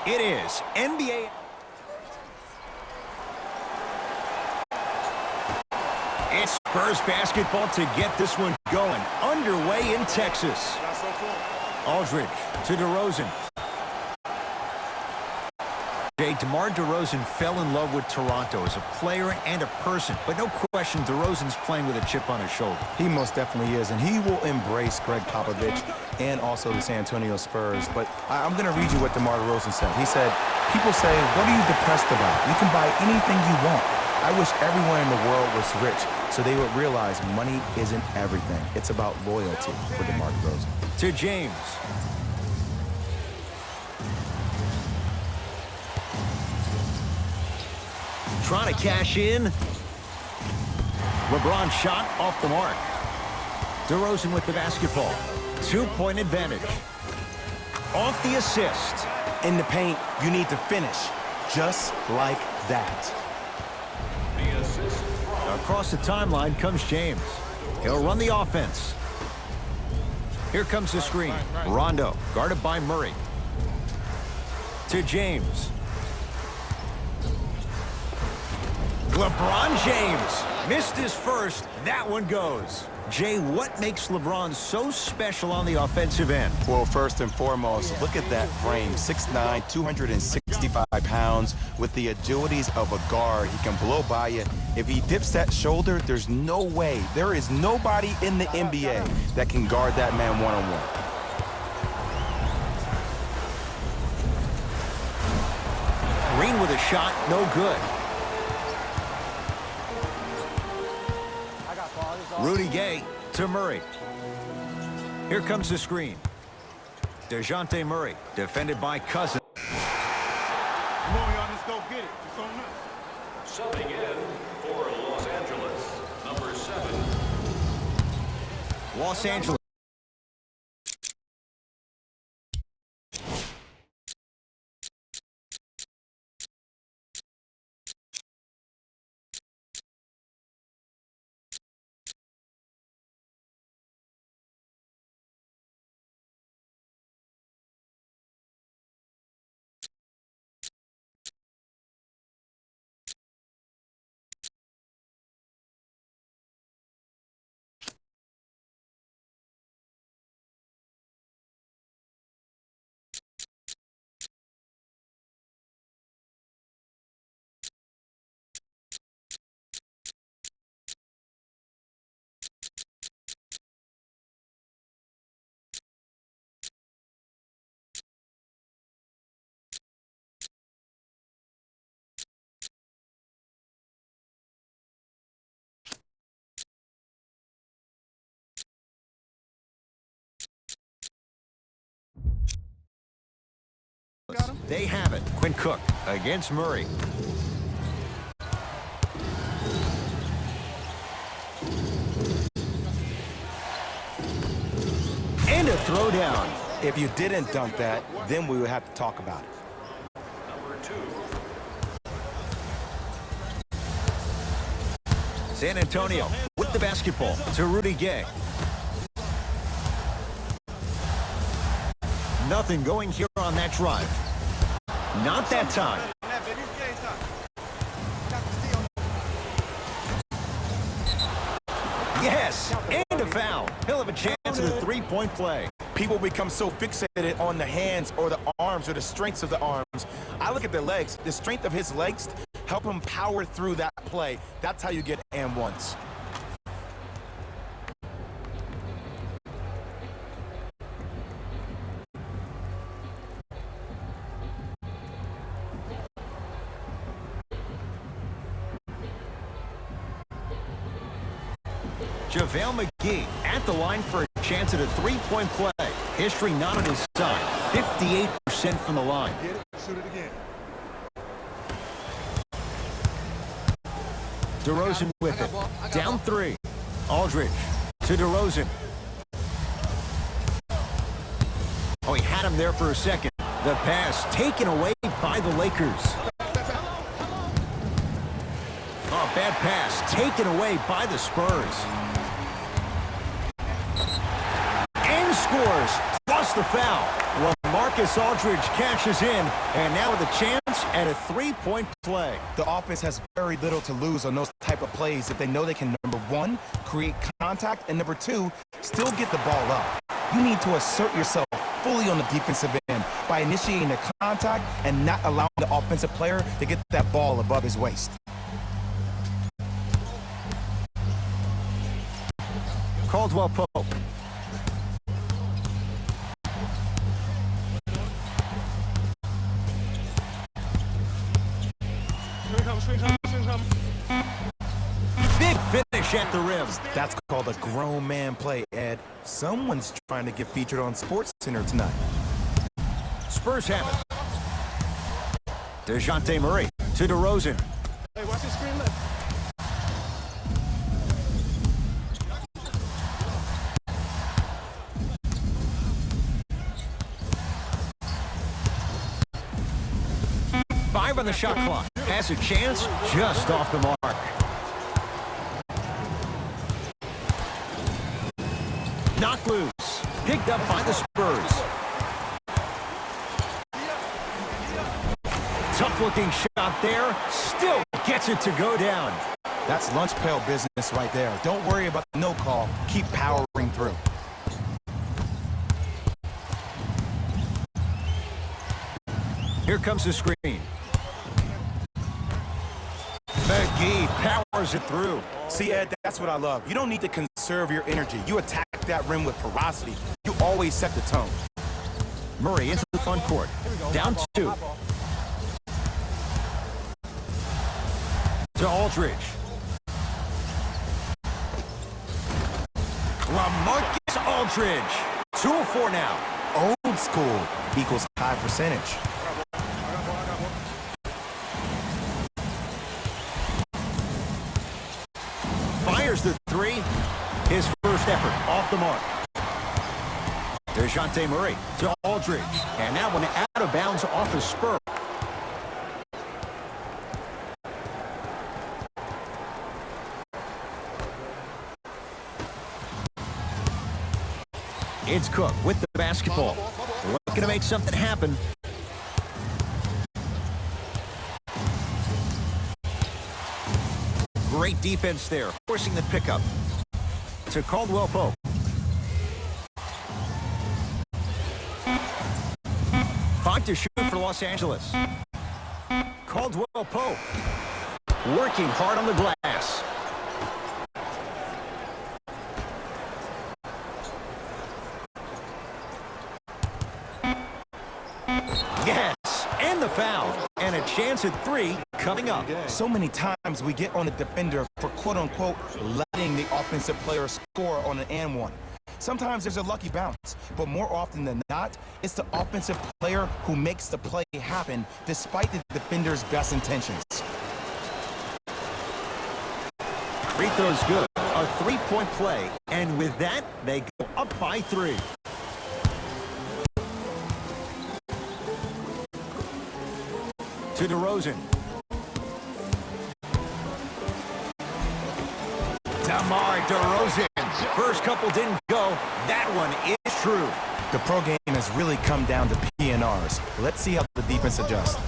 It is NBA. It's Spurs basketball to get this one going. Underway in Texas. Aldridge to DeRozan. DeMar DeRozan fell in love with Toronto as a player and a person, but no question DeRozan's playing with a chip on his shoulder. He most definitely is, and he will embrace Greg Popovich and also the San Antonio Spurs. But I'm going to read you what DeMar DeRozan said. He said, "People say, what are you depressed about? You can buy anything you want. I wish everyone in the world was rich so they would realize money isn't everything. It's about loyalty," for DeMar DeRozan. To James. Trying to cash in. LeBron shot off the mark. DeRozan with the basketball. 2-point advantage. Off the assist. In the paint, you need to finish just like that. Across the timeline comes James. He'll run the offense. Here comes the screen. Rondo, guarded by Murray. To James. LeBron James missed his first. That one goes. Jay, what makes LeBron so special on the offensive end? Well, first and foremost, look at that frame. 6'9", 265 pounds. With the agilities of a guard, he can blow by you. If he dips that shoulder, there's no way. There is nobody in the NBA that can guard that man one-on-one. Green with a shot, no good. Rudy Gay to Murray. Here comes the screen. DeJounte Murray, defended by Cousins. Come on, y'all, let's go get it. It's on us. Subbing in for Los Angeles, number 7. Los Angeles. They have it. Quinn Cook against Murray. And a throwdown. If you didn't dunk that, then we would have to talk about it. Number 2. San Antonio with the basketball to Rudy Gay. Nothing going here on that drive. Not that time. Yes, and a foul. He'll have a chance at a three-point play. People become so fixated on the hands or the arms or the strengths of the arms. I look at the legs. The strength of his legs help him power through that play. That's how you get and ones. JaVale McGee at the line for a chance at a three-point play. History not on his side. 58% from the line. Get it, shoot it again. DeRozan with it. Down 3. Aldridge to DeRozan. Oh, he had him there for a second. The pass taken away by the Lakers. Oh, bad pass taken away by the Spurs. And scores. Plus the foul. Lamar LaMarcus Aldridge cashes in, and now with a chance at a three-point play. The offense has very little to lose on those type of plays if they know they can, number one, create contact, and number two, still get the ball up. You need to assert yourself fully on the defensive end by initiating the contact and not allowing the offensive player to get that ball above his waist. Caldwell Pope. Big finish at the rim. That's called a grown man play, Ed. Someone's trying to get featured on SportsCenter tonight. Spurs have it. DeJounte Murray to DeRozan. Hey, watch your screen left. Five on the shot clock. Has a chance just off the mark. Knocked loose. Picked up by the Spurs. Tough-looking shot there. Still gets it to go down. That's lunch pail business right there. Don't worry about the no call. Keep powering through. Here comes the screen. McGee powers it through. See, Ed, that's what I love. You don't need to conserve your energy. You attack that rim with ferocity. You always set the tone. Murray into the front court. Down two. To Aldridge. LaMarcus Aldridge. 2 of 4 now. Old school equals high percentage. Fires the three. His first effort off the mark. DeJounte Murray to Aldridge. And that one out of bounds off the Spur. It's Cook with the basketball. Looking to make something happen. Great defense there, forcing the pickup. To Caldwell Pope. Five to shoot for Los Angeles. Caldwell Pope. Working hard on the glass. Yes, and the foul. And a chance at 3 coming up. So many times we get on the defender for quote-unquote letting the offensive player score on an and one. Sometimes there's a lucky bounce, but more often than not, it's the offensive player who makes the play happen despite the defender's best intentions. Free throw's good. A 3-point play. And with that, they go up by 3. To DeRozan. DeMar DeRozan. First couple didn't go. That one is true. The pro game has really come down to PNRs. Let's see how the defense adjusts. 2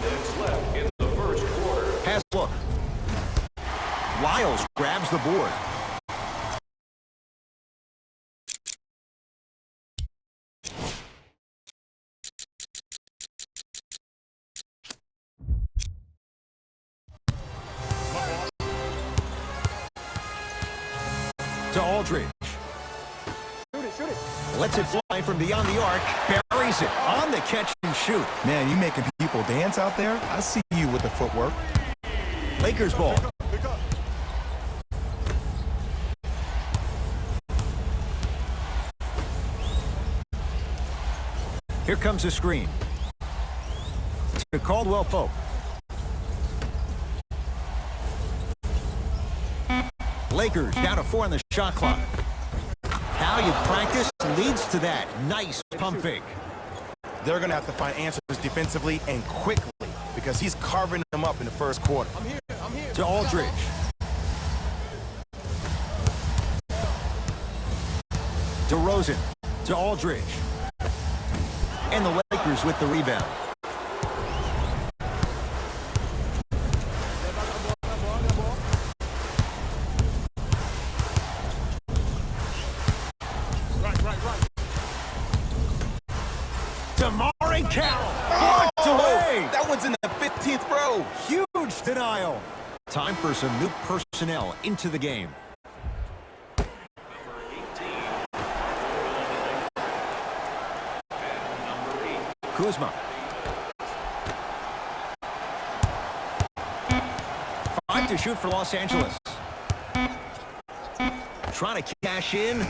minutes left in the first quarter. Pass look. Lyles grabs the board. To Aldridge. Shoot it. Lets it fly from beyond the arc. Buries it on the catch and shoot. Man, you making people dance out there? I see you with the footwork. Lakers ball. Pick up. Here comes the screen. To Caldwell Pope. Lakers down to 4 on the shot clock. How you practice leads to that. Nice pump fake. They're going to have to find answers defensively and quickly because he's carving them up in the first quarter. I'm here. To Aldridge. DeRozan to Aldridge. And the Lakers with the rebound. DeMar Carroll blocked away. That one's in the 15th row. Huge denial. Time for some new personnel into the game. Kuzma. 5 to shoot for Los Angeles. Trying to cash in.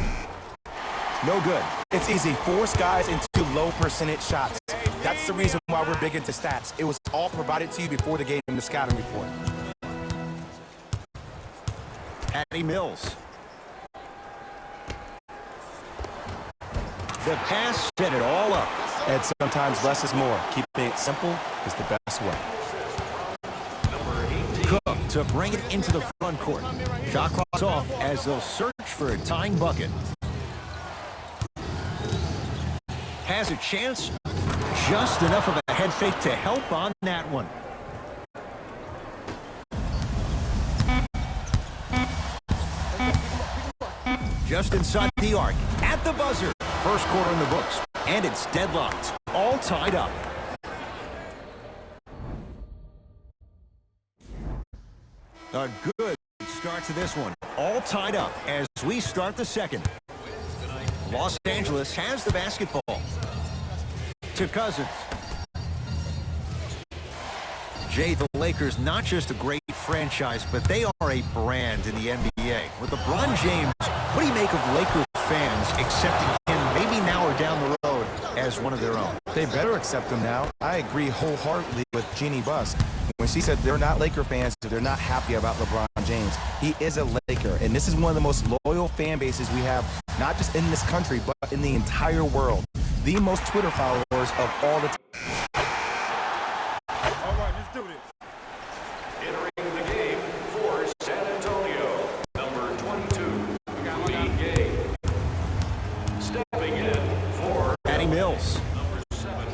No good. It's easy. Force guys into low percentage shots. That's the reason why we're big into stats. It was all provided to you before the game in the scouting report. Patty Mills. The pass set it all up. And sometimes less is more. Keeping it simple is the best way. Cook to bring it into the front court. Shot clock's off as they'll search for a tying bucket. Has a chance. Just enough of a head fake to help on that one. Just inside the arc. At the buzzer. First quarter in the books. And it's deadlocked. All tied up. A good start to this one. All tied up as we start the second. Los Angeles has the basketball. To Cousins. Jay, the Lakers, not just a great franchise, but they are a brand in the NBA. With LeBron James, what do you make of Lakers fans accepting him maybe now or down the road as one of their own? They better accept him now. I agree wholeheartedly with Jeannie Buss when she said they're not Laker fans, they're not happy about LeBron James. He is a Laker, and this is one of the most loyal fan bases we have, not just in this country, but in the entire world. The most Twitter followers of all the time. All right, let's do this. Entering the game for San Antonio, number 22, Lee Gay. Stepping in for Patty Mills. number 7.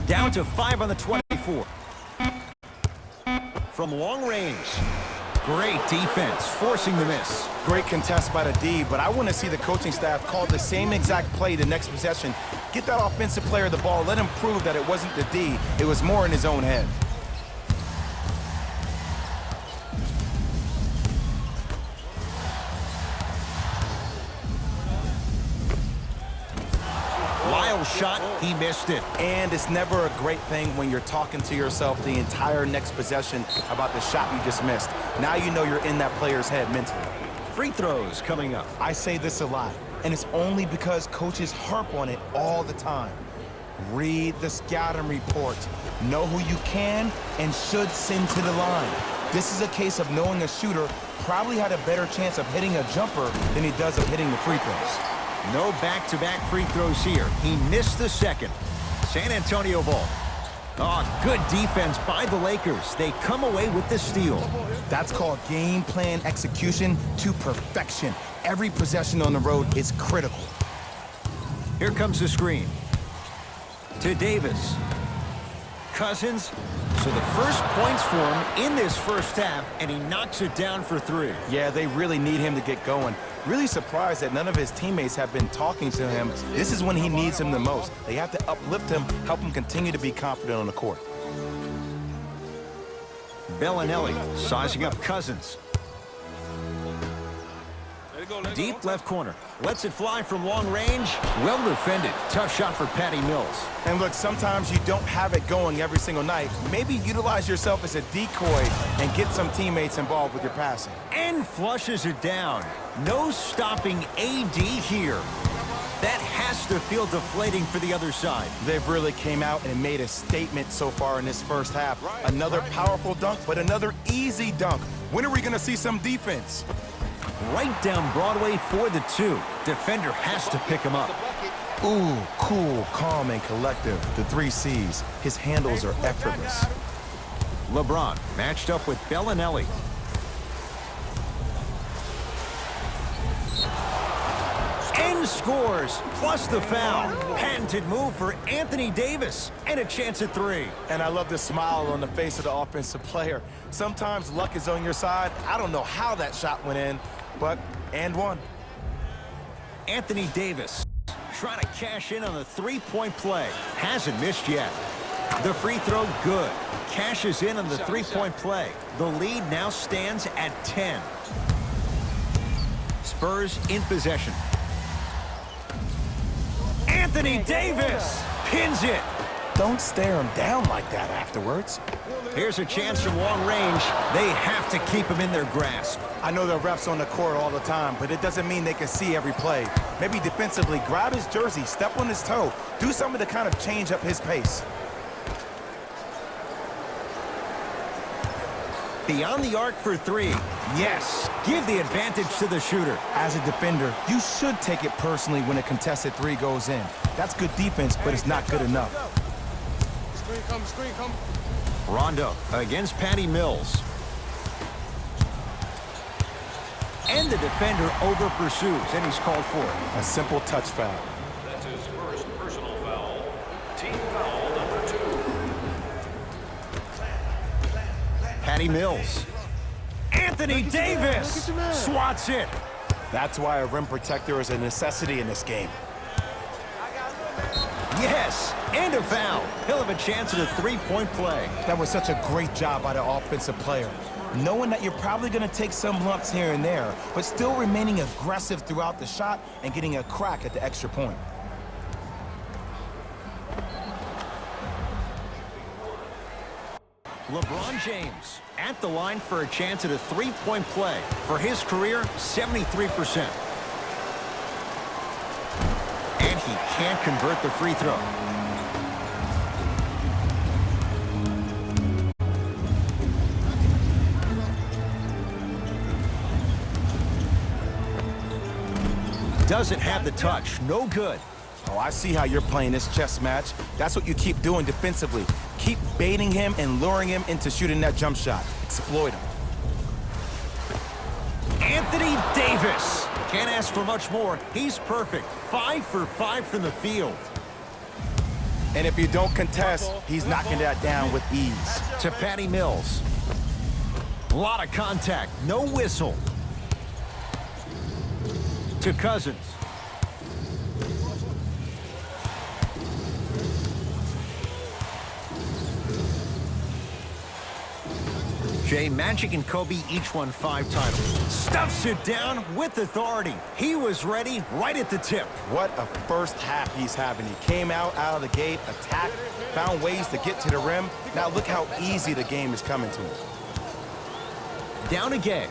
Down to 5 on the 24. From long range. Great defense, forcing the miss. Great contest by the D, but I want to see the coaching staff call the same exact play the next possession. Get that offensive player the ball. Let him prove that it wasn't the D. It was more in his own head. Wild shot, he missed it. And it's never a great thing when you're talking to yourself the entire next possession about the shot you just missed. Now you know you're in that player's head mentally. Free throws coming up. I say this a lot, and it's only because coaches harp on it all the time. Read the scouting report. Know who you can and should send to the line. This is a case of knowing a shooter probably had a better chance of hitting a jumper than he does of hitting the free throws. No back-to-back free throws here. He missed the second. San Antonio ball. Oh, good defense by the Lakers. They come away with the steal. That's called game plan execution to perfection. Every possession on the road is critical. Here comes the screen. To Davis. Cousins. So the first points for him in this first half, and he knocks it down for 3. Yeah, they really need him to get going. Really surprised that none of his teammates have been talking to him. This is when he needs him the most. They have to uplift him, help him continue to be confident on the court. Bellinelli sizing up Cousins. Deep left corner. Lets it fly from long range. Well defended. Tough shot for Patty Mills. And look, sometimes you don't have it going every single night. Maybe utilize yourself as a decoy and get some teammates involved with your passing. And flushes it down. No stopping AD here. That has to feel deflating for the other side. They've really came out and made a statement so far in this first half. Another powerful dunk, but another easy dunk. When are we going to see some defense? Right down Broadway for the 2. Defender has to pick him up. Ooh, cool, calm, and collective. The 3 C's. His handles are effortless. LeBron matched up with Bellinelli. And scores, plus the foul. Patented move for Anthony Davis, and a chance at 3. And I love the smile on the face of the offensive player. Sometimes luck is on your side. I don't know how that shot went in, but and one. Anthony Davis trying to cash in on the 3-point play. Hasn't missed yet. The free throw good. Cashes in on the 3-point play. The lead now stands at 10. Spurs in possession. Anthony Davis pins it. Don't stare him down like that afterwards. Here's a chance from long range. They have to keep him in their grasp. I know there are refs on the court all the time, but it doesn't mean they can see every play. Maybe defensively, grab his jersey, step on his toe, do something to kind of change up his pace. Beyond the arc for 3. Yes, give the advantage to the shooter. As a defender, you should take it personally when a contested 3 goes in. That's good defense, but it's not good enough. Screen come. Rondo against Patty Mills. And the defender over pursues, and he's called for it. A simple touch foul. That's his first personal foul. Team foul number 2. Patty Mills. Anthony Davis swats it. That's why a rim protector is a necessity in this game. Yes, and a foul. He'll have a chance at a 3-point play. That was such a great job by the offensive player. Knowing that you're probably going to take some lumps here and there, but still remaining aggressive throughout the shot and getting a crack at the extra point. LeBron James at the line for a chance at a 3-point play. For his career, 73%. And he can't convert the free throw. Doesn't have the touch. No good. Oh, I see how you're playing this chess match. That's what you keep doing defensively. Keep baiting him and luring him into shooting that jump shot. Exploit him. Anthony Davis. Can't ask for much more. He's perfect. 5 for 5 from the field. And if you don't contest, he's knocking that down with ease. To Patty Mills. A lot of contact. No whistle. To Cousins. Jay, Magic and Kobe each won 5 titles. Stuffs it down with authority. He was ready right at the tip. What a first half he's having. He came out of the gate, attacked, found ways to get to the rim. Now look how easy the game is coming to him. Down again.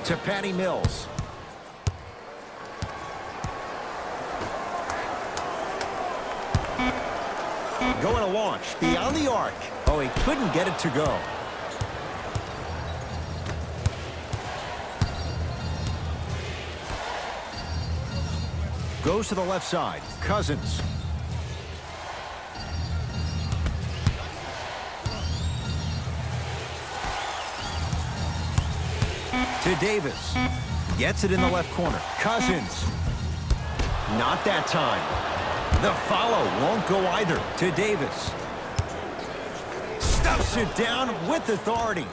To Patty Mills. Going to launch beyond the arc. Oh, he couldn't get it to go. Goes to the left side. Cousins. To Davis. Gets it in the left corner. Cousins. Not that time. The follow won't go either. To Davis. Stuffs it down with authority.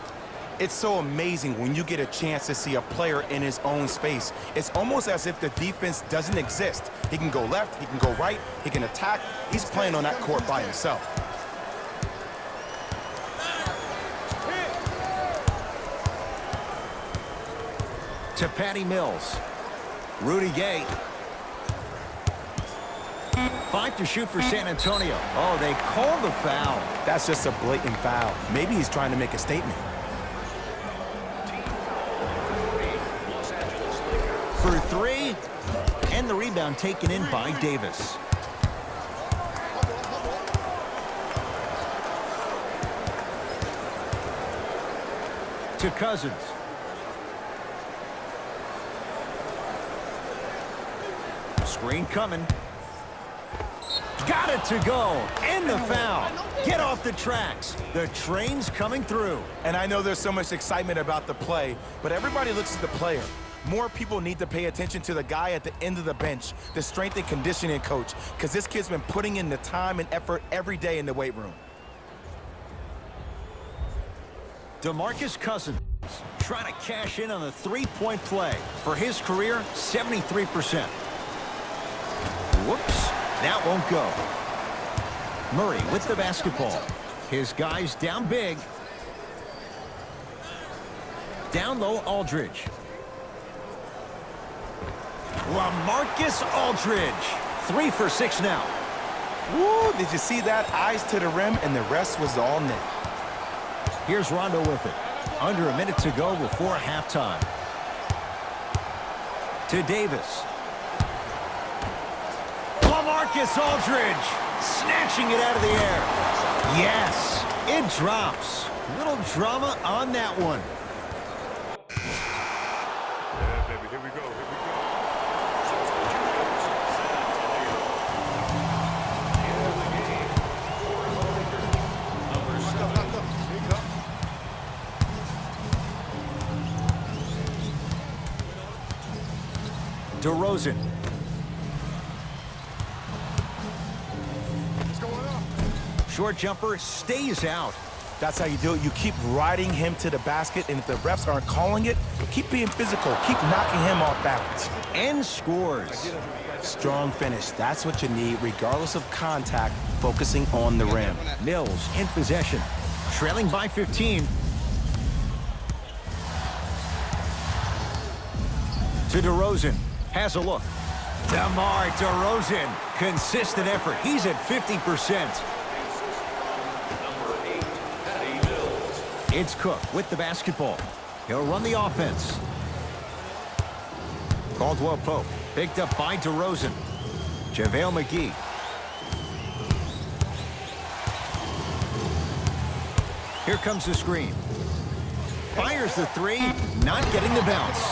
It's so amazing when you get a chance to see a player in his own space. It's almost as if the defense doesn't exist. He can go left, he can go right, he can attack. He's playing on that court by himself. To Patty Mills. Rudy Gay. 5 to shoot for San Antonio. Oh, they call the foul. That's just a blatant foul. Maybe he's trying to make a statement. For 3. And the rebound taken in by Davis. To Cousins. Screen coming. Got it to go. And the foul. Get off the tracks. The train's coming through. And I know there's so much excitement about the play, but everybody looks at the player. More people need to pay attention to the guy at the end of the bench, the strength and conditioning coach, because this kid's been putting in the time and effort every day in the weight room. DeMarcus Cousins trying to cash in on the three-point play. For his career, 73%. Whoops, that won't go. Murray with the basketball. His guys down big. Down low, Aldridge. LaMarcus Aldridge. 3 for 6 now. Woo, did you see that? Eyes to the rim, and the rest was all net. Here's Rondo with it. Under a minute to go before halftime. To Davis. LaMarcus Aldridge snatching it out of the air. Yes, it drops. Little drama on that one. Yeah, baby, here we go, here we go. DeRozan. What's going on? Short jumper stays out. That's how you do it. You keep riding him to the basket, and if the refs aren't calling it, keep being physical. Keep knocking him off balance. And scores. Strong finish. That's what you need, regardless of contact, focusing on the rim. Mills in possession. Trailing by 15. To DeRozan. Has a look. DeMar DeRozan. Consistent effort. He's at 50%. It's Cook with the basketball. He'll run the offense. Caldwell Pope picked up by DeRozan. JaVale McGee. Here comes the screen. Fires the three, not getting the bounce.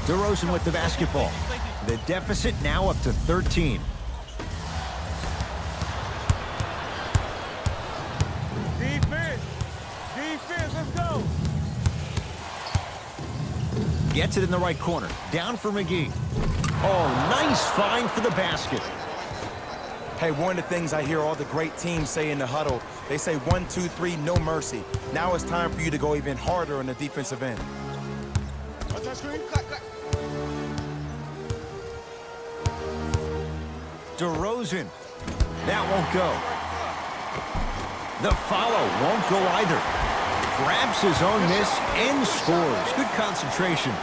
DeRozan with the basketball. The deficit now up to 13. Defense, let's go. Gets it in the right corner. Down for McGee. Oh, nice find for the basket. Hey, one of the things I hear all the great teams say in the huddle, they say 1, 2, 3, no mercy. Now it's time for you to go even harder on the defensive end. What's that screen? DeRozan. That won't go. The follow won't go either. Grabs his own miss and scores. Good concentration.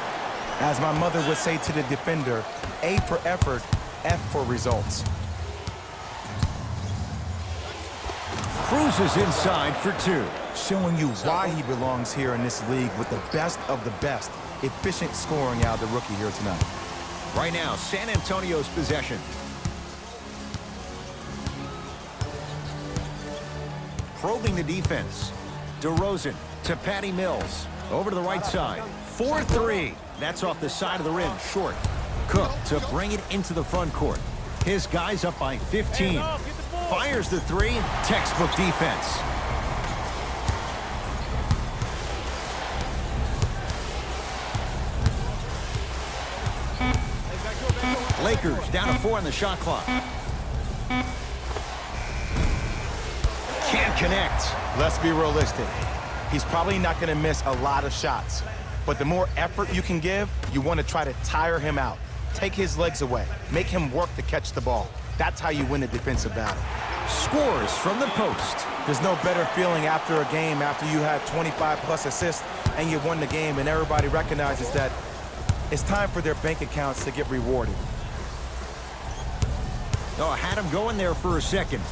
As my mother would say to the defender, A for effort, F for results. Cruises inside for 2. Showing you why he belongs here in this league with the best of the best. Efficient scoring out of the rookie here tonight. Right now, San Antonio's possession. Probing the defense. DeRozan to Patty Mills. Over to the right side. 4-3. That's off the side of the rim. Short. Cook to bring it into the front court. His guys up by 15. Fires the three. Textbook defense. Lakers down to 4 on the shot clock. Can't connect. Let's be realistic. He's probably not going to miss a lot of shots. But the more effort you can give, you want to try to tire him out. Take his legs away. Make him work to catch the ball. That's how you win a defensive battle. Scores from the post. There's no better feeling after a game after you had 25-plus assists and you won the game and everybody recognizes that it's time for their bank accounts to get rewarded. Oh, had him going there for a second.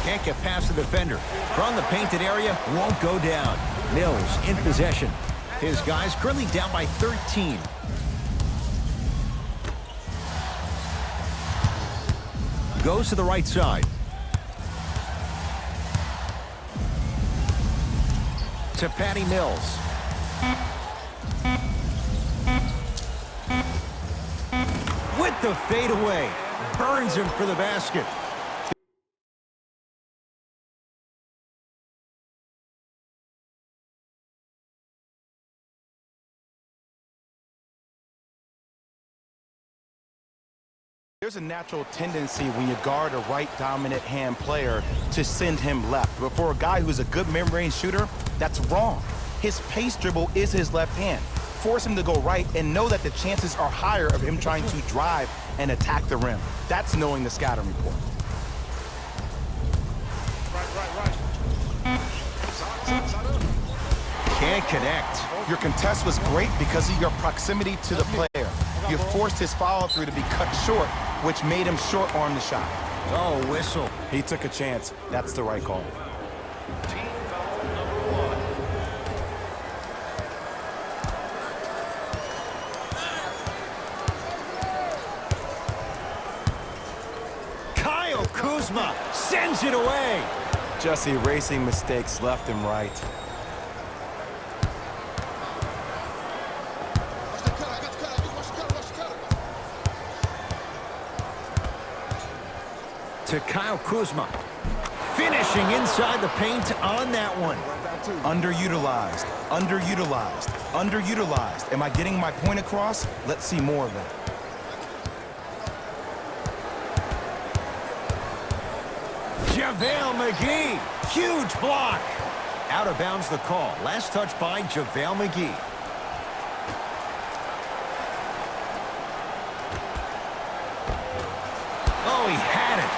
Can't get past the defender. From the painted area, won't go down. Mills in possession. His guys currently down by 13. Goes to the right side. To Patty Mills. With the fadeaway. Burns him for the basket. There's a natural tendency when you guard a right dominant hand player to send him left. But for a guy who's a good mid-range shooter, that's wrong. His pace dribble is his left hand. Force him to go right and know that the chances are higher of him trying to drive and attack the rim. That's knowing the scouting report. Can't connect. Your contest was great because of your proximity to the player. You forced his follow-through to be cut short, which made him short-arm the shot. Oh, whistle. He took a chance. That's the right call. Team foul number 1. Kyle Kuzma sends it away. Just erasing mistakes left and right. To Kyle Kuzma. Finishing inside the paint on that one. Underutilized, underutilized, underutilized. Am I getting my point across? Let's see more of that. JaVale McGee. Huge block. Out of bounds the call. Last touch by JaVale McGee. Oh, he had it.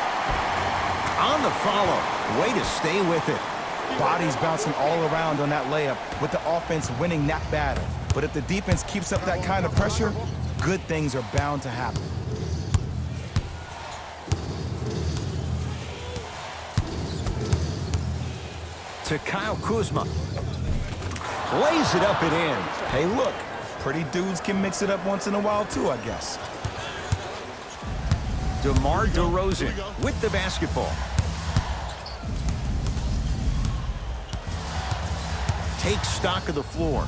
On the follow. Way to stay with it. Bodies bouncing all around on that layup with the offense winning that battle. But if the defense keeps up that kind of pressure, good things are bound to happen. To Kyle Kuzma. Lays it up and in. Hey, look, pretty dudes can mix it up once in a while too, I guess. DeMar DeRozan with the basketball. Takes stock of the floor.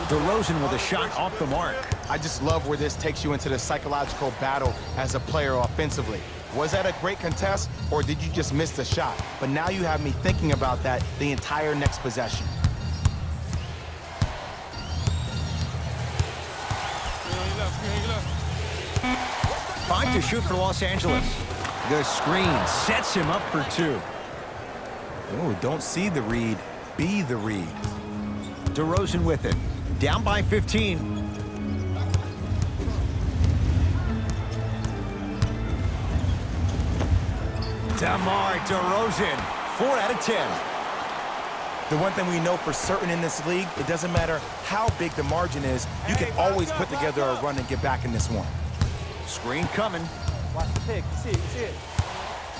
DeRozan with a shot off the mark. I just love where this takes you into the psychological battle as a player offensively. Was that a great contest, or did you just miss the shot? But now you have me thinking about that the entire next possession. Five to shoot for Los Angeles. The screen sets him up for two. Oh, don't see the read, be the read. DeRozan with it. Down by 15. DeMar DeRozan, 4 out of 10. The one thing we know for certain in this league, it doesn't matter how big the margin is, you can always put together a run and get back in this one. Screen coming. Watch the pick. You see it.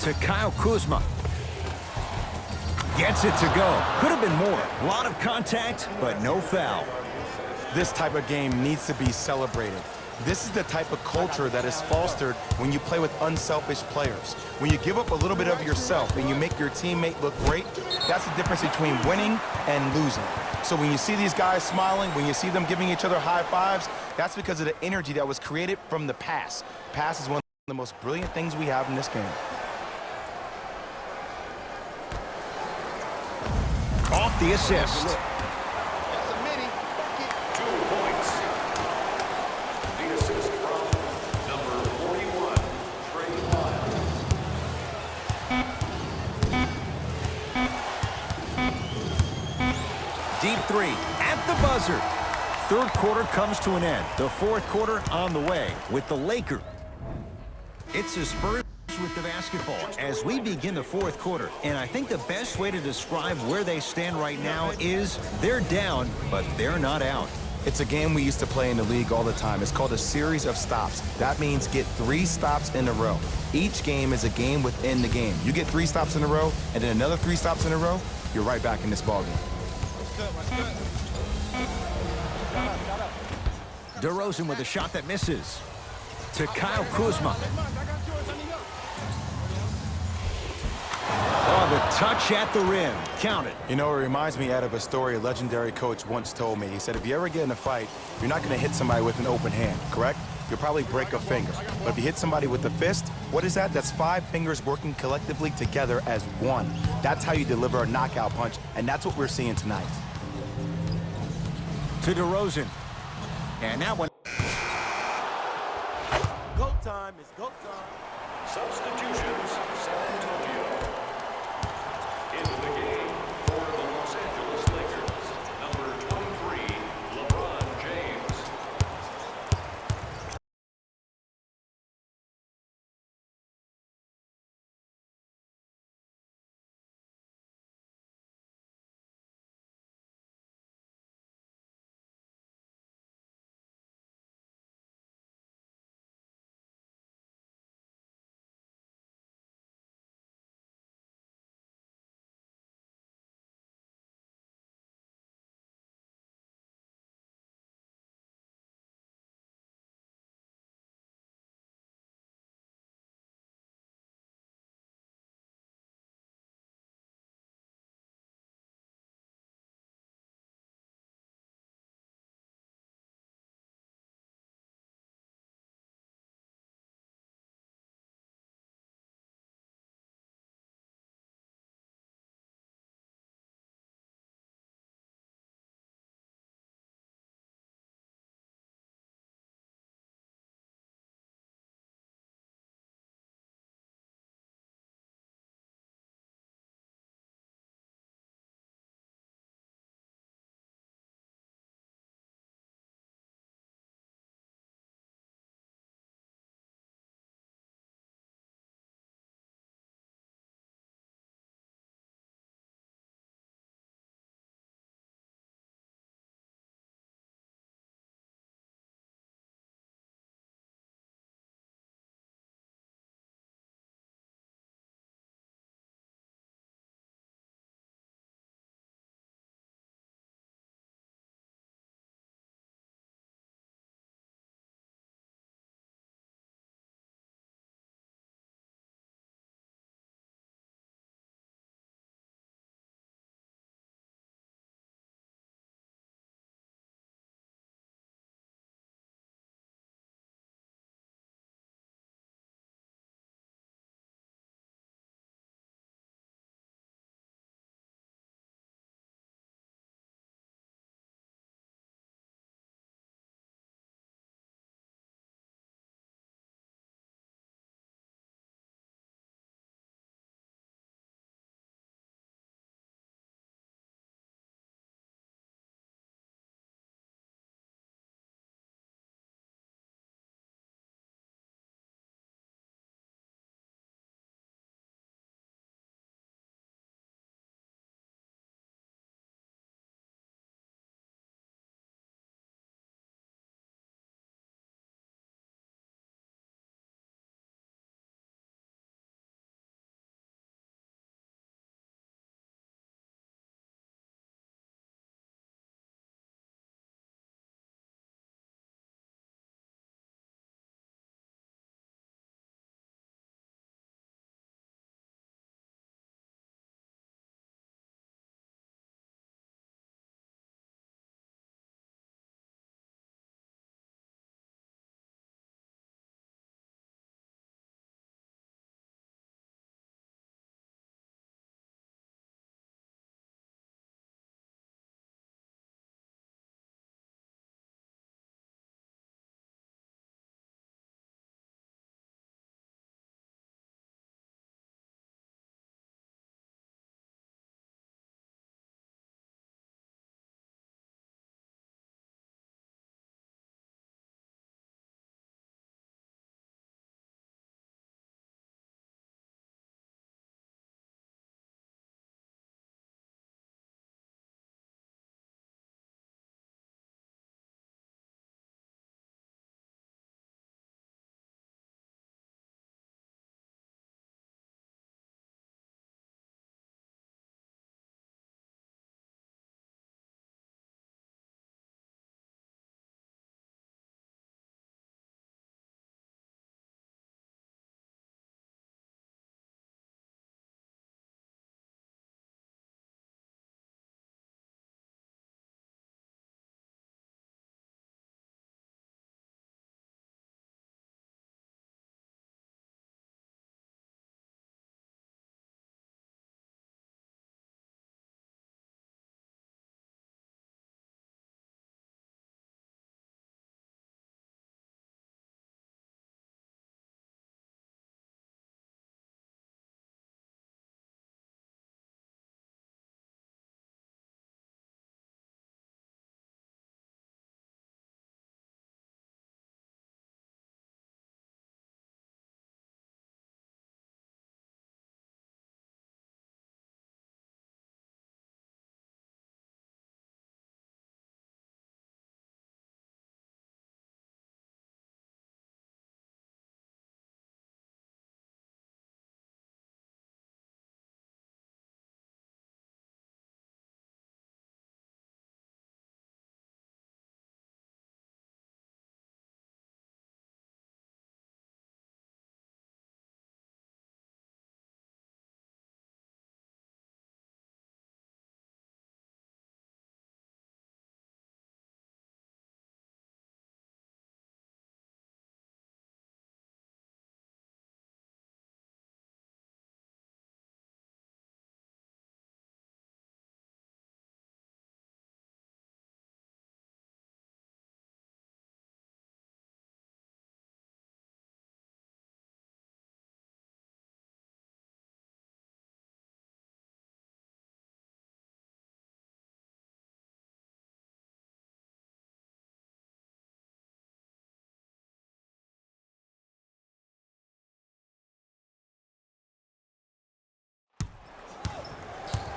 To Kyle Kuzma. Gets it to go. Could have been more. A lot of contact, but no foul. This type of game needs to be celebrated. This is the type of culture that is fostered when you play with unselfish players. When you give up a little bit of yourself and you make your teammate look great, that's the difference between winning and losing. So when you see these guys smiling, when you see them giving each other high fives, that's because of the energy that was created from the pass. Pass is one of the most brilliant things we have in this game. Off the assist. 2 points. The assist from number 41, Trey Lyles. Deep three at the buzzer. Third quarter comes to an end. The fourth quarter on the way with the Lakers. It's the Spurs with the basketball as we begin the fourth quarter. And I think the best way to describe where they stand right now is they're down, but they're not out. It's a game we used to play in the league all the time. It's called a series of stops. That means get 3 stops in a row. Each game is a game within the game. You get 3 stops in a row, and then another 3 stops in a row, you're right back in this ballgame. DeRozan with a shot that misses. To Kyle Kuzma. Oh, the touch at the rim. Count it. You know, it reminds me out of a story a legendary coach once told me. He said, if you ever get in a fight, you're not going to hit somebody with an open hand, correct? You'll probably break a finger. But if you hit somebody with the fist, what is that? That's 5 fingers working collectively together as one. That's how you deliver a knockout punch, and that's what we're seeing tonight. To DeRozan. And that one. Go time. It's go time. Substitutions, San Antonio. Into the game for the Los Angeles Lakers, number 23, LeBron James.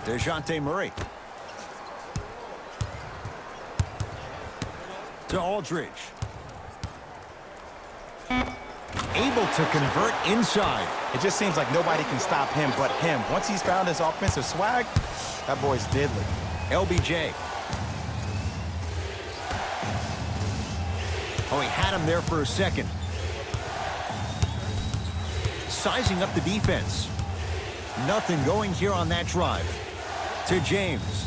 DeJounte Murray. To Aldridge. Able to convert inside. It just seems like nobody can stop him but him. Once he's found his offensive swag, that boy's deadly. LBJ. Oh, he had him there for a second. Sizing up the defense. Nothing going here on that drive. To James.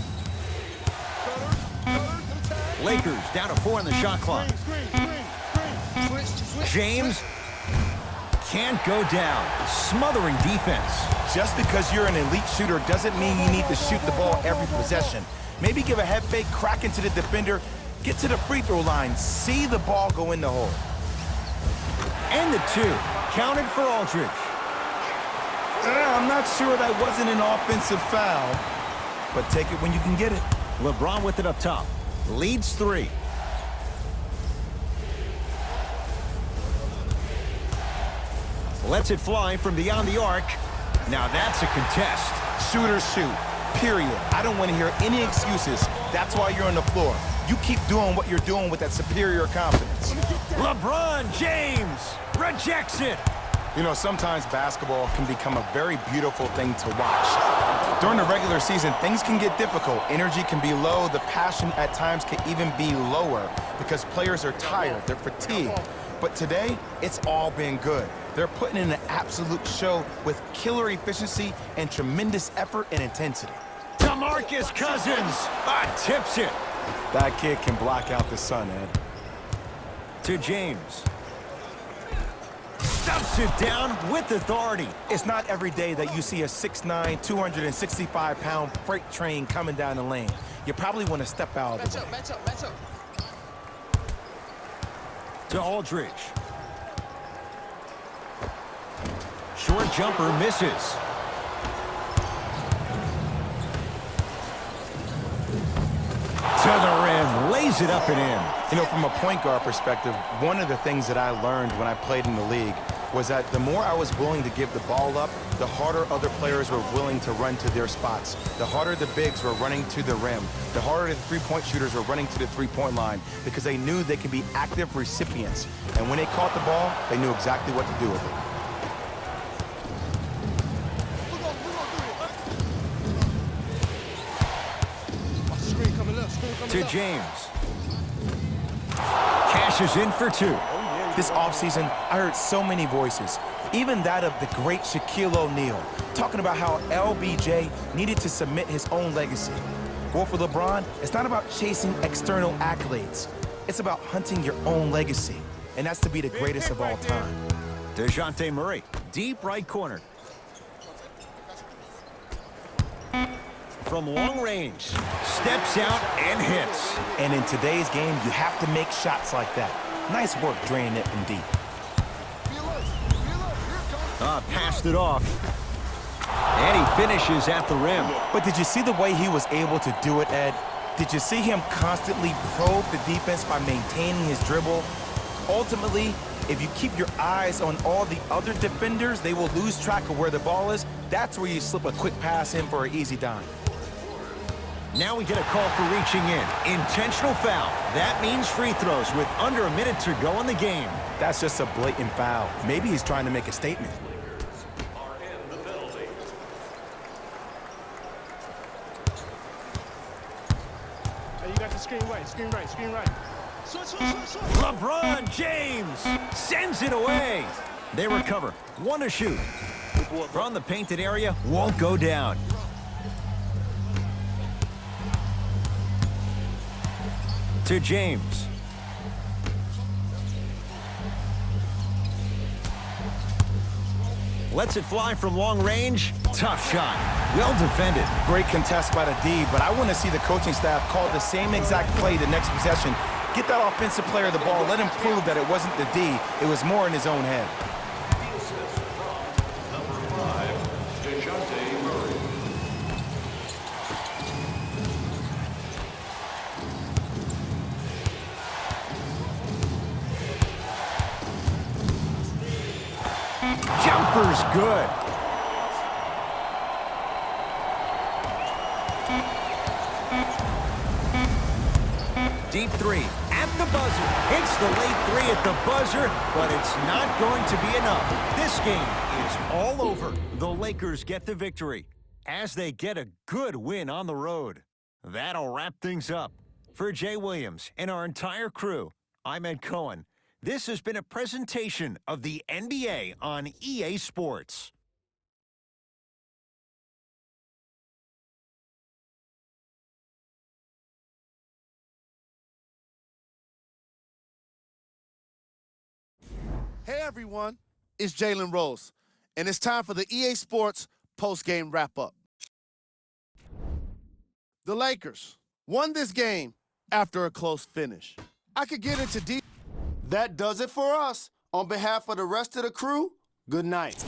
Lakers down to 4 on the shot clock. James can't go down. Smothering defense. Just because you're an elite shooter doesn't mean you need to shoot the ball every possession. Maybe give a head fake, crack into the defender, get to the free throw line, see the ball go in the hole. And the 2. Counted for Aldridge. I'm not sure that wasn't an offensive foul, but take it when you can get it. LeBron with it up top. Leads 3. Lets it fly from beyond the arc. Now that's a contest. Shooters shoot, period. I don't want to hear any excuses. That's why you're on the floor. You keep doing what you're doing with that superior confidence. LeBron James rejects it. You know, sometimes basketball can become a very beautiful thing to watch. During the regular season, things can get difficult. Energy can be low. The passion at times can even be lower because players are tired. They're fatigued. But today, it's all been good. They're putting in an absolute show with killer efficiency and tremendous effort and intensity. DeMarcus Cousins tips it. That kid can block out the sun, Ed. To James. Stuffs it down with authority. It's not every day that you see a 6'9", 265-pound freight train coming down the lane. You probably want to step out of the way. Match up. To Aldridge. Short jumper misses. To the rim, lays it up and in. You know, from a point guard perspective, one of the things that I learned when I played in the league was that the more I was willing to give the ball up, the harder other players were willing to run to their spots. The harder the bigs were running to the rim. The harder the three-point shooters were running to the three-point line because they knew they could be active recipients. And when they caught the ball, they knew exactly what to do with it. To James. Cashes in for 2. This offseason, I heard so many voices, even that of the great Shaquille O'Neal, talking about how LBJ needed to cement his own legacy. Well, for LeBron, it's not about chasing external accolades. It's about hunting your own legacy, and that's to be the greatest of all time. DeJounte Murray, deep right corner. From long range, steps out and hits. And in today's game, you have to make shots like that. Nice work draining it from deep. Passed it off. And he finishes at the rim. But did you see the way he was able to do it, Ed? Did you see him constantly probe the defense by maintaining his dribble? Ultimately, if you keep your eyes on all the other defenders, they will lose track of where the ball is. That's where you slip a quick pass in for an easy dime. Now we get a call for reaching in. Intentional foul. That means free throws with under a minute to go in the game. That's just a blatant foul. Maybe he's trying to make a statement. Are in the penalty. Hey, you got the screen right. LeBron James sends it away. They recover. 1 to shoot. From the painted area, won't go down. To James. Lets it fly from long range. Tough shot. Well defended. Great contest by the D, but I want to see the coaching staff call the same exact play the next possession. Get that offensive player the ball. Let him prove that it wasn't the D. It was more in his own head. Number 5, DeJounte Murray. Jumper's good. deep three at the buzzer. Hits the late three at the buzzer, but it's not going to be enough. This game is all over. The Lakers get the victory as they get a good win on the road. That'll wrap things up. For Jay Williams and our entire crew, I'm Ed Cohen. This has been a presentation of the NBA on EA Sports. Hey everyone, it's Jalen Rose, and it's time for the EA Sports post-game wrap-up. The Lakers won this game after a close finish. I could get into deep. That does it for us. On behalf of the rest of the crew, good night.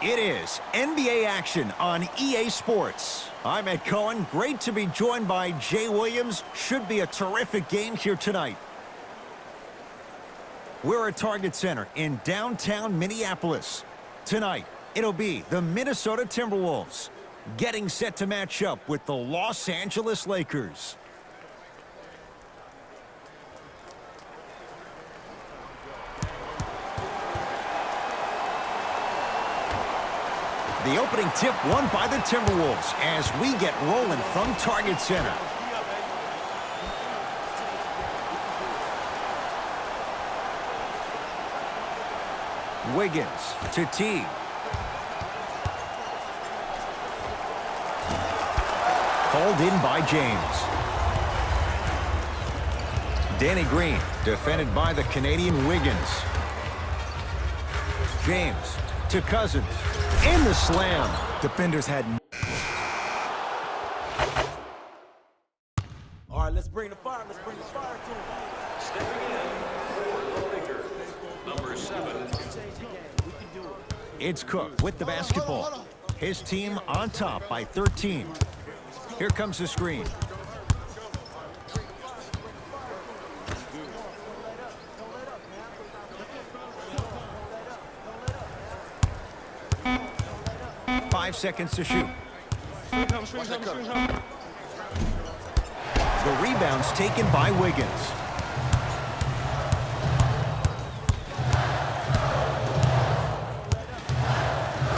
It is NBA action on EA Sports. I'm Ed Cohen. Great to be joined by Jay Williams. Should be a terrific game here tonight. We're at Target Center in downtown Minneapolis. Tonight, it'll be the Minnesota Timberwolves getting set to match up with the Los Angeles Lakers. The opening tip won by the Timberwolves as we get rolling from target center. Wiggins to Teague. Called in by James. Danny Green, defended by the Canadian Wiggins. James to Cousins. In the slam. Defenders had... All right, let's bring the fire. Let's bring the fire to him. Stepping in for the Lakers, number 7. It's Cook with the basketball. His team on top by 13. Here comes the screen. Five seconds to shoot. The rebound's taken by Wiggins.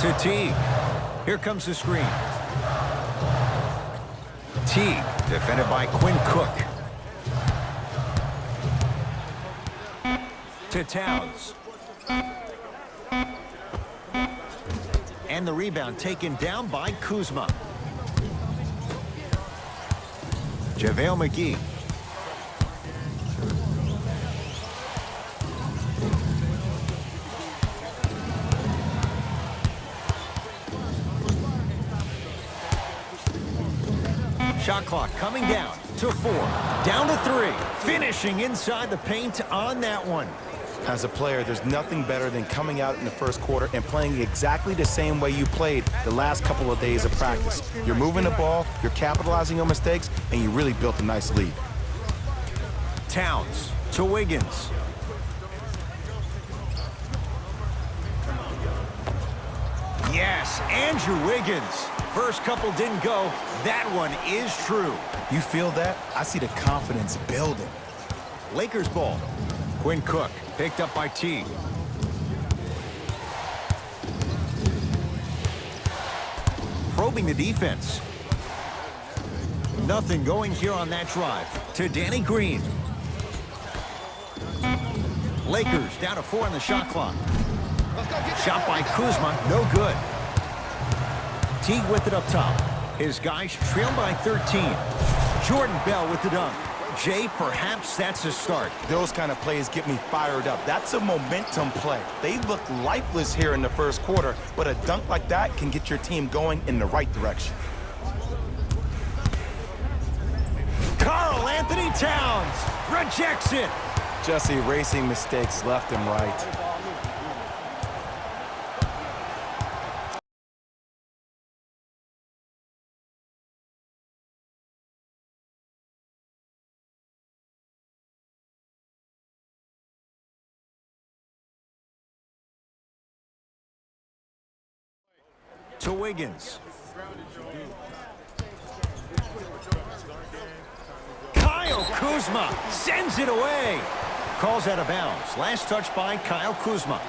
To Teague. Here comes the screen. Teague, defended by Quinn Cook. To Towns. And the rebound taken down by Kuzma. JaVale McGee. Shot clock coming down to 4. Down to 3. Finishing inside the paint on that one. As a player, there's nothing better than coming out in the first quarter and playing exactly the same way you played the last couple of days of practice. You're moving the ball, you're capitalizing on mistakes, and you really built a nice lead. Towns to Wiggins. Yes, Andrew Wiggins. First couple didn't go. That one is true. You feel that? I see the confidence building. Lakers ball. Quinn Cook picked up by Teague. Probing the defense. Nothing going here on that drive. To Danny Green. Lakers down to 4 on the shot clock. Shot by Kuzma, no good. Teague with it up top. His guys trail by 13. Jordan Bell with the dunk. Jay, perhaps that's a start. Those kind of plays get me fired up. That's a momentum play. They look lifeless here in the first quarter, but a dunk like that can get your team going in the right direction. Karl Anthony Towns rejects it. Just erasing mistakes left and right. To Wiggins. Kyle Kuzma sends it away. Calls out of bounds. Last touch by Kyle Kuzma.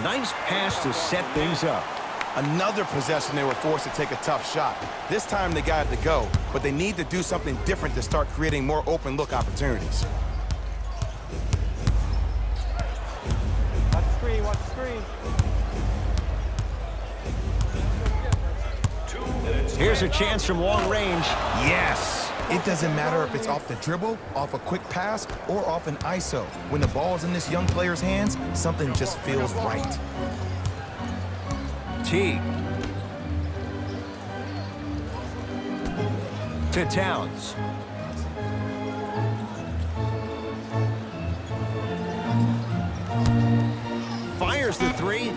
Nice pass to set things up. Another possession they were forced to take a tough shot. This time they got it to go, but they need to do something different to start creating more open look opportunities. Watch the screen, watch the screen. 2 minutes. Here's a chance from long range. Yes. It doesn't matter if it's off the dribble, off a quick pass, or off an ISO. When the ball's in this young player's hands, something just feels right. Teague. To Towns. Fires the 3.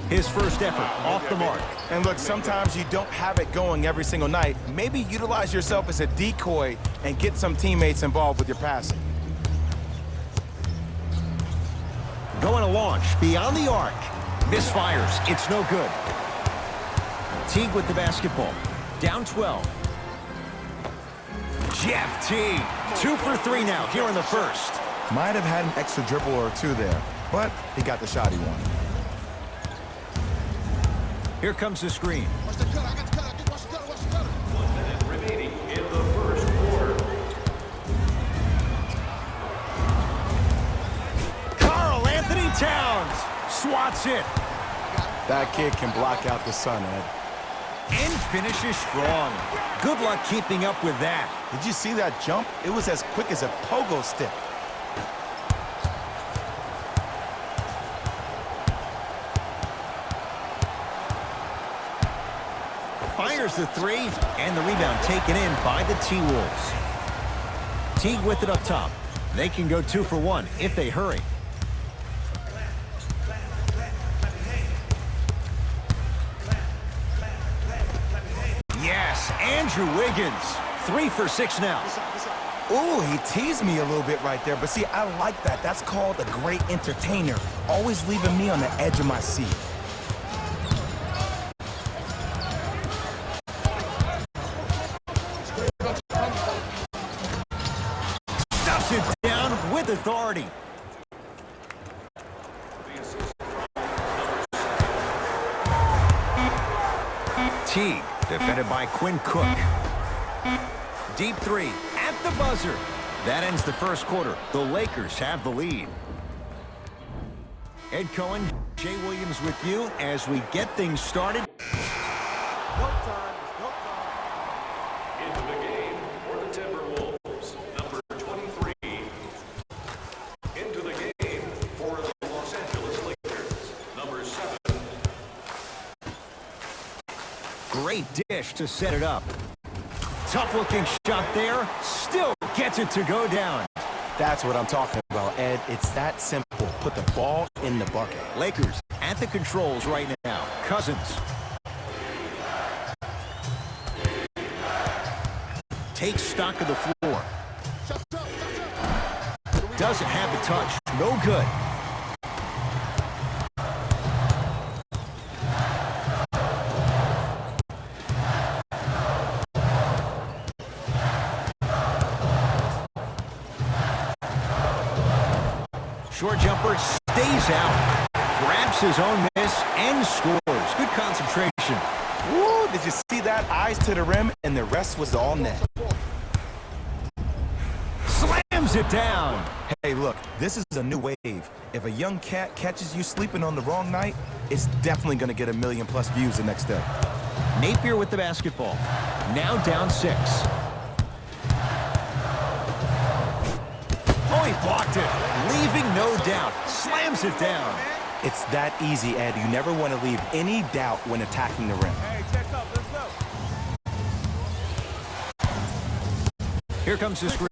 His first effort off the mark. And look, sometimes you don't have it going every single night. Maybe utilize yourself as a decoy and get some teammates involved with your passing. Going to launch beyond the arc. Misfires. It's no good. Teague with the basketball. Down 12. Jeff T. 2 for 3 now here in the first. Might have had an extra dribble or two there, but he got the shot he wanted. Here comes the screen. Watch the cut. I got the cut. Watch the cut. Watch the cut. 1 minute remaining in the first quarter. Karl Anthony Towns swats it. That kid can block out the sun, Ed. And finishes strong. Good luck keeping up with that. Did you see that jump? It was as quick as a pogo stick. Fires the three, and the rebound taken in by the T-Wolves. Teague with it up top. They can go 2 for 1 if they hurry. Yes, Andrew Wiggins. 3 for 6 now. Ooh, he teased me a little bit right there, but see, I like that. That's called a great entertainer. Always leaving me on the edge of my seat. Stuffs it down with authority. Teague, defended by Quinn Cook. Deep three at the buzzer. That ends the first quarter. The Lakers have the lead. Ed Cohen, Jay Williams with you as we get things started. No time. No time. Into the game for the Timberwolves, number 23. Into the game for the Los Angeles Lakers, number 7. Great dish to set it up. Tough-looking shot there. Still gets it to go down. That's what I'm talking about, Ed. It's that simple. Put the ball in the bucket. Lakers at the controls right now. Cousins. Takes stock of the floor. Doesn't have the touch. No good. Short jumper stays out. Grabs his own miss and scores. Good concentration. Woo, did you see that? Eyes to the rim, and the rest was all net. Slams it down. Hey, look, this is a new wave. If a young cat catches you sleeping on the wrong night, it's definitely going to get 1 million+ views the next day. Napier with the basketball. Now down 6. Oh, he blocked it. Leaving no doubt. Slams it down. It's that easy, Ed. You never want to leave any doubt when attacking the rim. Hey, check up. Let's go. Here comes the screen.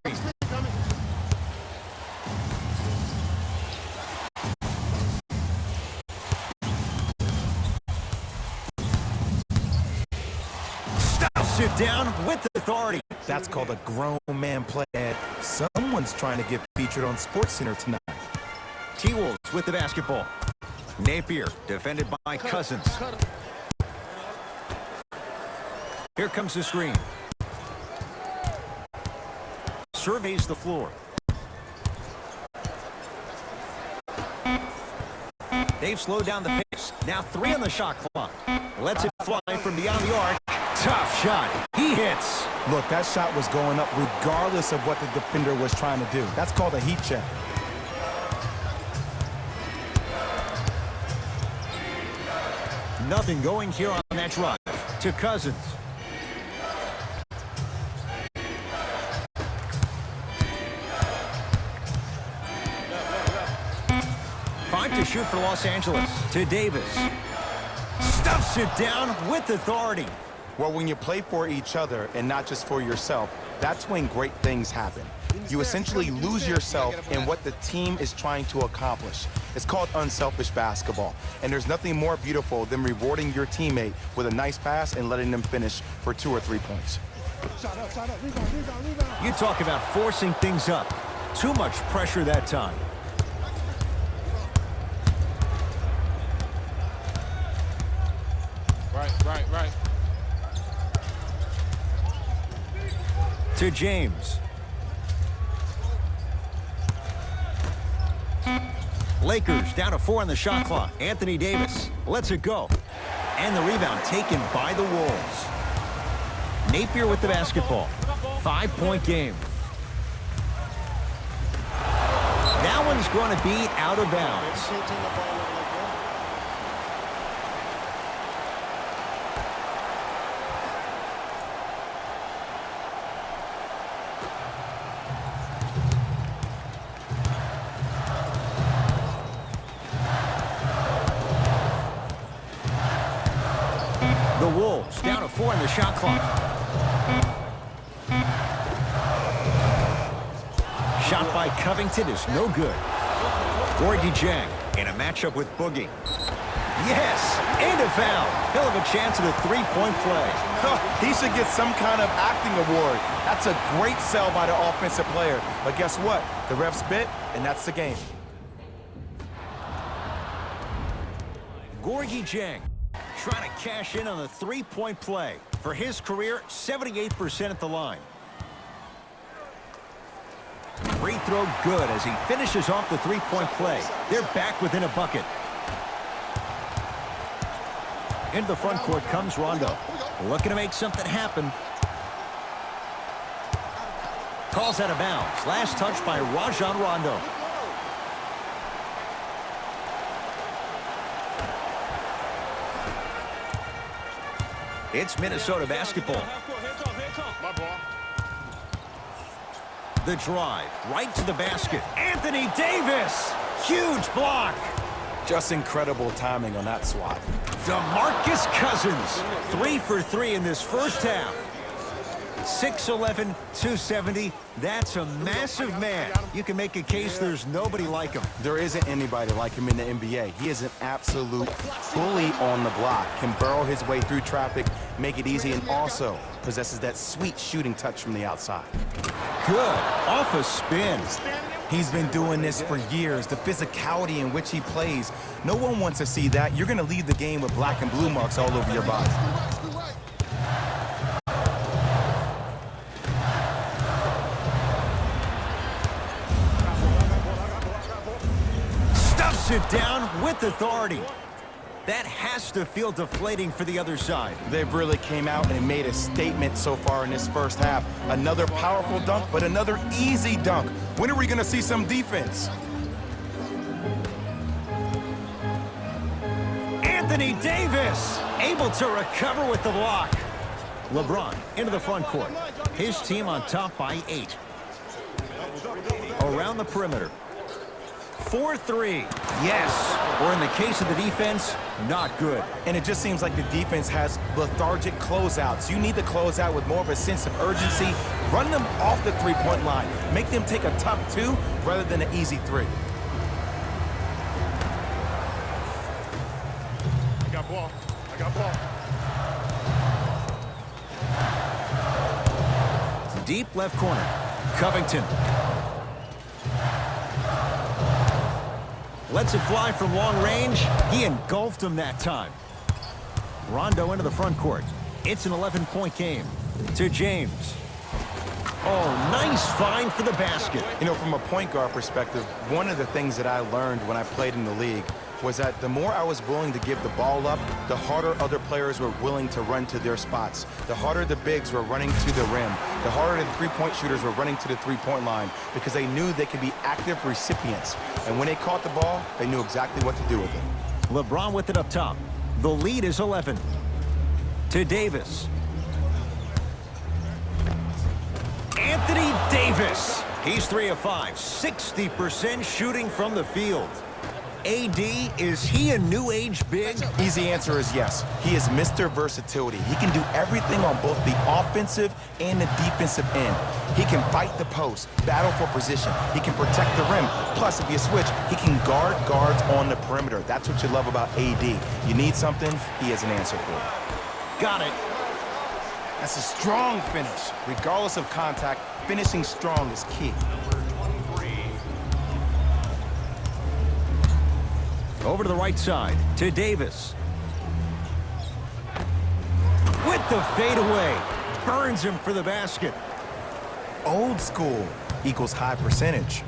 Stuffs it down with authority. That's called a grown man play, Ed. Someone's trying to get featured on SportsCenter tonight. T-Wolves with the basketball. Napier defended by Cousins. Here comes the screen. Surveys the floor. They've slowed down the pace. Now 3 on the shot clock. Lets it fly from beyond the arc. Tough shot. He hits. Look, that shot was going up regardless of what the defender was trying to do. That's called a heat check. Nothing going here on that drive. To Cousins. Five to shoot for Los Angeles. To Davis. Stuffs it down with authority. Well, when you play for each other and not just for yourself, that's when great things happen. You essentially lose yourself in what the team is trying to accomplish. It's called unselfish basketball. And there's nothing more beautiful than rewarding your teammate with a nice pass and letting them finish for 2 or 3 points. Shot up, rebound. You talk about forcing things up. Too much pressure that time. Right. To to James. Lakers down to 4 on the shot clock. Anthony Davis lets it go. And the rebound taken by the Wolves. Napier with the basketball. 5-point game. That one's going to be out of bounds. The Wolves down to 4 on the shot clock. Shot by Covington is no good. Gorgie Jang in a matchup with Boogie. Yes, and a foul. He'll have a chance at a 3-point play. He should get some kind of acting award. That's a great sell by the offensive player. But guess what? The refs bit, and that's the game. Gorgie Jang trying to cash in on the 3-point play. For his career, 78% at the line. Free throw good as he finishes off the 3-point play. They're back within a bucket. Into the front court comes Rondo. Looking to make something happen. Calls out of bounds. Last touch by Rajon Rondo. It's Minnesota basketball. My ball. The drive, right to the basket. Anthony Davis! Huge block! Just incredible timing on that swat. DeMarcus Cousins, 3 for 3 in this first half. 6'11", 270. That's a massive man. You can make a case there's nobody like him. There isn't anybody like him in the NBA. He is an absolute bully on the block. Can burrow his way through traffic, make it easy, and also possesses that sweet shooting touch from the outside. Good. Off a spin. He's been doing this for years. The physicality in which he plays. No one wants to see that. You're going to leave the game with black and blue marks all over your body. Stuffs it down with authority. That has to feel deflating for the other side. They've really came out and made a statement so far in this first half. Another powerful dunk, but another easy dunk. When are we going to see some defense? Anthony Davis able to recover with the block. LeBron into the front court. His team on top by 8. Around the perimeter. 4-3. Yes. Or in the case of the defense, not good. And it just seems like the defense has lethargic closeouts. You need to close out with more of a sense of urgency. Run them off the three-point line. Make them take a tough 2 rather than an easy 3. I got ball. I got ball. Deep left corner. Covington. Lets it fly from long range. He engulfed him that time. Rondo into the front court. It's an 11-point game. To James. Oh, nice find for the basket. You know, from a point guard perspective, one of the things that I learned when I played in the league was that the more I was willing to give the ball up, the harder other players were willing to run to their spots. The harder the bigs were running to the rim. The harder the three-point shooters were running to the three-point line because they knew they could be active recipients. And when they caught the ball, they knew exactly what to do with it. LeBron with it up top. The lead is 11. To Davis. Anthony Davis. He's 3 of 5. 60% shooting from the field. AD, is he a new age big? Easy answer is yes. He is Mr. Versatility. He can do everything on both the offensive and the defensive end. He can fight the post, battle for position. He can protect the rim. Plus, if you switch, he can guard guards on the perimeter. That's what you love about AD. You need something, he has an answer for it. Got it. That's a strong finish. Regardless of contact, finishing strong is key. Over to the right side, to Davis. With the fadeaway. Burns him for the basket. Old school equals high percentage.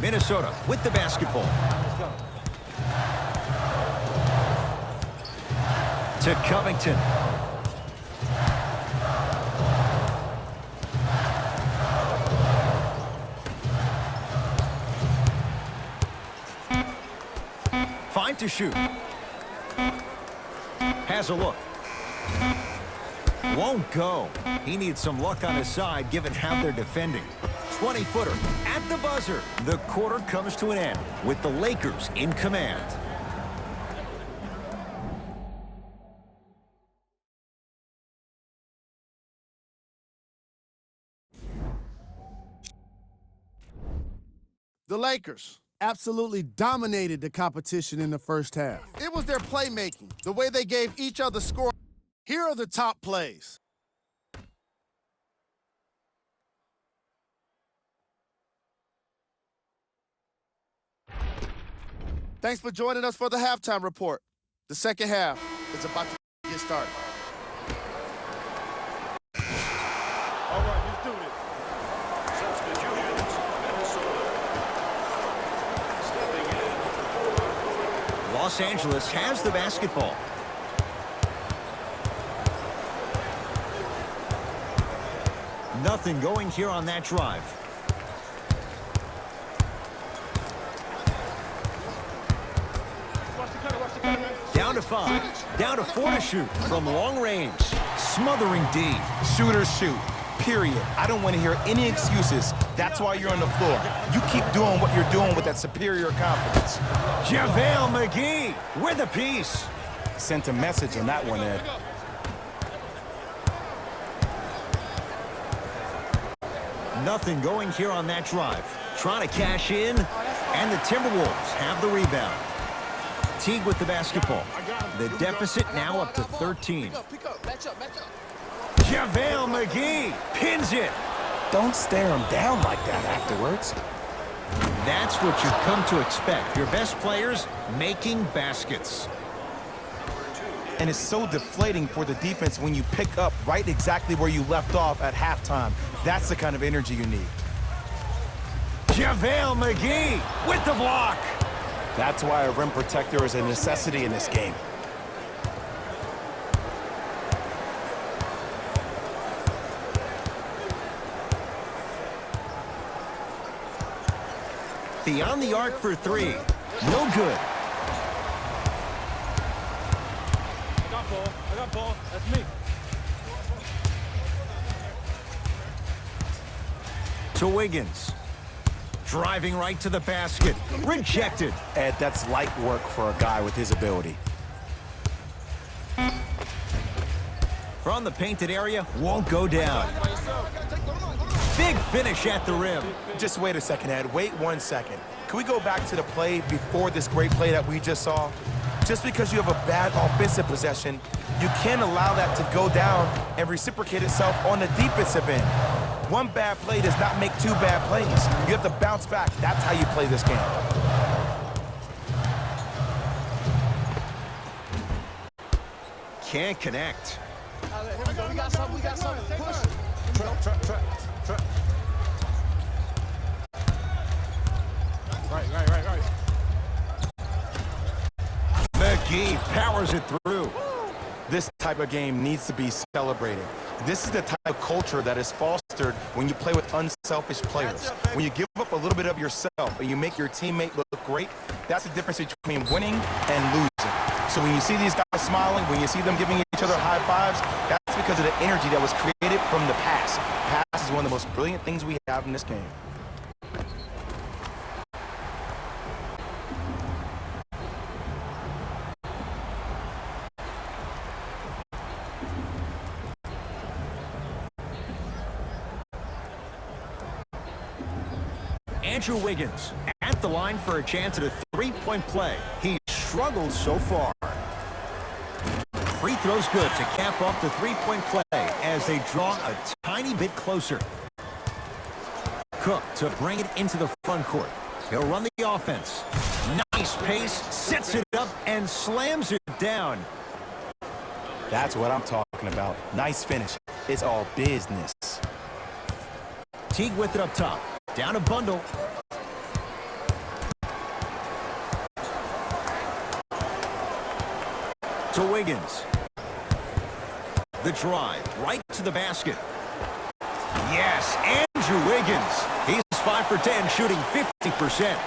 Minnesota with the basketball. To Covington. Fine to shoot. Has a look. Won't go. He needs some luck on his side given how they're defending. 20-footer at the buzzer. The quarter comes to an end with the Lakers in command. The Lakers absolutely dominated the competition in the first half. It was their playmaking, the way they gave each other score. Here are the top plays. Thanks for joining us for the halftime report. The second half is about to get started. All right, let's do this. Substitutions, Minnesota. Stepping in. Los Angeles has the basketball. Nothing going here on that drive. Watch the cutter, man. Down to 5. Down to 4 to shoot from long range. Smothering D. Shooters shoot, period. I don't want to hear any excuses. That's why you're on the floor. You keep doing what you're doing with that superior confidence. JaVale McGee with a piece. Sent a message on that one, Ed. Nothing going here on that drive. Trying to cash in, and the Timberwolves have the rebound. Teague with the basketball. The deficit now up to 13. Pick up, match up. JaVale McGee pins it. Don't stare him down like that afterwards. That's what you've come to expect. Your best players making baskets. And it's so deflating for the defense when you pick up right exactly where you left off at halftime. That's the kind of energy you need. JaVale McGee with the block. That's why a rim protector is a necessity in this game. Beyond the arc for 3. No good. I got ball. That's me. To Wiggins. Driving right to the basket. Rejected. Ed, that's light work for a guy with his ability. From the painted area, won't go down. Big finish at the rim. Just wait a second, Ed. Wait 1 second. Can we go back to the play before this great play that we just saw? Just because you have a bad offensive possession, you can't allow that to go down and reciprocate itself on the defensive end. One bad play does not make 2 bad plays. You have to bounce back. That's how you play this game. Can't connect. Here we go. We got something. Push. Trap. Right. McGee powers it through. This type of game needs to be celebrated. This is the type of culture that is fostered when you play with unselfish players. When you give up a little bit of yourself and you make your teammate look great, that's the difference between winning and losing. So when you see these guys smiling, when you see them giving each other high fives, that's because of the energy that was created from the pass. Pass is one of the most brilliant things we have in this game. Andrew Wiggins at the line for a chance at a three-point play. He struggled so far. Free throw's good to cap off the three-point play as they draw a tiny bit closer. Cook to bring it into the front court. He'll run the offense. Nice pace, sets it up, and slams it down. That's what I'm talking about. Nice finish. It's all business. Teague with it up top. Down a bundle. To Wiggins. The drive, right to the basket. Yes, Andrew Wiggins. He's 5 for 10, shooting 50%.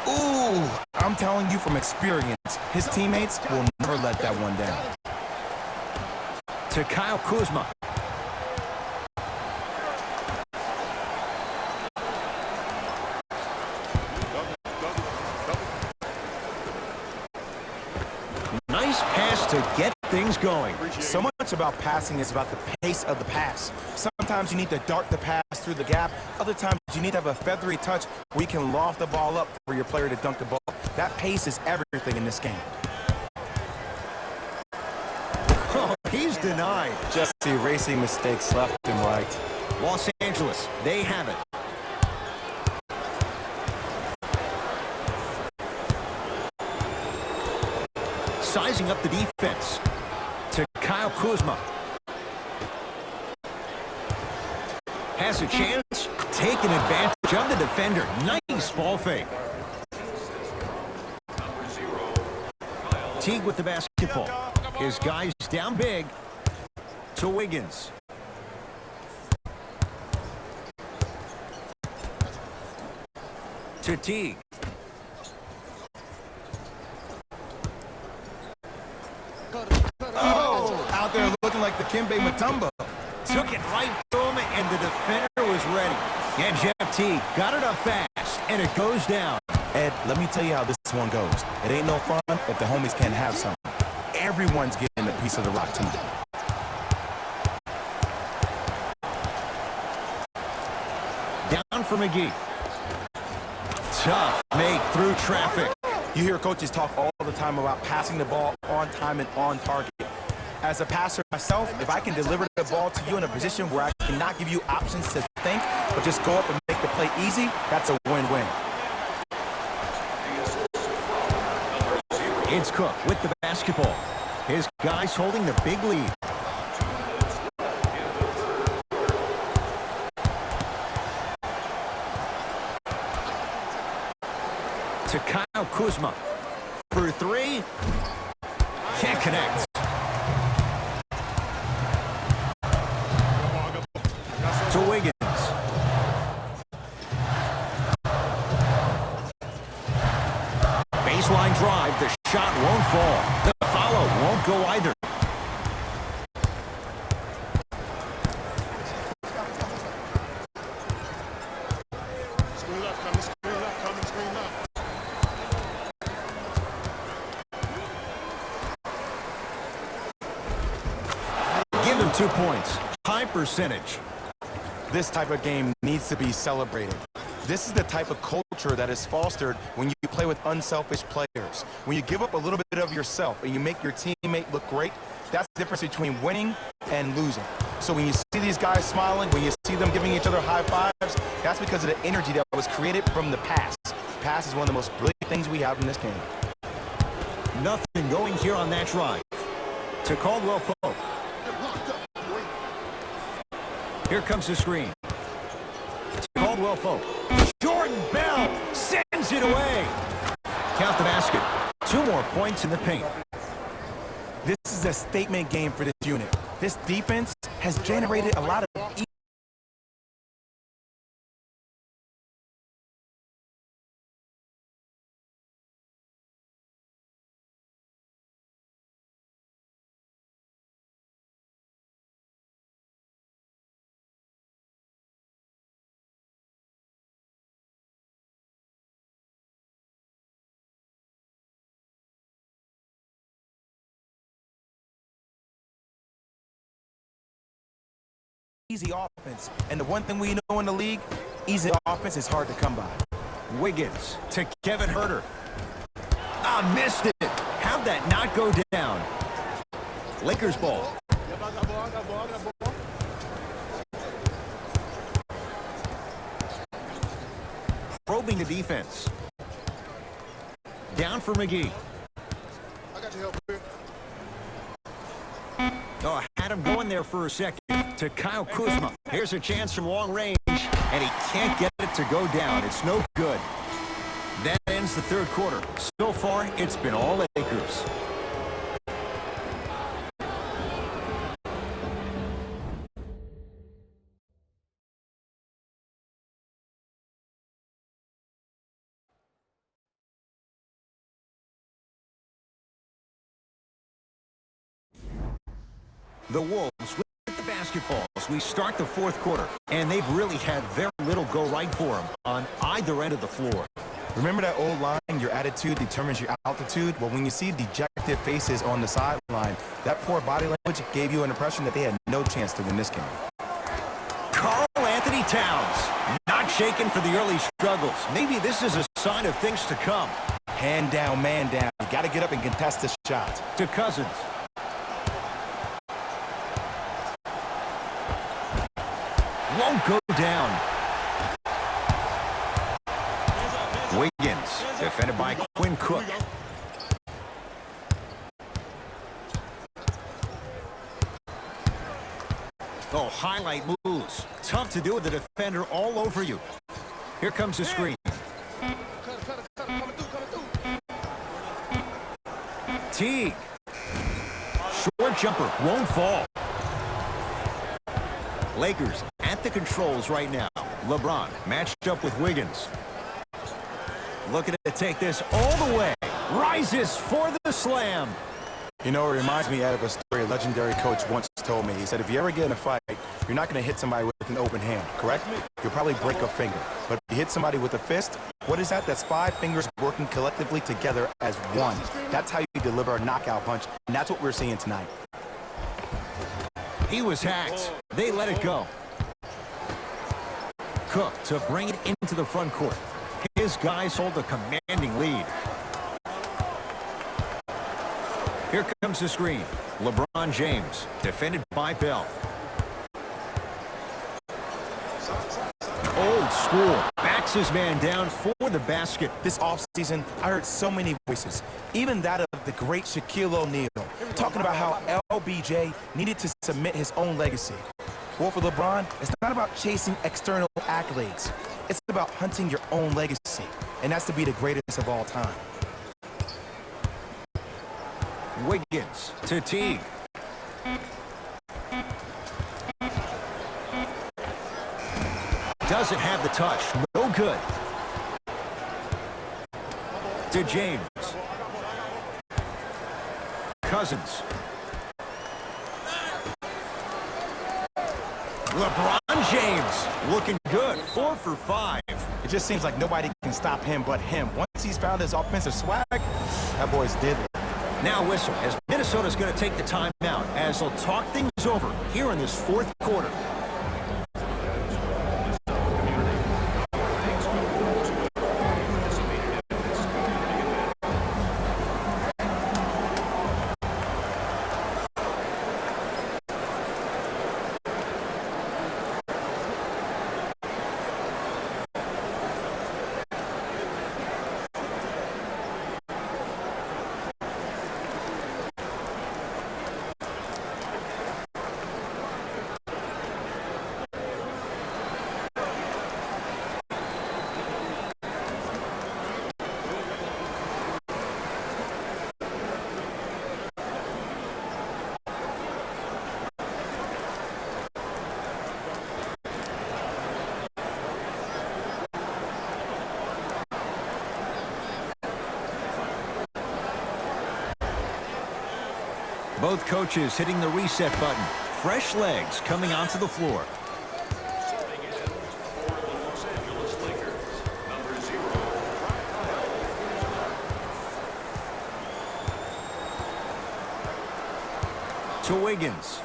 Ooh, I'm telling you from experience, his teammates will never let that one down. To Kyle Kuzma. Nice pass to get things going. So much about passing is about the pace of the pass. Sometimes you need to dart the pass through the gap. Other times you need to have a feathery touch where you can loft the ball up for your player to dunk the ball. That pace is everything in this game. Oh, he's denied. Just erasing mistakes left and right. Los Angeles, they have it. Sizing up the defense. To Kyle Kuzma. Has a chance. Taking advantage of the defender. Nice ball fake. Teague with the basketball. His guys down big. To Wiggins. To Teague. Oh, out there looking like the Kimbe Mutombo. Took it right to him, and the defender was ready. And Jeff Teague got it up fast, and it goes down. Ed, let me tell you how this one goes. It ain't no fun if the homies can't have some. Everyone's getting a piece of the rock tonight. Down for McGee. Tough make through traffic. You hear coaches talk all the time about passing the ball on time and on target. As a passer myself, if I can deliver the ball to you in a position where I cannot give you options to think, but just go up and make the play easy, that's a win-win. It's Cook with the basketball. His guys holding the big lead. To Kyle Kuzma. For three. Can't connect. To Wiggins. Baseline drive. The shot won't fall. The follow won't go either. Screen left, coming, screen left, coming, screen left. Give him 2 points. High percentage. This type of game needs to be celebrated. This is the type of culture that is fostered when you play with unselfish players. When you give up a little bit of yourself and you make your teammate look great, that's the difference between winning and losing. So when you see these guys smiling, when you see them giving each other high fives, that's because of the energy that was created from the pass. Pass is one of the most brilliant things we have in this game. Nothing going here on that drive. To Caldwell Pope. Here comes the screen. To Caldwell Pope. Jordan Bell sends it away. Count the basket. 2 more points in the paint. This is a statement game for this unit. This defense has generated a lot of easy offense. And the one thing we know in the league, easy offense is hard to come by. Wiggins to Kevin Huerter. Ah, missed it. How'd that not go down? Lakers ball. Probing the defense. Down for McGee. I got your help here. Oh, had him going there for a second. To Kyle Kuzma. Here's a chance from long range. and he can't get it to go down. It's no good. That ends the third quarter. So far, it's been all Lakers. The Wolves with the basketball as we start the fourth quarter, and they've really had very little go right for them on either end of the floor. Remember that old line, your attitude determines your altitude? Well, when you see dejected faces on the sideline, that poor body language gave you an impression that they had no chance to win this game. Karl Anthony Towns, not shaken for the early struggles. Maybe this is a sign of things to come. Hand down, man down. You got to get up and contest the shot. To Cousins. Won't go down. Wiggins, defended by Quinn Cook. Oh, highlight moves. Tough to do with the defender all over you. Here comes the screen. Teague. Short jumper, won't fall. Lakers at the controls right now. LeBron matched up with Wiggins. Looking to take this all the way. Rises for the slam. You know, it reminds me of a story a legendary coach once told me. He said, if you ever get in a fight, you're not going to hit somebody with an open hand, correct? You'll probably break a finger. But if you hit somebody with a fist, what is that? That's 5 fingers working collectively together as one. That's how you deliver a knockout punch, and that's what we're seeing tonight. He was hacked. They let it go. Cook to bring it into the front court. His guys hold a commanding lead. Here comes the screen. LeBron James, defended by Bell. Old school. Backs his man down for the basket. This offseason, I heard so many voices, even that of the great Shaquille O'Neal, talking about how LBJ needed to submit his own legacy. Well, for LeBron, it's not about chasing external accolades. It's about hunting your own legacy, and that's to be the greatest of all time. Wiggins to Teague. Doesn't have the touch. No good. To James. Cousins. LeBron James looking good. 4 for 5. It just seems like nobody can stop him but him. Once he's found his offensive swag, that boy's deadly. Now whistle as Minnesota's going to take the timeout as they'll talk things over here in this fourth quarter. Both coaches hitting the reset button. Fresh legs coming onto the floor. Stepping in for the Los Angeles Lakers, number 0. To Wiggins.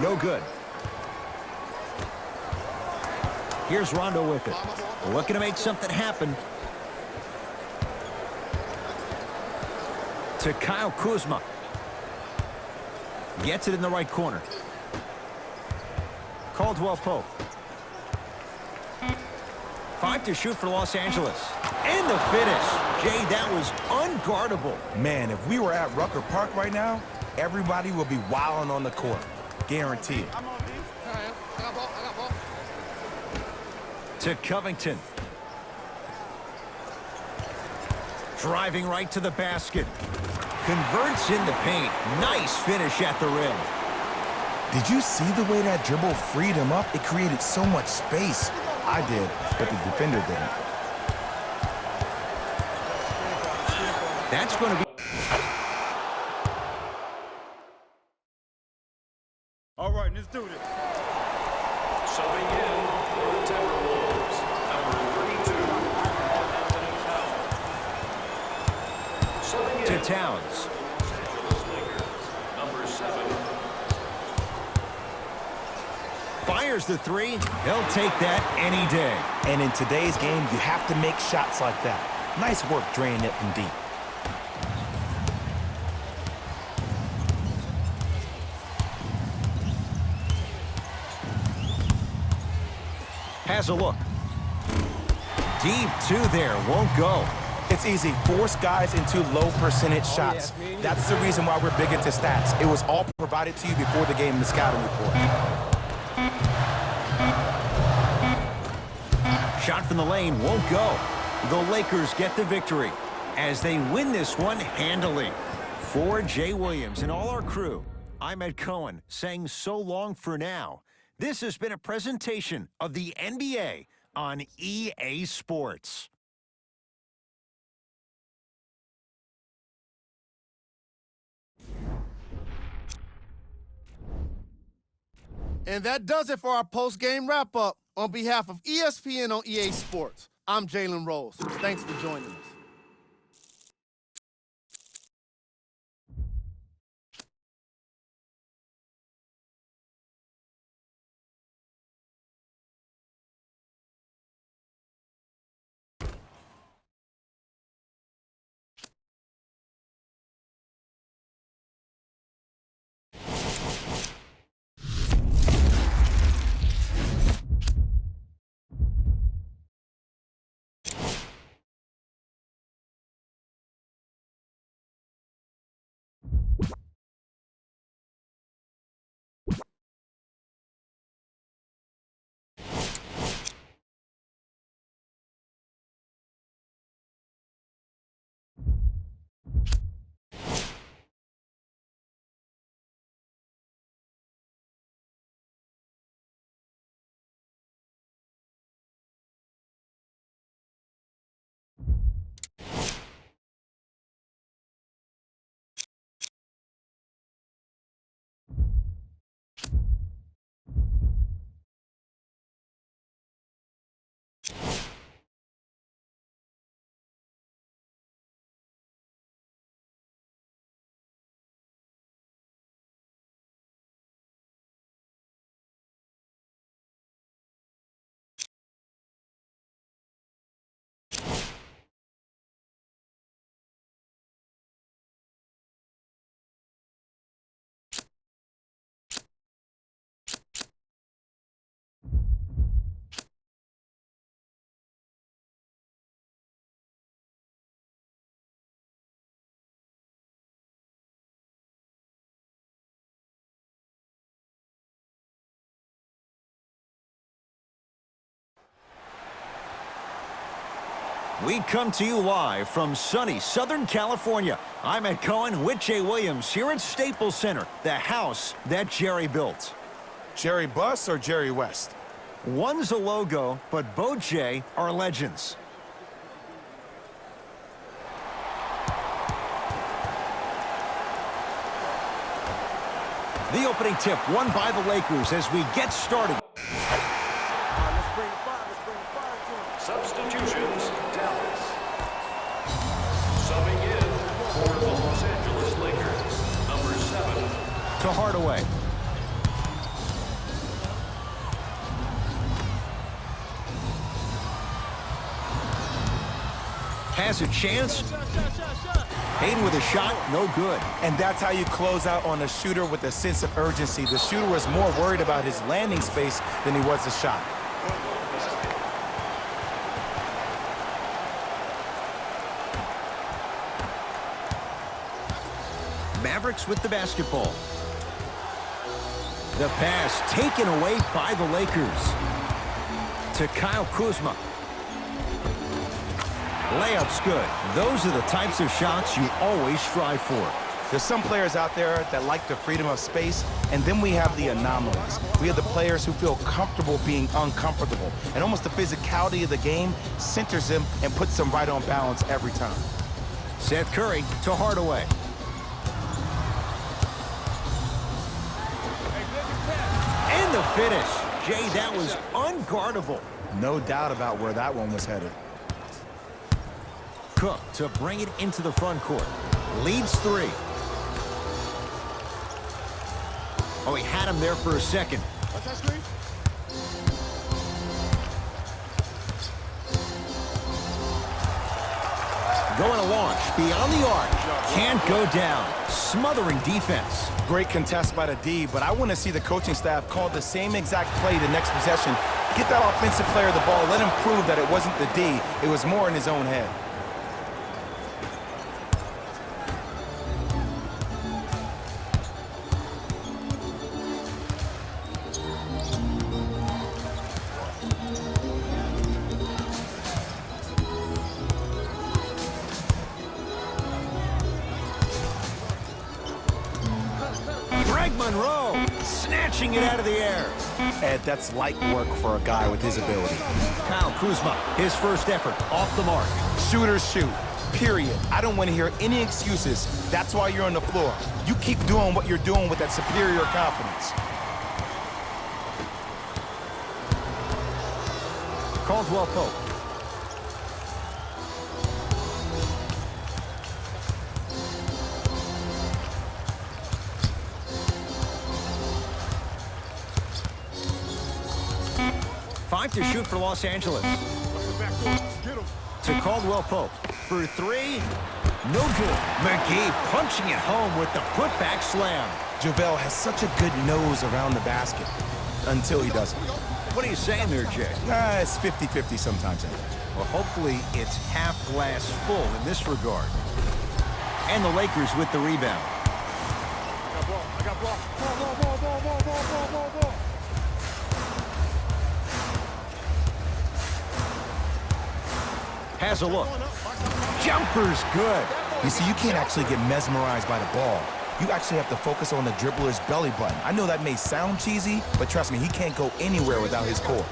No good. Here's Rondo with it. Looking to make something happen. To Kyle Kuzma. Gets it in the right corner. Caldwell Pope. 5 to shoot for Los Angeles. And the finish. Jay, that was unguardable. Man, if we were at Rucker Park right now, everybody would be wilding on the court. Guaranteed. I'm on D. I got ball. To Covington. Driving right to the basket. Converts in the paint. Nice finish at the rim. Did you see the way that dribble freed him up? It created so much space. I did, but the defender didn't. That's going to be... All right, let's do this. Subbing in for the Timberwolves, number 32, Anthony Towns. Subbing in to Towns. Los Angeles Lakers, number 7, Fires the three. He'll take that any day. And in today's game, you have to make shots like that. Nice work draining it from deep. Has a look. Deep two there. Won't go. It's easy. Force guys into low percentage shots. That's the reason why we're big into stats. It was all provided to you before the game in the scouting report. Shot from the lane won't go. The Lakers get the victory as they win this one handily. For Jay Williams and all our crew, I'm Ed Cohen saying so long for now. This has been a presentation of the NBA on EA Sports. And that does it for our post-game wrap-up. On behalf of ESPN on EA Sports, I'm Jalen Rose. Thanks for joining us. We come to you live from sunny Southern California. I'm Ed Cohen with Jay Williams here at Staples Center, the house that Jerry built. Jerry Buss or Jerry West? One's a logo, but both, Jay, are legends. The opening tip won by the Lakers as we get started. substitutions, Dallas. Subbing in for the Los Angeles Lakers, number 7. To Hardaway. Has a chance. Hayden with a shot, no good. And that's how you close out on a shooter with a sense of urgency. The shooter was more worried about his landing space than he was the shot. Mavericks with the basketball. The pass taken away by the Lakers. To Kyle Kuzma. Layup's good. Those are the types of shots you always strive for. There's some players out there that like the freedom of space, and then we have the anomalies. We have the players who feel comfortable being uncomfortable, and almost the physicality of the game centers them and puts them right on balance every time. Seth Curry to Hardaway. And the finish. Jay, that was unguardable. No doubt about where that one was headed. Cook to bring it into the front court. Leads 3. Oh, he had him there for a second. What's that screen? Going to launch beyond the arc. Can't go down. Smothering defense. Great contest by the D, but I want to see the coaching staff call the same exact play the next possession. Get that offensive player the ball. Let him prove that it wasn't the D. It was more in his own head. Monroe snatching it out of the air. Ed, that's light work for a guy with his ability. Kyle Kuzma, his first effort, off the mark. Shooters shoot, period. I don't want to hear any excuses. That's why you're on the floor. You keep doing what you're doing with that superior confidence. Caldwell Pope. Five to shoot for Los Angeles. To Caldwell Pope. For 3. No good. McGee punching it home with the putback slam. JaVale has such a good nose around the basket. Until he doesn't. What are you saying there, Jay? It's 50-50 sometimes, Ed. Well, hopefully it's half glass full in this regard. And the Lakers with the rebound. I got ball. Ball. Has a look. Jumper's good. You see, you can't actually get mesmerized by the ball. You actually have to focus on the dribbler's belly button. I know that may sound cheesy, but trust me, he can't go anywhere without his core.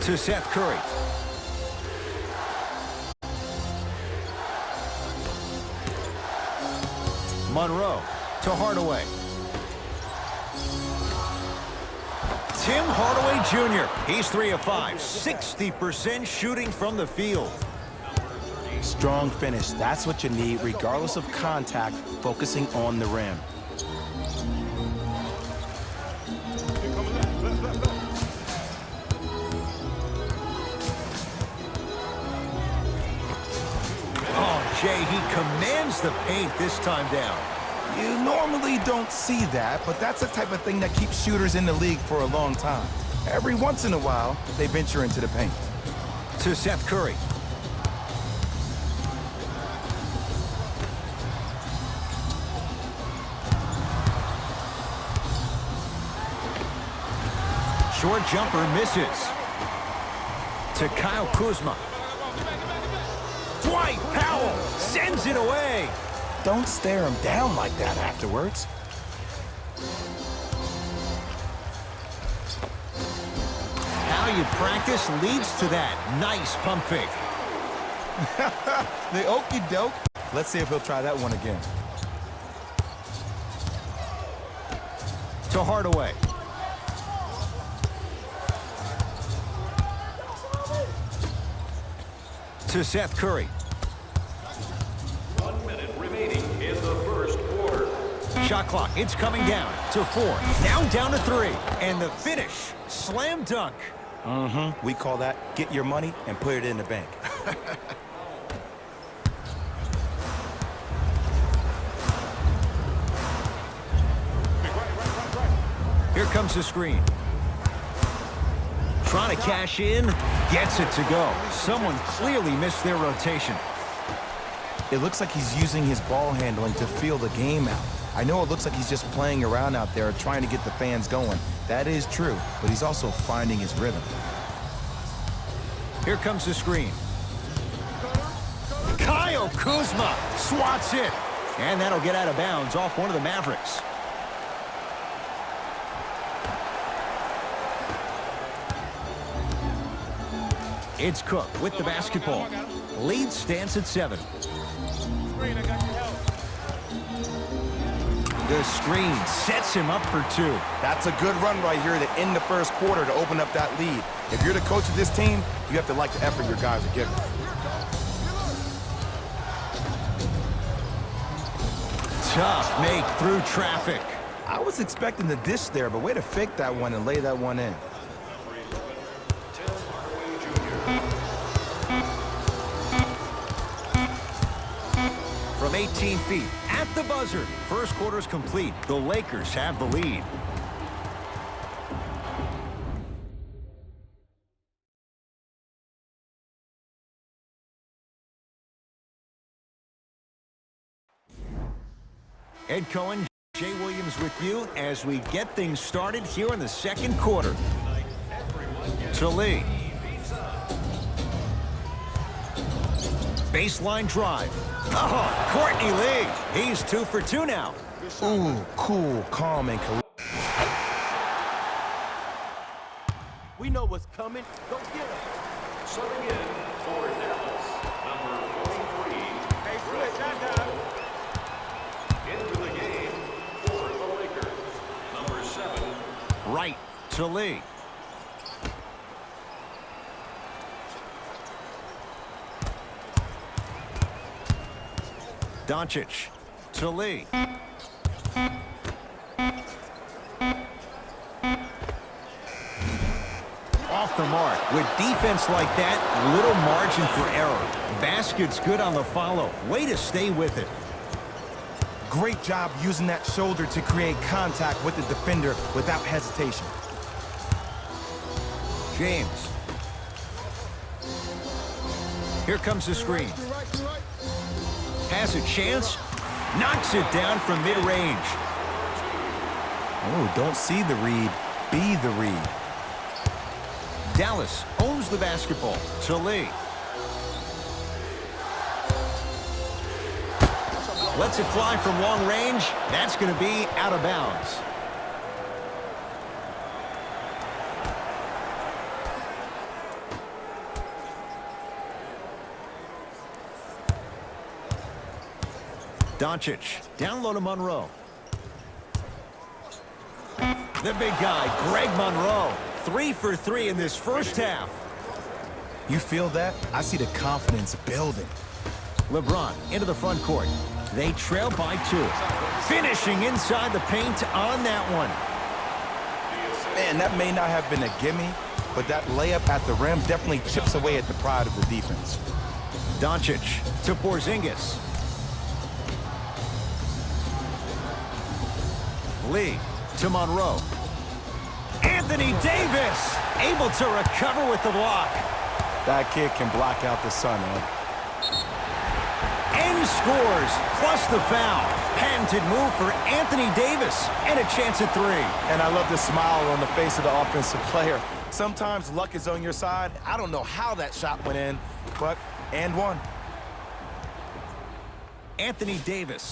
To Seth Curry. Monroe to Hardaway. Tim Hardaway Jr. He's 3 of 5, 60% shooting from the field. Strong finish. That's what you need, regardless of contact, focusing on the rim. Oh, Jay, he commands the paint this time down. You normally don't see that, but that's the type of thing that keeps shooters in the league for a long time. Every once in a while, they venture into the paint. To Seth Curry. Short jumper misses. To Kyle Kuzma. Dwight Powell sends it away. Don't stare him down like that afterwards. How you practice leads to that. Nice pump fake. The okie doke. Let's see if he'll try that one again. To Hardaway. To Seth Curry. 1 minute remaining in the first quarter. Shot clock, it's coming down to 4. Now down to 3. And the finish, slam dunk. We call that get your money and put it in the bank. Here comes the screen. Trying to cash in, gets it to go. Someone clearly missed their rotation. it looks like he's using his ball handling to feel the game out. I know it looks like he's just playing around out there trying to get the fans going. That is true, but he's also finding his rhythm. Here comes the screen. Kyle Kuzma swats it. And that'll get out of bounds off one of the Mavericks. It's Cook with the basketball. Lead stands at 7. Screen, I got your help. The screen sets him up for 2. That's a good run right here to end the first quarter to open up that lead. If you're the coach of this team, you have to like the effort your guys are giving. Tough make through traffic. I was expecting the dish there, but way to fake that one and lay that one in. From 18 feet at the buzzer. First quarter's complete. The Lakers have the lead. Ed Cohen, Jay Williams with you as we get things started here in the second quarter. To Lee. Baseline drive. Oh, Courtney Lee. He's 2 for 2 now. Ooh, cool, calm, and collected. We know what's coming. Go get it. Subbing in for Dallas, number 43. Hey, switch that down. Into the game for the Lakers, number 7. Right to Lee. Doncic to Lee. Off the mark. With defense like that, little margin for error. Basket's good on the follow. Way to stay with it. Great job using that shoulder to create contact with the defender without hesitation. James. Here comes the screen. Has a chance. Knocks it down from mid-range. Oh, don't see the read. Be the read. Dallas owns the basketball. To Lee. Lets it fly from long range. That's going to be out of bounds. Doncic, down low to Monroe. The big guy, Greg Monroe, 3 for 3 in this first half. You feel that? I see the confidence building. LeBron into the front court. They trail by 2. Finishing inside the paint on that one. Man, that may not have been a gimme, but that layup at the rim definitely chips away at the pride of the defense. Doncic to Porzingis. Lee to Monroe. Anthony Davis able to recover with the block. That kid can block out the sun, Ed. And scores, plus the foul. Patented move for Anthony Davis, and a chance at 3. And I love the smile on the face of the offensive player. Sometimes luck is on your side. I don't know how that shot went in, but and one. Anthony Davis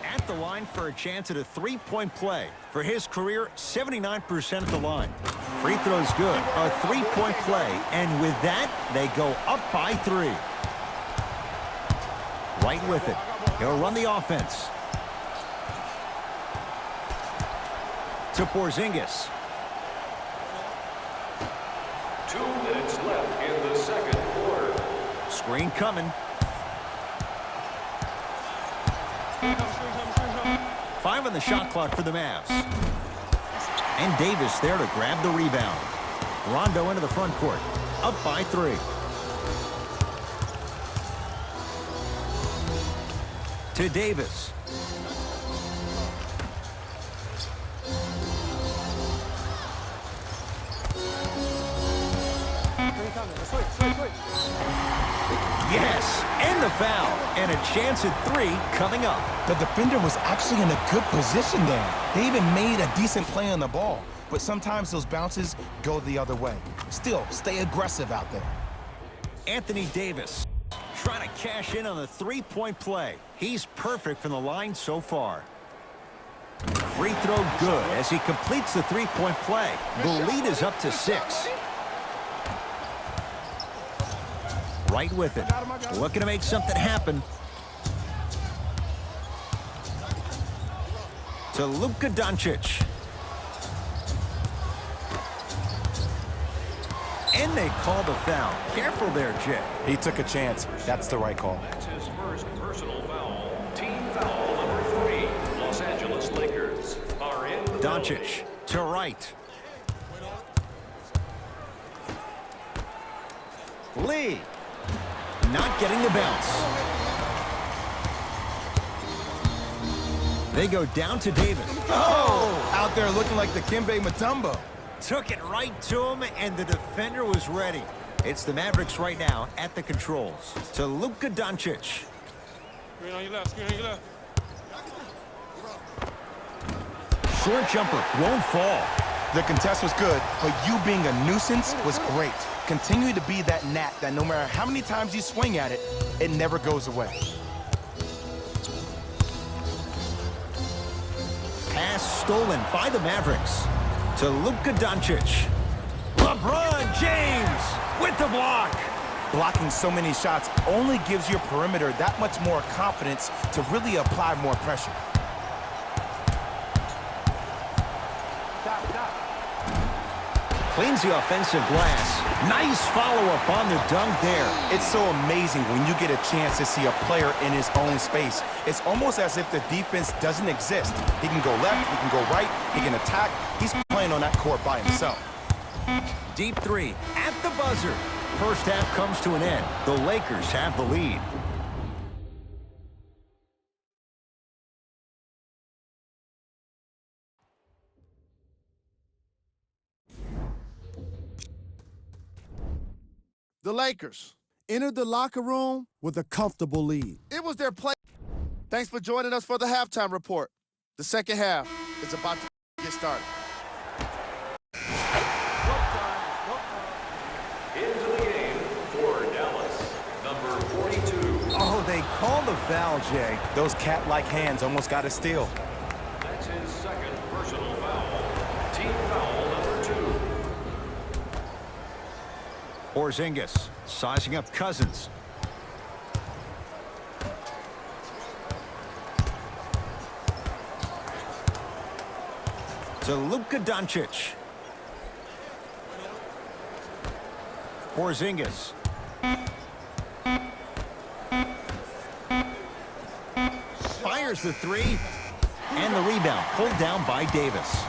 at the line for a chance at a 3-point play. For his career, 79% at the line. Free throw's good. A 3-point play. And with that, they go up by 3. Right with it. He'll run the offense. To Porzingis. 2 minutes left in the second quarter. Screen coming. 5 on the shot clock for the Mavs. And Davis there to grab the rebound. Rondo into the front court. Up by 3. To Davis. Yes, and the foul, and a chance at 3 coming up. The defender was actually in a good position there. They even made a decent play on the ball, but sometimes those bounces go the other way. Still, stay aggressive out there. Anthony Davis trying to cash in on the 3-point play. He's perfect from the line so far. Free throw good as he completes the 3-point play. The lead is up to 6. Right with it. Looking to make something happen. To Luka Doncic. And they call the foul. Careful there, Jay. He took a chance. That's the right call. That's his first personal foul. Team foul number 3. Los Angeles Lakers are in the Doncic to right. Lee. Not getting the bounce. They go down to Davis. Oh! Out there looking like the Kimbe Mutombo. Took it right to him, and the defender was ready. It's the Mavericks right now at the controls. To Luka Doncic. Screen on your left, screen on your left. Short jumper won't fall. The contest was good, but you being a nuisance was great. Continue to be that gnat that no matter how many times you swing at it, it never goes away. Pass stolen by the Mavericks. To Luka Doncic. LeBron James with the block. Blocking so many shots only gives your perimeter that much more confidence to really apply more pressure. Cleans the offensive glass. Nice follow-up on the dunk there. It's so amazing when you get a chance to see a player in his own space. It's almost as if the defense doesn't exist. He can go left, he can go right, he can attack. He's playing on that court by himself. Deep 3 at the buzzer. First half comes to an end. The Lakers have the lead. The Lakers entered the locker room with a comfortable lead. It was their play. Thanks for joining us for the halftime report. The second half is about to get started. Into the game for Dallas, number 42. Oh, they call the foul, Jay. Those cat-like hands almost got a steal. That's his second personal foul. Team foul number 2. Porzingis sizing up Cousins. To Luka Doncic. Porzingis. Fires the 3. And the rebound pulled down by Davis.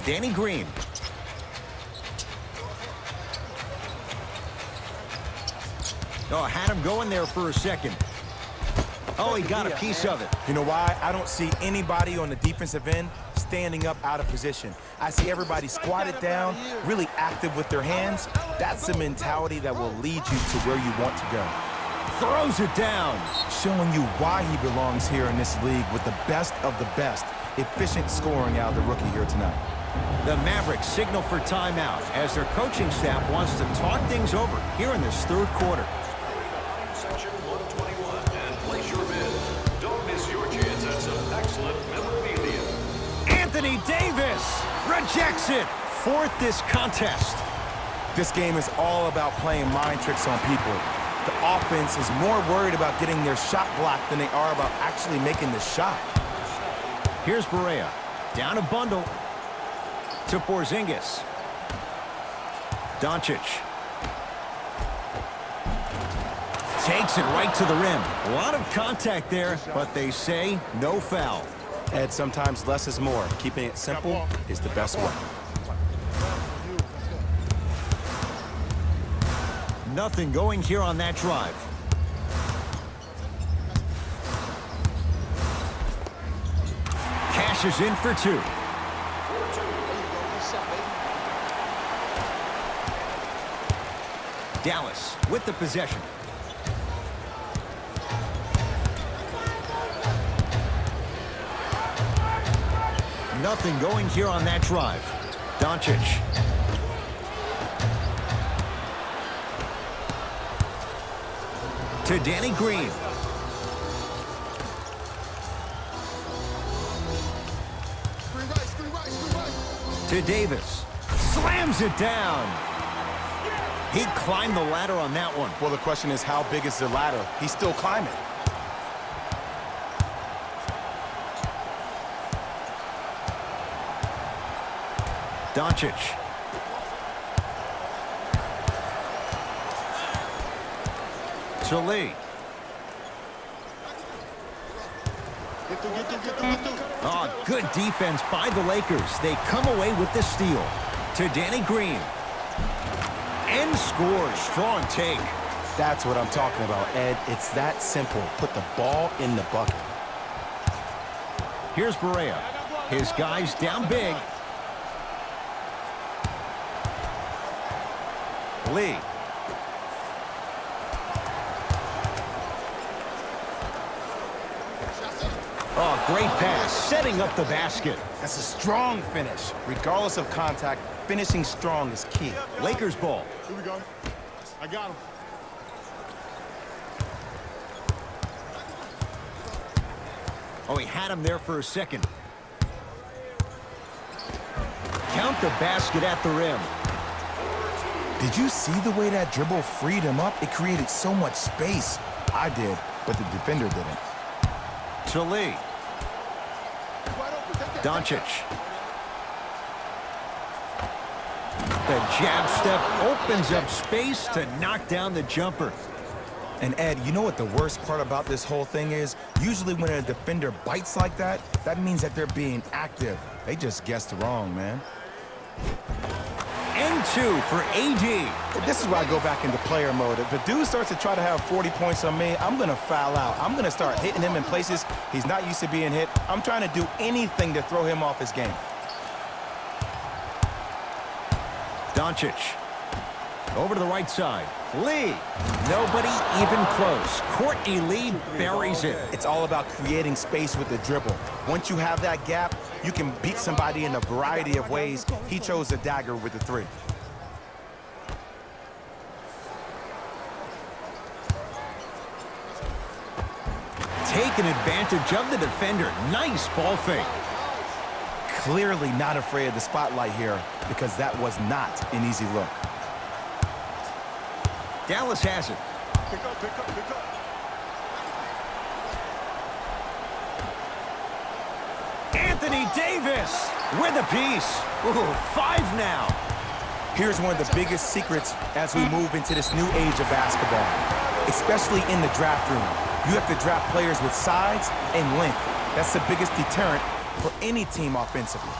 Danny Green. Oh, had him going there for a second. Oh, he got a piece of it. You know why? I don't see anybody on the defensive end standing up out of position. I see everybody squatted down, really active with their hands. That's the mentality that will lead you to where you want to go. Throws it down. Showing you why he belongs here in this league with the best of the best. Efficient scoring out of the rookie here tonight. The Mavericks signal for timeout as their coaching staff wants to talk things over here in this third quarter. Section 121, and place your bid. Don't miss your chance at some excellent memorabilia. Anthony Davis rejects it. Fourth this contest. This game is all about playing mind tricks on people. The offense is more worried about getting their shot blocked than they are about actually making the shot. Here's Barea. Down a bundle to Porzingis. Doncic. Takes it right to the rim. A lot of contact there, but they say no foul. Ed, sometimes less is more. Keeping it simple is the best way. Nothing going here on that drive. Cashes in for 2. Dallas with the possession. Nothing going here on that drive. Doncic. To Danny Green. Screen right. To Davis. Slams it down. He climbed the ladder on that one. Well, the question is, how big is the ladder? He's still climbing. Doncic. To Lee. Get through. Oh, good defense by the Lakers. They come away with the steal. To Danny Green. And scores. Strong take. That's what I'm talking about, Ed. It's that simple. Put the ball in the bucket. Here's Barea. His guys down big. Lee. Oh, great pass, setting up the basket. That's a strong finish. Regardless of contact, finishing strong is key. Lakers ball. Here we go. I got him. Oh, he had him there for a second. Count the basket at the rim. Did you see the way that dribble freed him up? It created so much space. I did, but the defender didn't. To Lee. Doncic. The jab step opens up space to knock down the jumper. And Ed, you know what the worst part about this whole thing is? Usually when a defender bites like that, that means that they're being active. They just guessed wrong, man. And two for AD. This is where I go back into player mode. If a dude starts to try to have 40 points on me, I'm going to foul out. I'm going to start hitting him in places he's not used to being hit. I'm trying to do anything to throw him off his game. Doncic. Over to the right side. Lee. Nobody even close. Courtney Lee buries it. It's all about creating space with the dribble. Once you have that gap, you can beat somebody in a variety of ways. He chose the dagger with the three. Taking advantage of the defender. Nice ball fake. Clearly not afraid of the spotlight here because that was not an easy look. Dallas has it. Pick up. Anthony Davis with a piece. Ooh, 5 now. Here's one of the biggest secrets as we move into this new age of basketball, especially in the draft room. You have to draft players with size and length. That's the biggest deterrent for any team offensively.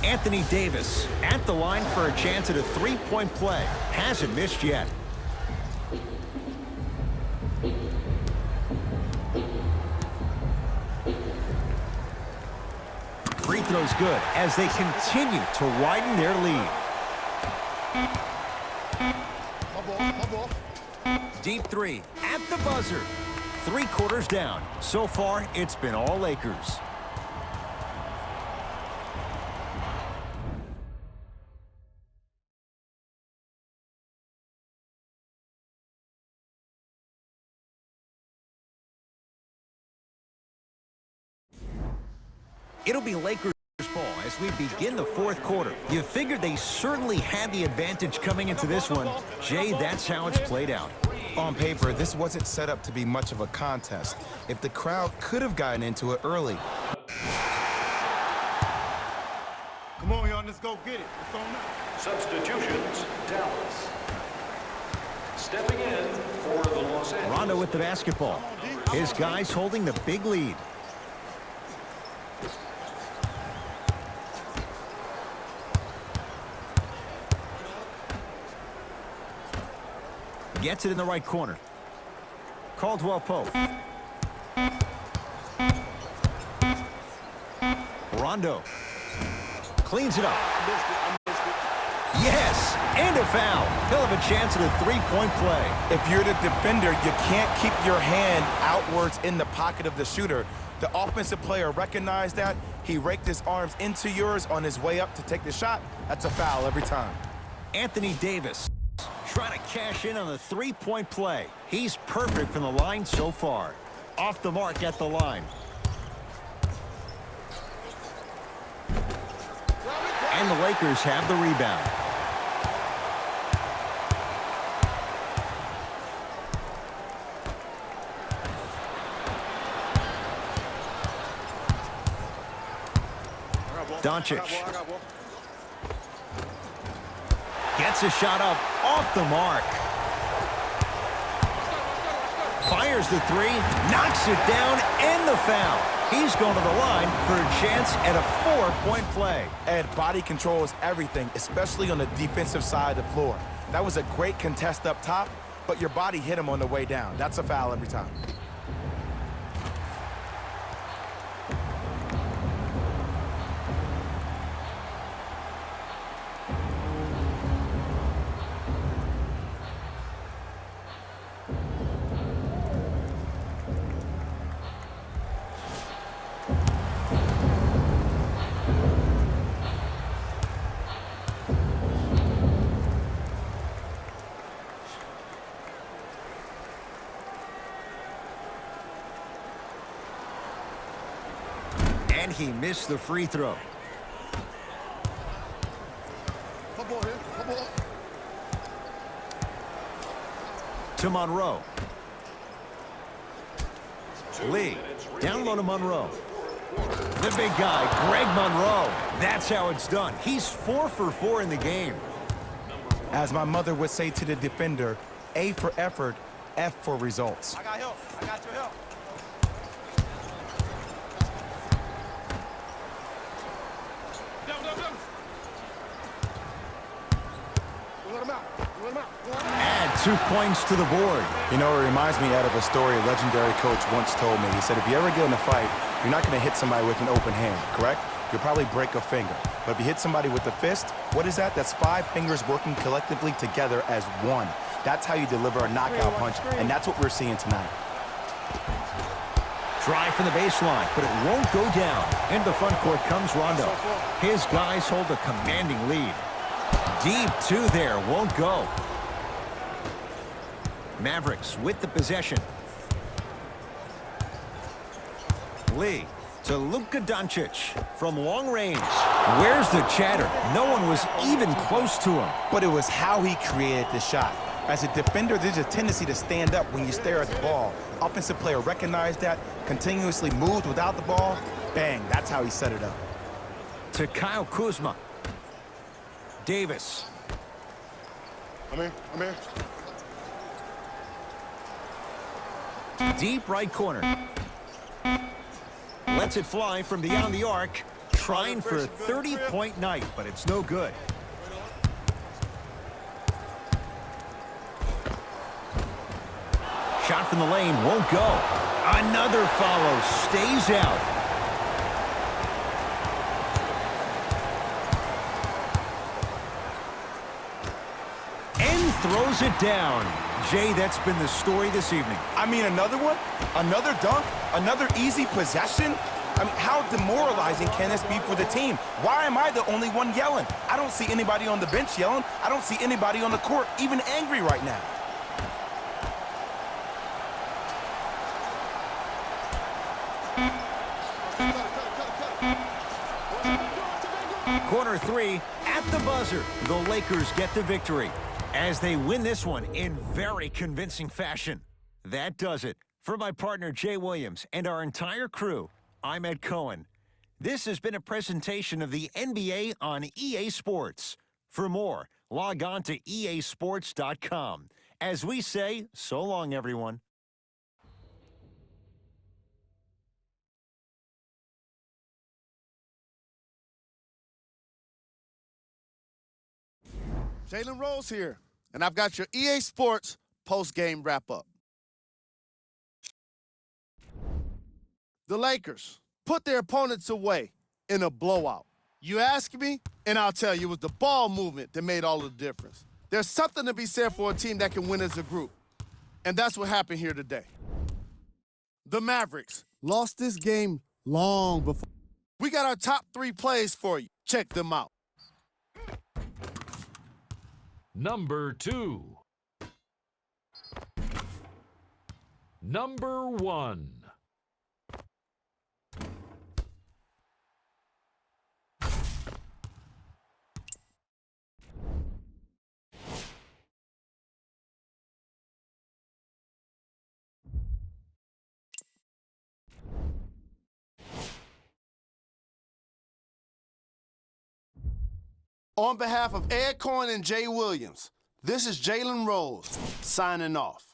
Anthony Davis at the line for a chance at a three-point play. Hasn't missed yet. Free throw's good as they continue to widen their lead. My ball. Deep three at the buzzer. 3 quarters down. So far, it's been all Lakers. It'll be Lakers ball as we begin the 4th quarter. You figured they certainly had the advantage coming into this one. Jay, that's how it's played out. On paper, this wasn't set up to be much of a contest. If the crowd could have gotten into it early. Come on, y'all, let's go get it. It's on now. Substitutions, Dallas. Stepping in for the Los Angeles. Rondo with the basketball. His guys holding the big lead. Gets it in the right corner. Caldwell Pope. Rondo. Cleans it up. Yes, and a foul. He'll have a chance at a three-point play. If you're the defender, you can't keep your hand outwards in the pocket of the shooter. The offensive player recognized that. He raked his arms into yours on his way up to take the shot. That's a foul every time. Anthony Davis trying to cash in on the three-point play. He's perfect from the line so far. Off the mark at the line. And the Lakers have the rebound. Doncic gets a shot up off the mark. Fires the three, knocks it down, and the foul. He's going to the line for a chance at a four-point play. And body control is everything, especially on the defensive side of the floor. That was a great contest up top, but your body hit him on the way down. That's a foul every time. And he missed the free throw. Come on here. Come on. To Monroe. Lee, down low to Monroe. The big guy, Greg Monroe. That's how it's done. He's 4 for 4 in the game. As my mother would say to the defender, A for effort, F for results. I got help. I got your help. Add 2 points to the board. You know, it reminds me out of a story a legendary coach once told me. He said, if you ever get in a fight, you're not going to hit somebody with an open hand, correct? You'll probably break a finger. But if you hit somebody with a fist, what is that? That's 5 fingers working collectively together as one. That's how you deliver a knockout punch, and that's what we're seeing tonight. Drive from the baseline, but it won't go down. Into the front court comes Rondo. His guys hold a commanding lead. Deep 2 there, won't go. Mavericks with the possession. Lee to Luka Doncic from long range. Where's the chatter? No one was even close to him. But it was how he created the shot. As a defender, there's a tendency to stand up when you stare at the ball. Offensive player recognized that, continuously moved without the ball. Bang, that's how he set it up. To Kyle Kuzma. Davis. I'm here. Deep right corner. Lets it fly from beyond the arc. Trying for a 30-point night, but it's no good. Shot from the lane won't go. Another follow. Stays out. And throws it down. Jay, that's been the story this evening. I mean, another one? Another dunk? Another easy possession? I mean, how demoralizing can this be for the team? Why am I the only one yelling? I don't see anybody on the bench yelling. I don't see anybody on the court even angry right now. Corner 3 at the buzzer. The Lakers get the victory as they win this one in very convincing fashion. That does it. For my partner Jay Williams and our entire crew, I'm Ed Cohen. This has been a presentation of the NBA on EA Sports. For more, log on to easports.com. As we say, so long, everyone. Jalen Rose here, and I've got your EA Sports post-game wrap-up. The Lakers put their opponents away in a blowout. You ask me, and I'll tell you, it was the ball movement that made all the difference. There's something to be said for a team that can win as a group, and that's what happened here today. The Mavericks lost this game long before. We got our top 3 plays for you. Check them out. Number 2. Number 1. On behalf of Ed Cohen and Jay Williams, this is Jalen Rose signing off.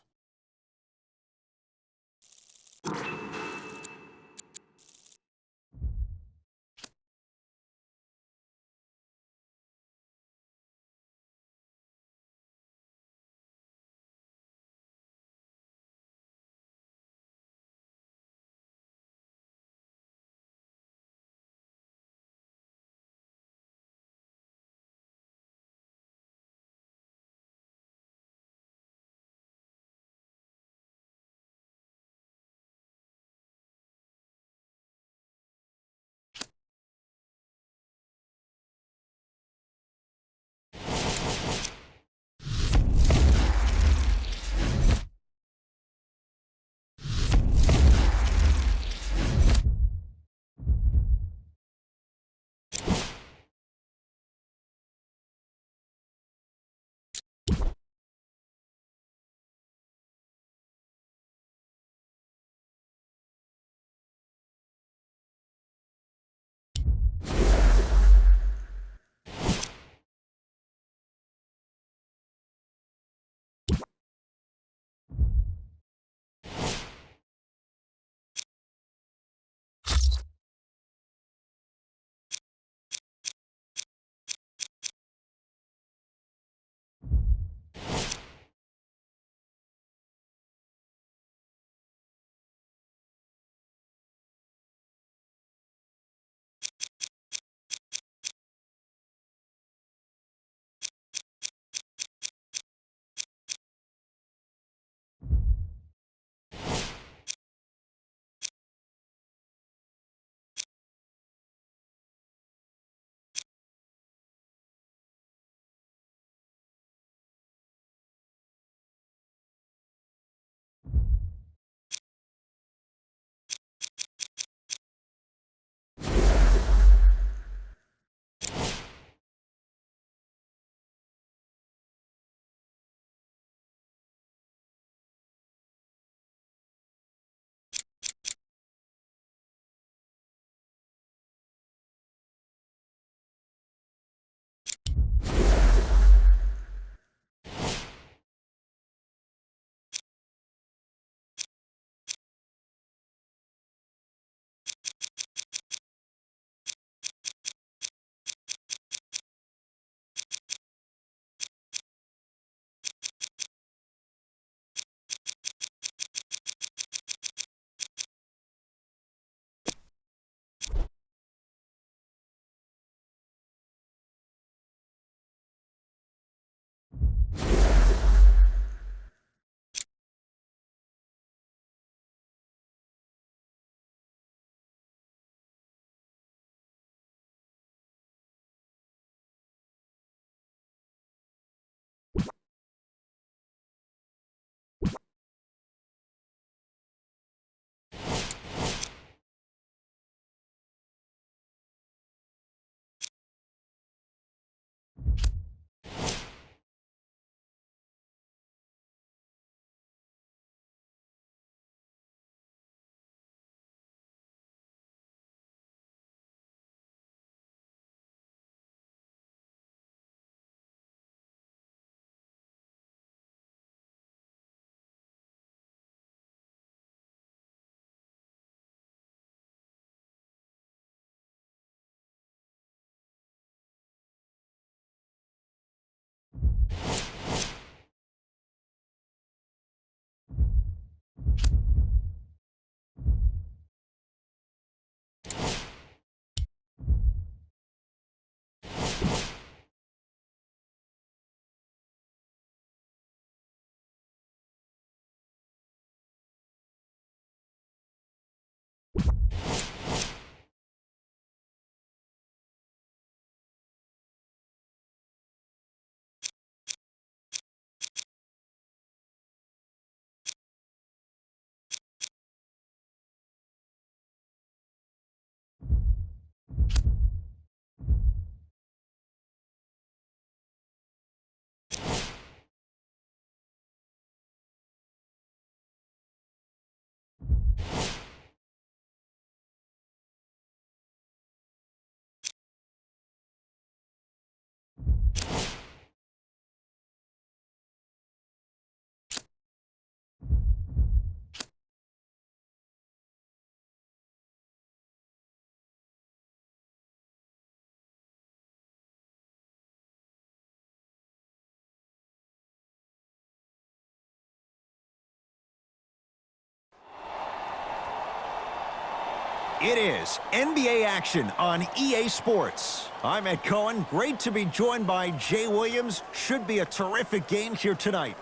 It is NBA action on EA Sports. I'm Ed Cohen. Great to be joined by Jay Williams. Should be a terrific game here tonight.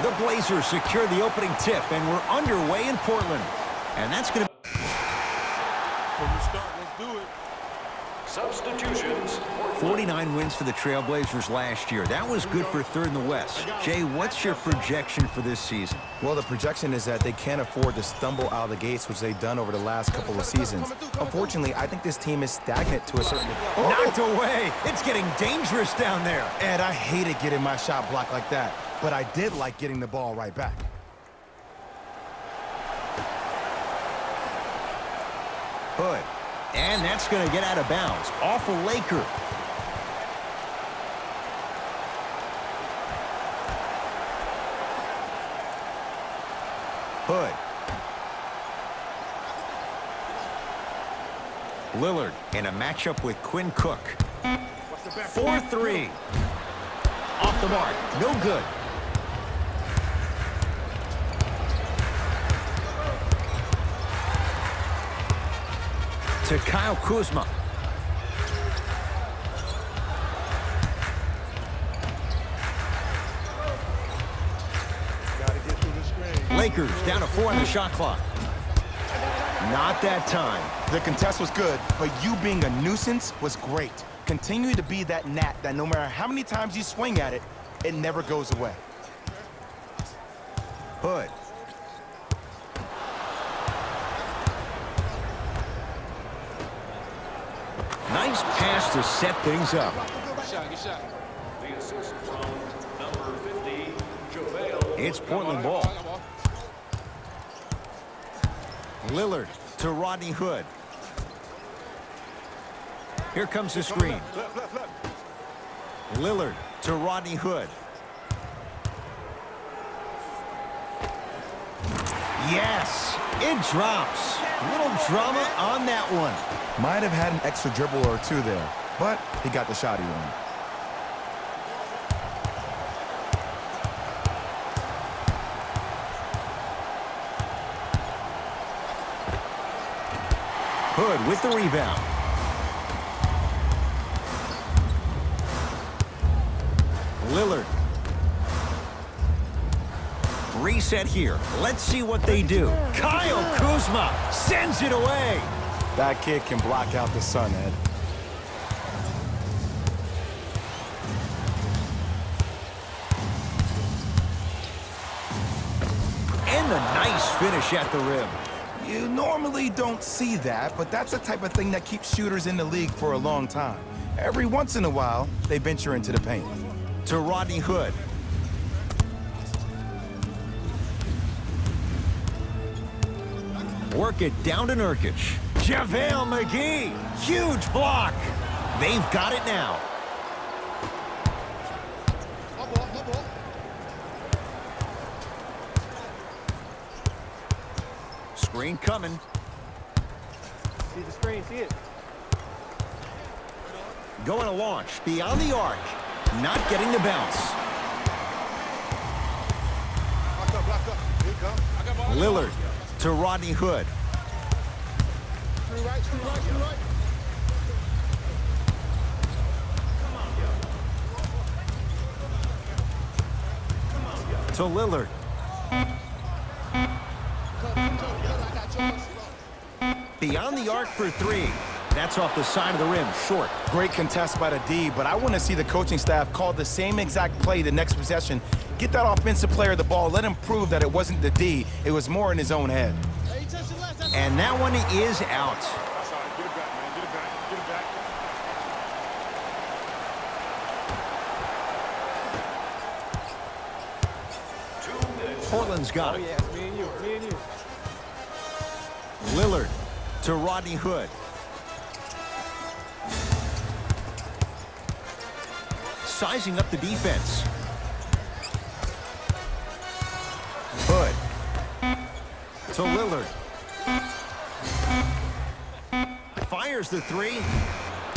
The Blazers secure the opening tip, and we're underway in Portland. And that's going to... From the start, let's do it. Substitutions. 49 wins for the Trailblazers last year. That was good for third in the West. Jay, what's your projection for this season? Well, the projection is that they can't afford to stumble out of the gates, which they've done over the last couple of seasons. Unfortunately, I think this team is stagnant to a certain degree. Knocked away. It's getting dangerous down there. Ed, I hated getting my shot blocked like that, but I did like getting the ball right back. Hood. And that's going to get out of bounds. Off a Laker. Hood. Lillard in a matchup with Quinn Cook. 4-3. Off the mark. No good. To Kyle Kuzma. Lakers down to 4 on the shot clock. Not that time. The contest was good, but you being a nuisance was great. Continue to be that gnat that no matter how many times you swing at it, it never goes away. Hood. Nice pass to set things up. Good shot, good shot. The assist from number 50, JaVale. It's Portland ball. Lillard to Rodney Hood. Here comes the screen. Lillard to Rodney Hood. Yes, it drops. Little drama on that one. Might have had an extra dribble or two there, but he got the shot he wanted. Hood with the rebound. Lillard. Reset here. Let's see what they do. Kyle Kuzma sends it away. That kid can block out the sun, Ed. And the nice finish at the rim. You normally don't see that, but that's the type of thing that keeps shooters in the league for a long time. Every once in a while, they venture into the paint. To Rodney Hood. Work it down to Nurkic. JaVale McGee. Huge block. They've got it now. No ball, no ball. Screen coming. See the screen, see it. Going to launch. Beyond the arc. Not getting the bounce. Block up. Here you come. Lillard to Rodney Hood. Screen right, screen right, screen right. To Lillard. Beyond the arc for three. That's off the side of the rim, short. Great contest by the D, but I want to see the coaching staff call the same exact play the next possession. Get that offensive player the ball. Let him prove that it wasn't the D. It was more in his own head. And that one is out. That's all right. Get it back, man. Get it back. Get it back. Portland's got it. Yeah, me and you. Me and you. Lillard to Rodney Hood. Sizing up the defense. Hood to Lillard. Fires the three.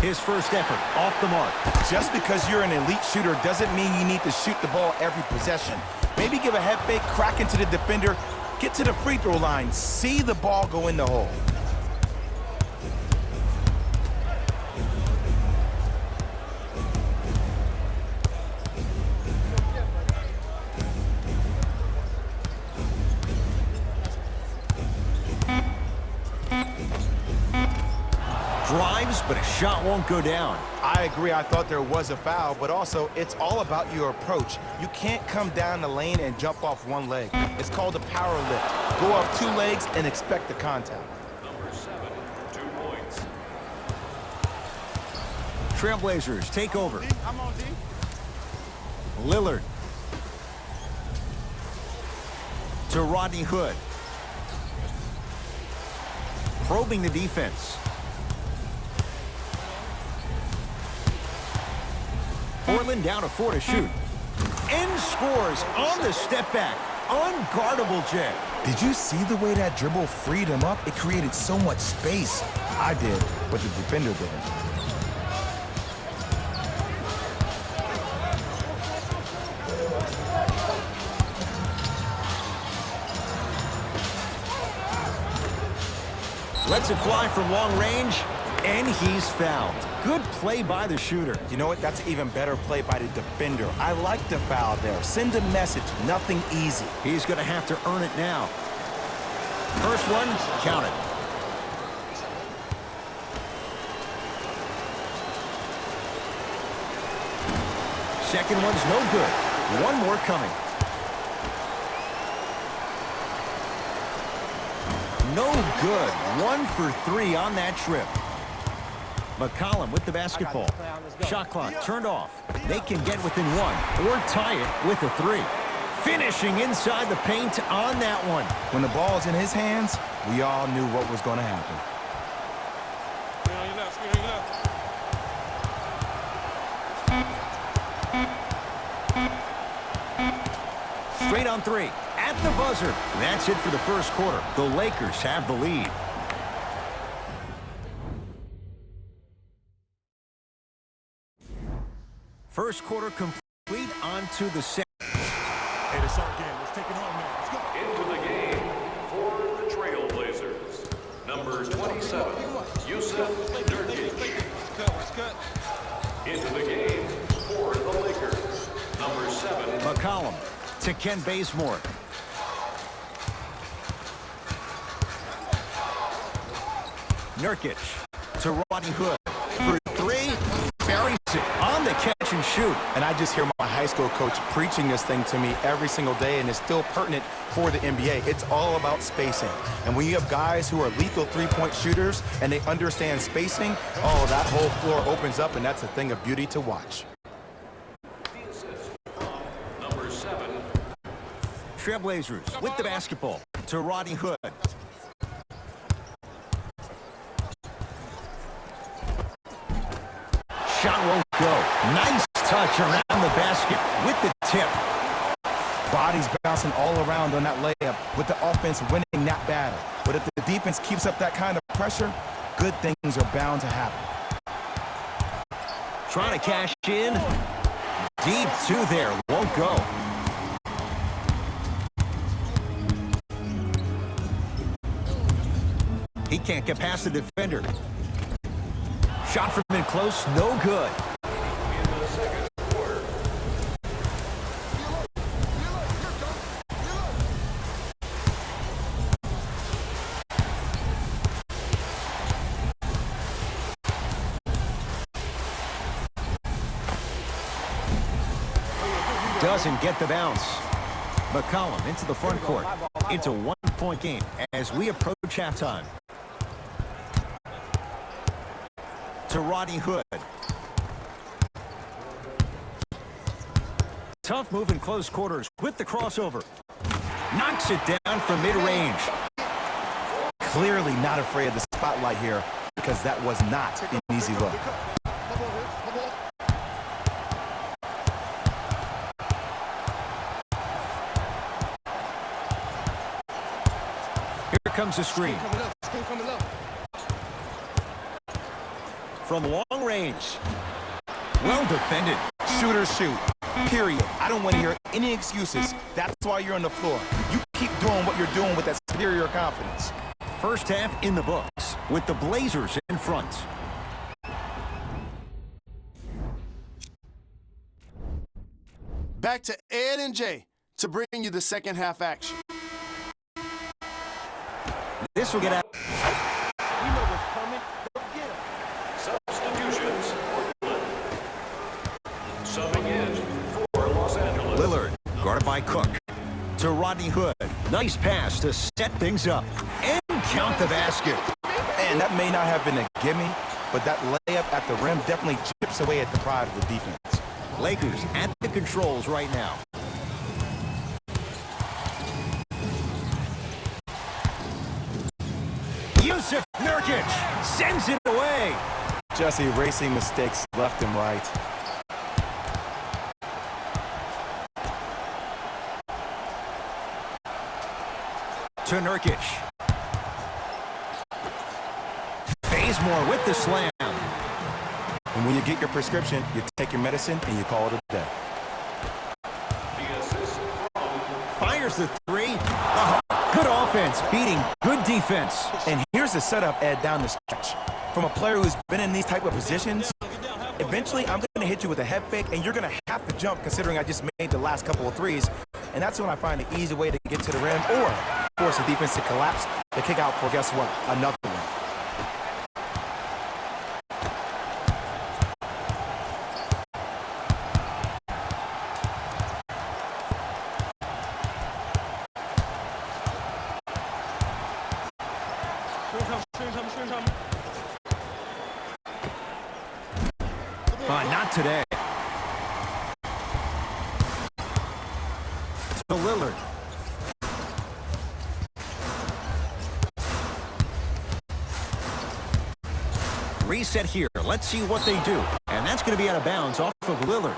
His first effort off the mark. Just because you're an elite shooter doesn't mean you need to shoot the ball every possession. Maybe give a head fake, crack into the defender, get to the free throw line, see the ball go in the hole. Drives, but a shot won't go down. I agree, I thought there was a foul, but also it's all about your approach. You can't come down the lane and jump off one leg. It's called a power lift. Go off two legs and expect the contact. Number 7, 2 points. Trailblazers take over. D, I'm on D. Lillard to Rodney Hood. Probing the defense. Portland down to 4 to shoot. And scores on the step back. Unguardable, Jay. Did you see the way that dribble freed him up? It created so much space. I did, but the defender didn't. Lets it fly from long range, and he's fouled. Good play by the shooter. You know what? That's an even better play by the defender. I like the foul there. Send a message. Nothing easy. He's going to have to earn it now. First one, count it. Second one's no good. One more coming. No good. 1 for 3 on that trip. McCollum with the basketball. Shot clock turned off. They can get within 1 or tie it with a 3. Finishing inside the paint on that one. When the ball's in his hands, we all knew what was going to happen. Screen on your left. Screen on your left. Straight on 3. At the buzzer. That's it for the first quarter. The Lakers have the lead. First quarter complete. On to the second. Hey, it's our game. Let's take it on now. Let's go. Into the game for the Trailblazers. Number 27, Yusuf Nurkic. Into the game for the Lakers. Number 7, McCollum to Ken Bazemore. Nurkic to Rodney Hood. For 3, buries it on the catch and shoot. And I just hear my high school coach preaching this thing to me every single day, and it's still pertinent for the NBA. It's all about spacing. And when you have guys who are lethal three-point shooters and they understand spacing, oh, that whole floor opens up, and that's a thing of beauty to watch. number 7, Trailblazers with the basketball to Rodney Hood. Shot won't go. Nice touch around the basket with the tip. Bodies bouncing all around on that layup with the offense winning that battle. But if the defense keeps up that kind of pressure, good things are bound to happen. Trying to cash in. Deep 2 there. Won't go. He can't get past the defender. Shot from in close. No good. in the second quarter. doesn't get the bounce. McCollum into the front court. It's a one-point game as we approach halftime. To Rodney Hood. Tough move in close quarters with the crossover. Knocks it down from mid-range. Clearly not afraid of the spotlight here because that was not an easy look. Here comes the screen. From long range. Well defended. Shooters shoot. Period. I don't want to hear any excuses. That's why you're on the floor. You keep doing what you're doing with that superior confidence. First half in the books with the Blazers in front. Back to Ed and Jay to bring you the second half action. This will get out. We know what's coming. Go get him. Substitutions. Subbing in for Los Angeles. Lillard, guarded by Cook. To Rodney Hood. Nice pass to set things up. And count the basket. And that may not have been a gimme, but that layup at the rim definitely chips away at the pride of the defense. Lakers at the controls right now. Yusuf Nurkic sends it away. Just erasing mistakes left and right. To Nurkic. Bazemore with the slam. And when you get your prescription, you take your medicine and you call it a day. Fires the three. Oh, good offense beating good defense. And here's the setup, Ed, down the stretch. From a player who's been in these type of positions, eventually I'm going to hit you with a head fake, and you're going to have to jump considering I just made the last couple of threes. And that's when I find an easy way to get to the rim or force the defense to collapse to kick out for, guess what, another one. Not today. To Lillard. Reset here. Let's see what they do. And that's going to be out of bounds off of Lillard.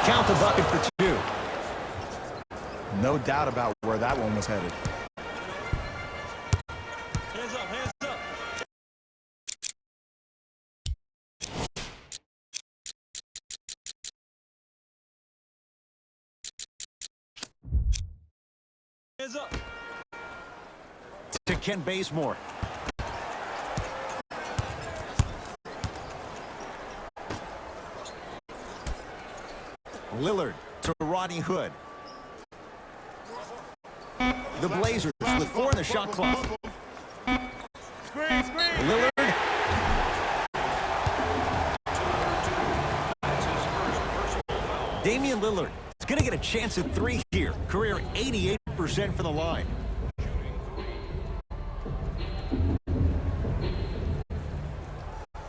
Count the bucket for two. No doubt about where that one was headed. Hands up, hands up. Hands up. To Ken Bazemore. Lillard to Rodney Hood. The Blazers with 4 in the shot clock. Lillard. Damian Lillard is going to get a chance at 3 here. Career 88% for the line.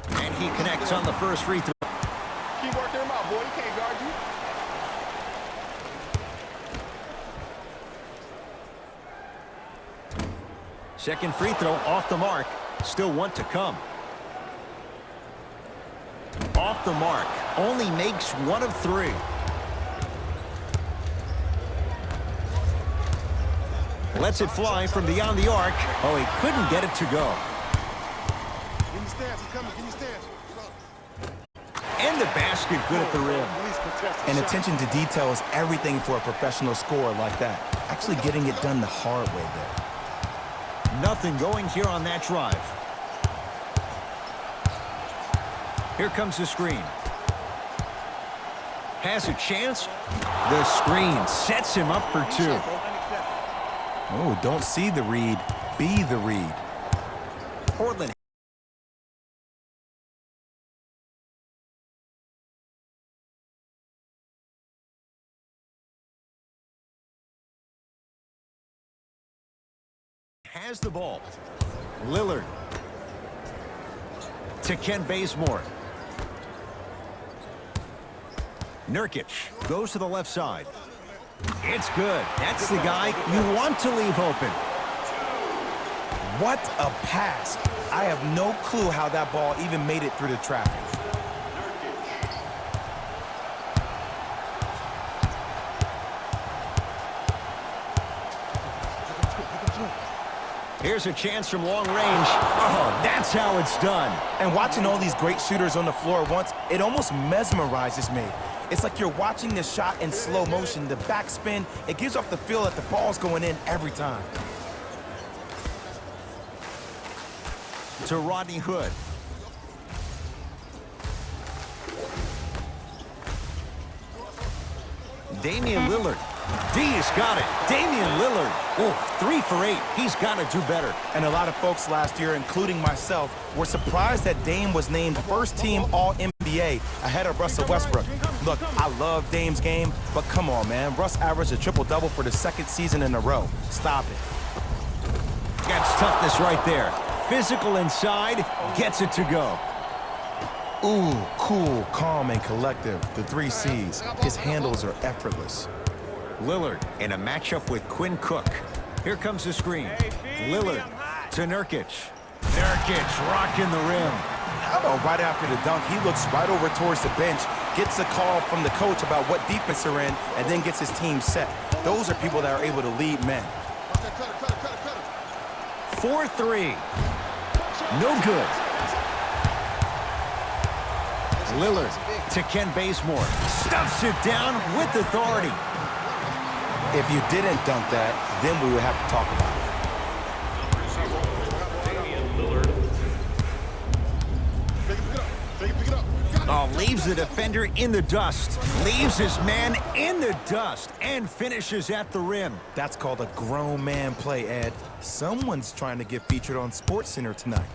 And he connects on the first free throw. Keep working him out, boy. He can't guard you. Second free throw off the mark. Still one to come. Off the mark. Only makes 1 of 3. Lets it fly from beyond the arc. Oh, he couldn't get it to go. Give me stance. He's coming. Give me stance. And the basket good at the rim. And attention to detail is everything for a professional scorer like that. Actually getting it done the hard way there. Nothing going here on that drive. Here comes the screen. Has a chance. The screen sets him up for two. Oh, don't see the read, be the read. Portland has the ball. Lillard to Ken Bazemore. Nurkic goes to the left side. It's good. That's the guy you want to leave open. What a pass. I have no clue how that ball even made it through the traffic. Here's a chance from long range. Oh, that's how it's done. And watching all these great shooters on the floor at once, it almost mesmerizes me. It's like you're watching the shot in slow motion, the backspin. It gives off the feel that the ball's going in every time. To Rodney Hood. Damian Lillard. D's got it. Damian Lillard. Oh, 3 for 8. He's got to do better. And a lot of folks last year, including myself, were surprised that Dame was named first-team All-NBA ahead of Russell Westbrook. Look, I love Dame's game, but come on, man. Russ averaged a triple-double for the second season in a row. Stop it. That's toughness right there. Physical inside, gets it to go. Ooh, cool, calm, and collective. The 3 C's. His handles are effortless. Lillard in a matchup with Quinn Cook. Here comes the screen. Lillard to Nurkic. Nurkic rocking the rim. How about right after the dunk, he looks right over towards the bench, gets a call from the coach about what defense they're in, and then gets his team set. Those are people that are able to lead men. 4-3. No good. Lillard to Ken Bazemore. Stuffs it down with authority. If you didn't dunk that, then we would have to talk about it. Oh, leaves the defender in the dust. Leaves his man in the dust and finishes at the rim. That's called a grown man play, Ed. Someone's trying to get featured on SportsCenter tonight.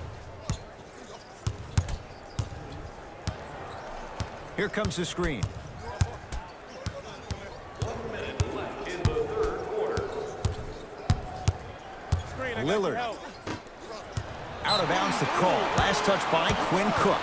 Here comes the screen. 1 minute left in the third quarter. Lillard. Out of bounds, the call. Last touch by Quinn Cook.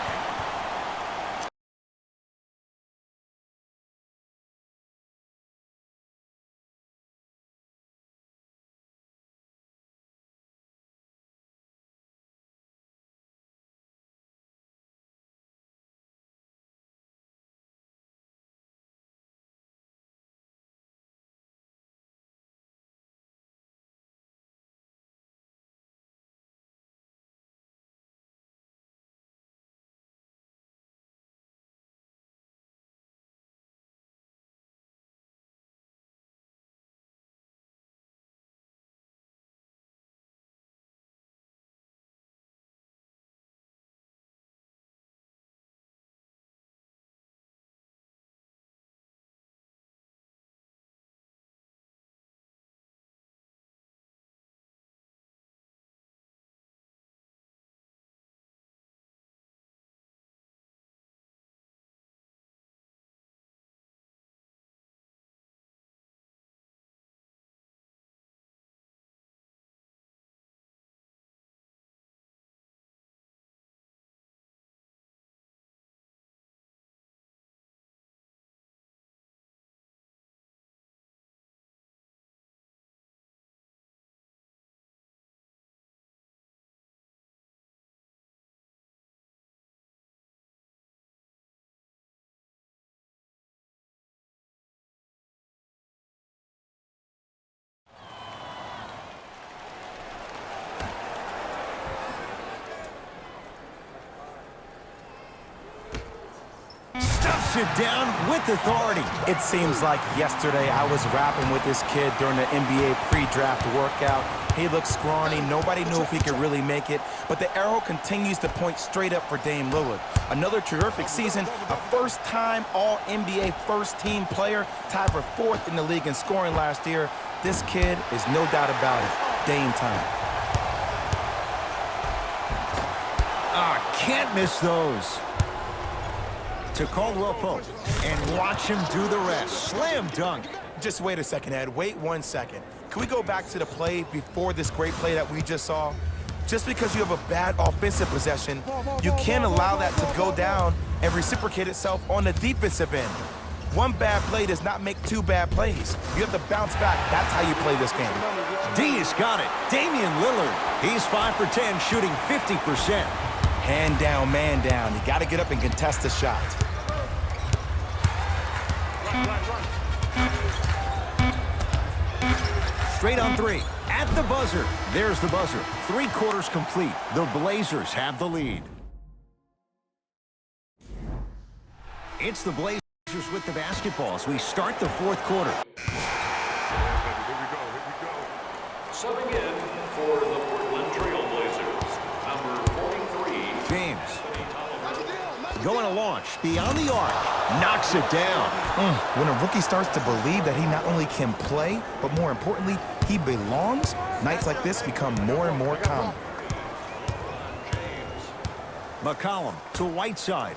knocks it down with authority. It seems like yesterday I was rapping with this kid during the NBA pre-draft workout. He looked scrawny. Nobody knew if he could really make it. But the arrow continues to point straight up for Dame Lillard. Another terrific season, a first-time All-NBA first-team player, tied for 4th in the league in scoring last year. This kid is no doubt about it. Dame time. Can't miss those. To Caldwell Pope, and watch him do the rest. Slam dunk. Just wait a second, Ed. Wait 1 second. Can we go back to the play before this great play that we just saw? Just because you have a bad offensive possession, you can't allow that to go down and reciprocate itself on the defensive end. One bad play does not make 2 bad plays. You have to bounce back. That's how you play this game. D has got it. Damian Lillard. He's 5 for 10, shooting 50%. Hand down, man down. You got to get up and contest the shot. Straight on 3. At the buzzer. There's the buzzer. 3 quarters complete. The Blazers have the lead. It's the Blazers with the basketball as we start the 4th quarter. Subbing in for the Portland Trail Blazers, number 43. James. Going to launch. Beyond the arc. Knocks it down. When a rookie starts to believe that he not only can play, but more importantly, he belongs, nights like this become more and more common. McCollum to Whiteside.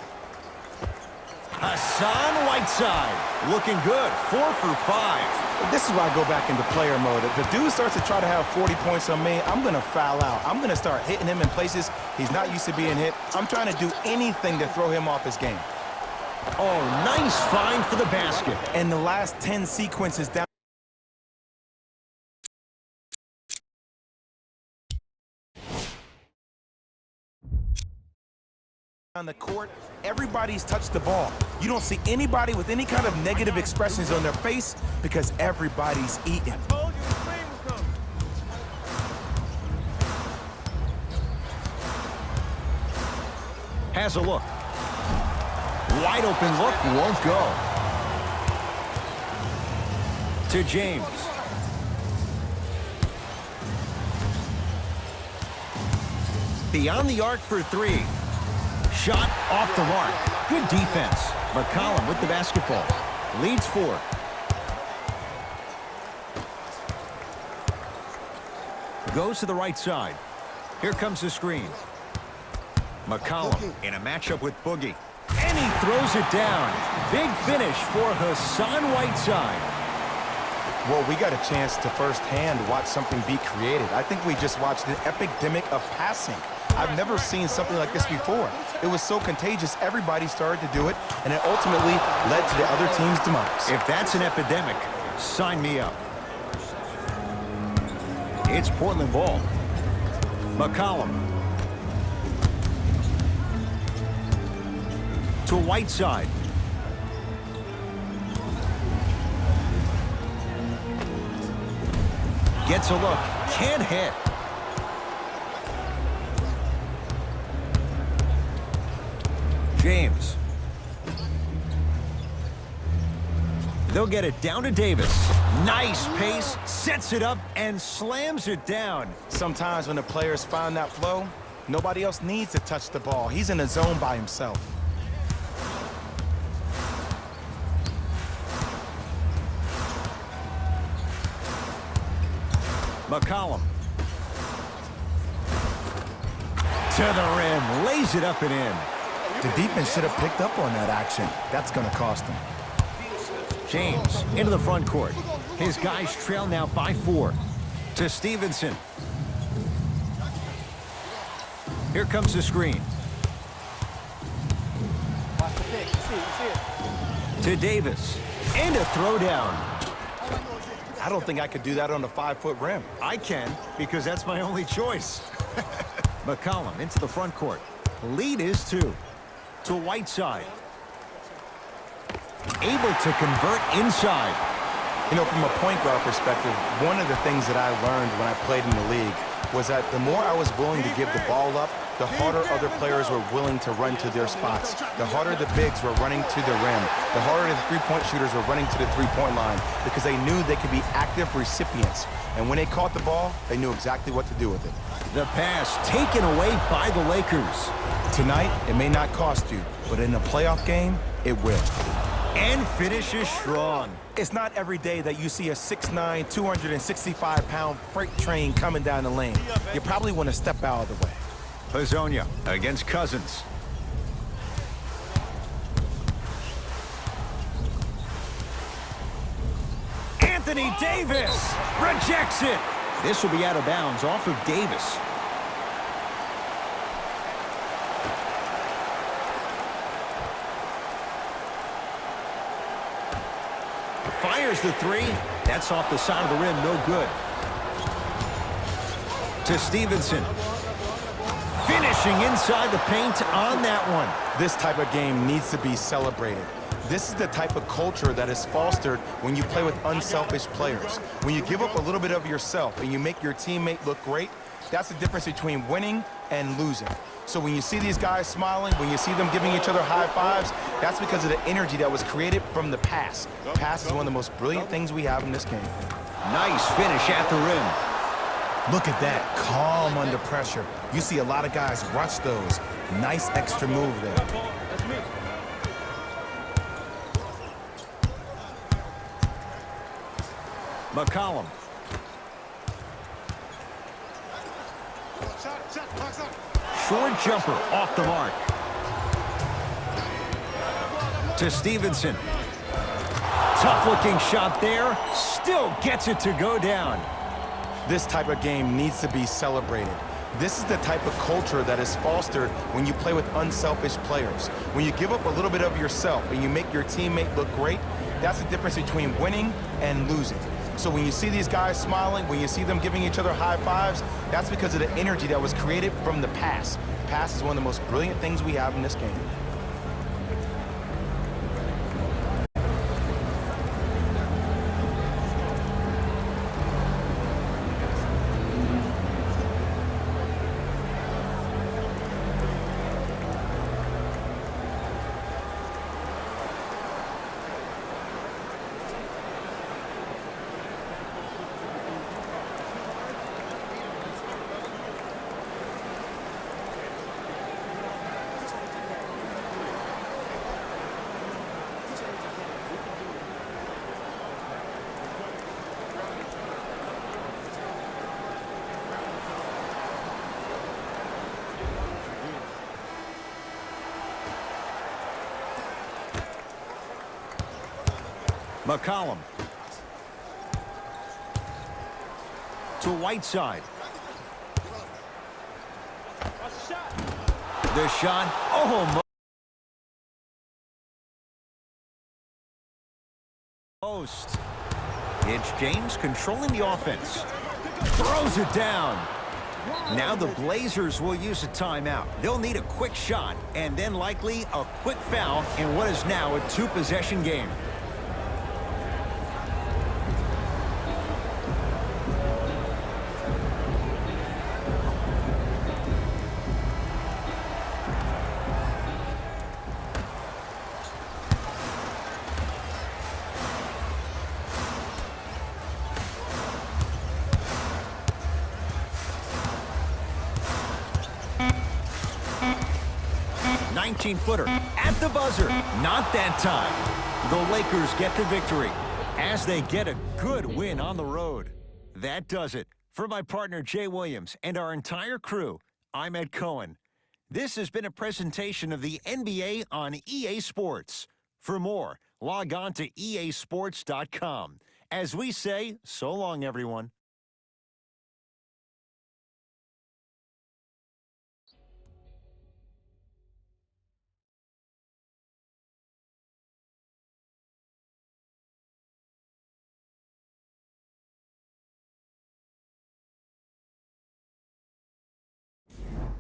Hassan Whiteside looking good. 4 for 5. This is why I go back into player mode. If the dude starts to try to have 40 points on me, I'm going to foul out. I'm going to start hitting him in places he's not used to being hit. I'm trying to do anything to throw him off his game. Oh, nice find for the basket. And the last 10 sequences down on the court, everybody's touched the ball. You don't see anybody with any kind of negative expressions on their face because everybody's eating. Has a look. Wide open look, won't go. To James. Beyond the arc for 3. Shot off the mark. Good defense. McCollum with the basketball. Leads 4. Goes to the right side. Here comes the screen. McCollum in a matchup with Boogie. And he throws it down. Big finish for Hassan Whiteside. Well, we got a chance to firsthand watch something be created. I think we just watched an epidemic of passing. I've never seen something like this before. It was so contagious, everybody started to do it, and it ultimately led to the other team's demise. If that's an epidemic, sign me up. It's Portland ball. McCollum. To Whiteside. Gets a look. Can't hit. James. They'll get it down to Davis. Nice pace, sets it up, and slams it down. Sometimes when the players find that flow, nobody else needs to touch the ball. He's in a zone by himself. McCollum. To the rim, lays it up and in. The defense should have picked up on that action. That's going to cost them. James into the front court. His guys trail now by 4. To Stevenson. Here comes the screen. To Davis. And a throwdown. I don't think I could do that on a 5-foot rim. I can, because that's my only choice. McCollum into the front court. Lead is 2. To Whiteside. Able to convert inside. You know, from a point guard perspective, one of the things that I learned when I played in the league was that the more I was willing to give the ball up, the harder other players were willing to run to their spots. The harder the bigs were running to the rim. The harder the three-point shooters were running to the three-point line because they knew they could be active recipients. And when they caught the ball, they knew exactly what to do with it. The pass taken away by the Lakers. Tonight, it may not cost you, but in a playoff game, it will. And finishes strong. It's not every day that you see a 6'9", 265-pound freight train coming down the lane. You probably want to step out of the way. Hazonia against Cousins. Anthony Davis rejects it. This will be out of bounds off of Davis. Fires the three. That's off the side of the rim, no good. To Stevenson. Finishing inside the paint on that one. This type of game needs to be celebrated. This is the type of culture that is fostered when you play with unselfish players. When you give up a little bit of yourself and you make your teammate look great, that's the difference between winning and losing. So when you see these guys smiling, when you see them giving each other high fives, that's because of the energy that was created from the pass. Pass is one of the most brilliant things we have in this game. Nice finish at the rim. Look at that, calm under pressure. You see a lot of guys rush those. Nice extra move there. McCollum. Short jumper off the mark. To Stevenson. Tough-looking shot there. Still gets it to go down. This type of game needs to be celebrated. This is the type of culture that is fostered when you play with unselfish players. When you give up a little bit of yourself and you make your teammate look great, that's the difference between winning and losing. So when you see these guys smiling, when you see them giving each other high fives, that's because of the energy that was created from the pass. Pass is one of the most brilliant things we have in this game. McCollum. To Whiteside. The shot. Oh, most. It's James controlling the offense. Throws it down. Now the Blazers will use a timeout. They'll need a quick shot and then likely a quick foul in what is now a two-possession game. Footer at the buzzer. Not that time. The Lakers get the victory as they get a good win on the road. That does it. For my partner Jay Williams and our entire crew, I'm Ed Cohen. This has been a presentation of the NBA on EA Sports. For more, log on to easports.com. As we say, so long, everyone.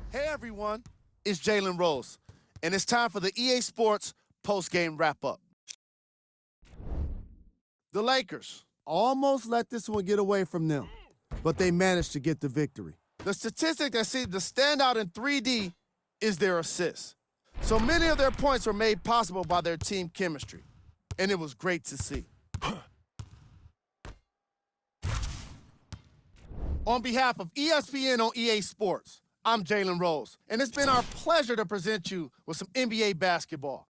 Hey everyone, it's Jalen Rose, and it's time for the EA Sports post-game wrap-up. The Lakers almost let this one get away from them, but they managed to get the victory. The statistic that seems to stand out in 3D is their assists. So many of their points were made possible by their team chemistry, and it was great to see. On behalf of ESPN on EA Sports, I'm Jalen Rose, and it's been our pleasure to present you with some NBA basketball.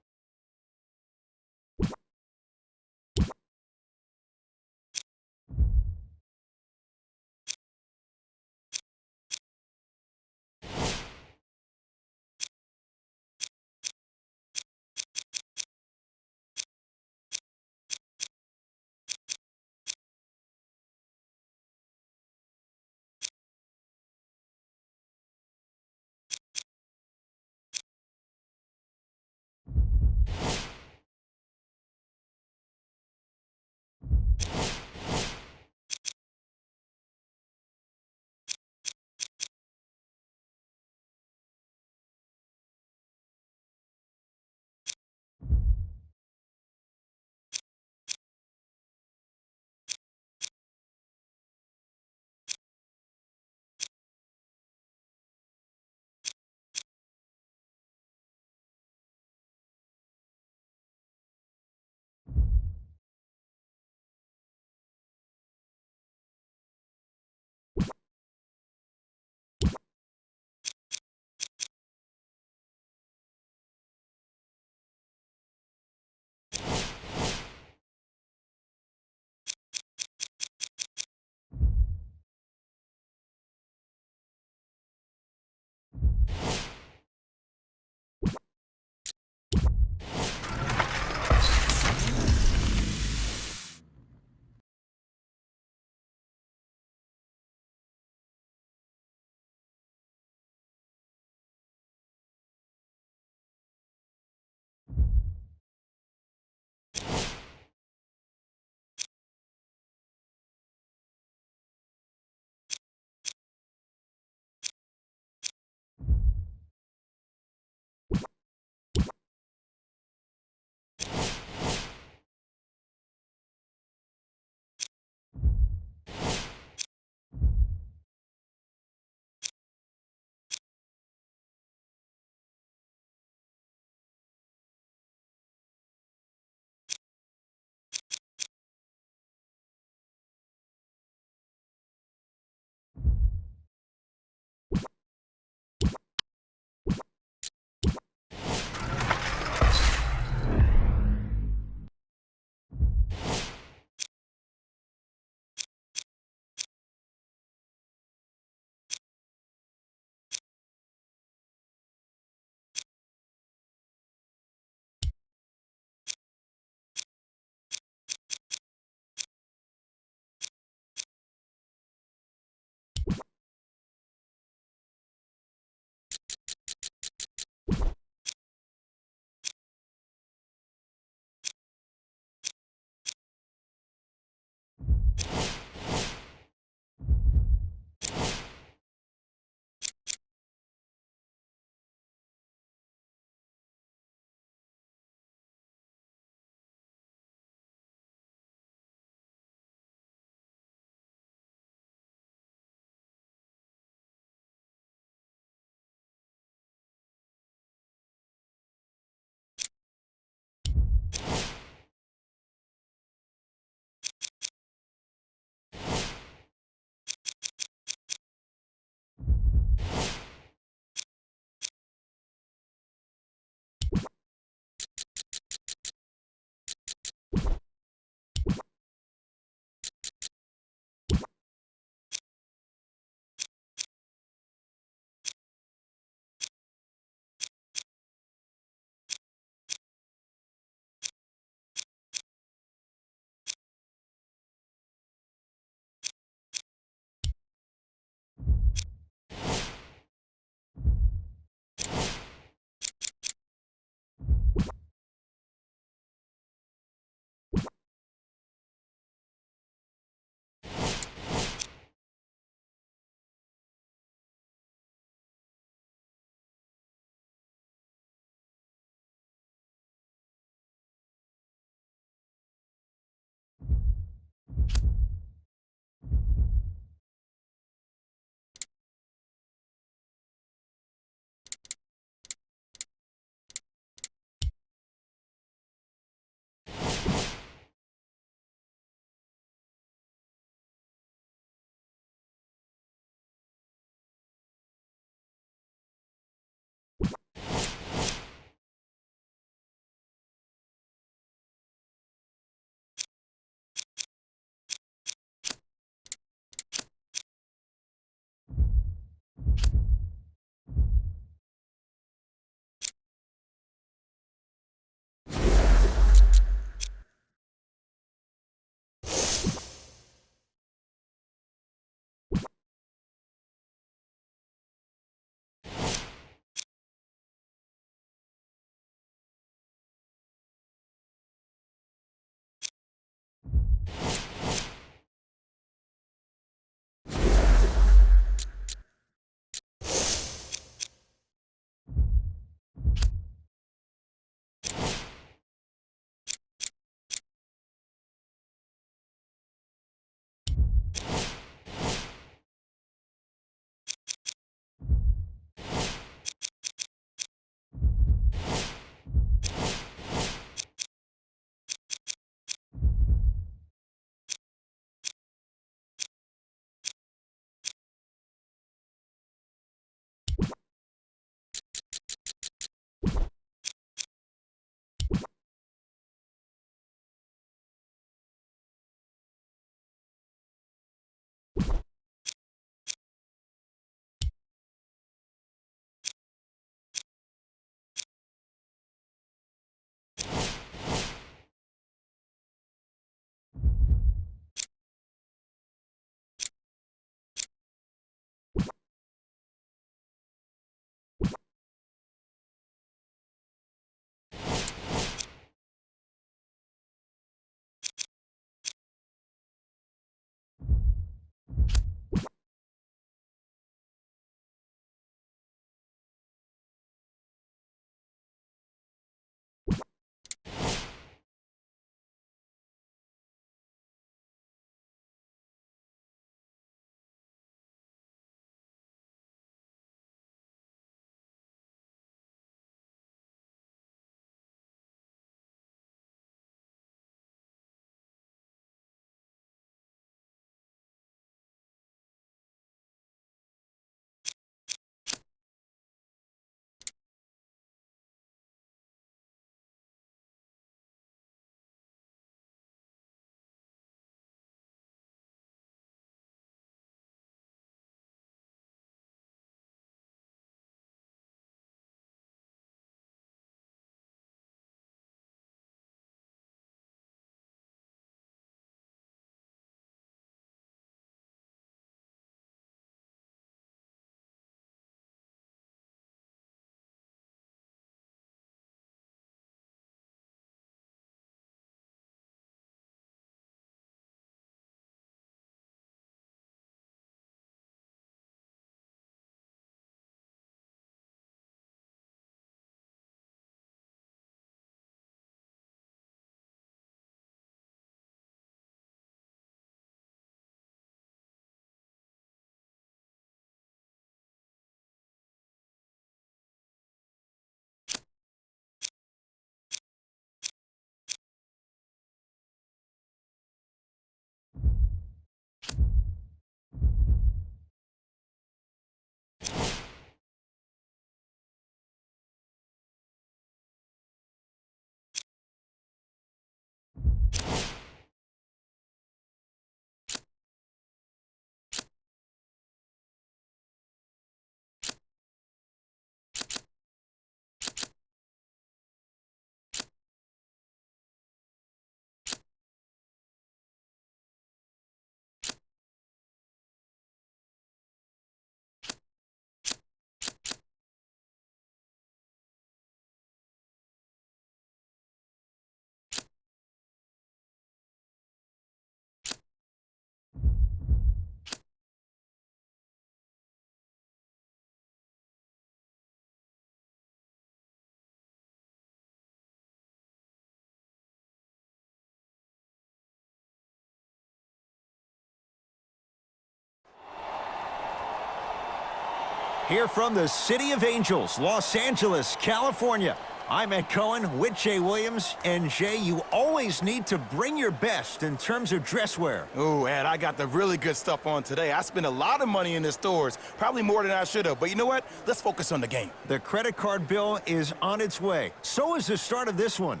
Here from the City of Angels, Los Angeles, California. I'm Ed Cohen with Jay Williams. And Jay, you always need to bring your best in terms of dress wear. Ooh, Ed, I got the really good stuff on today. I spent a lot of money in the stores, probably more than I should have. But you know what? Let's focus on the game. The credit card bill is on its way. So is the start of this one.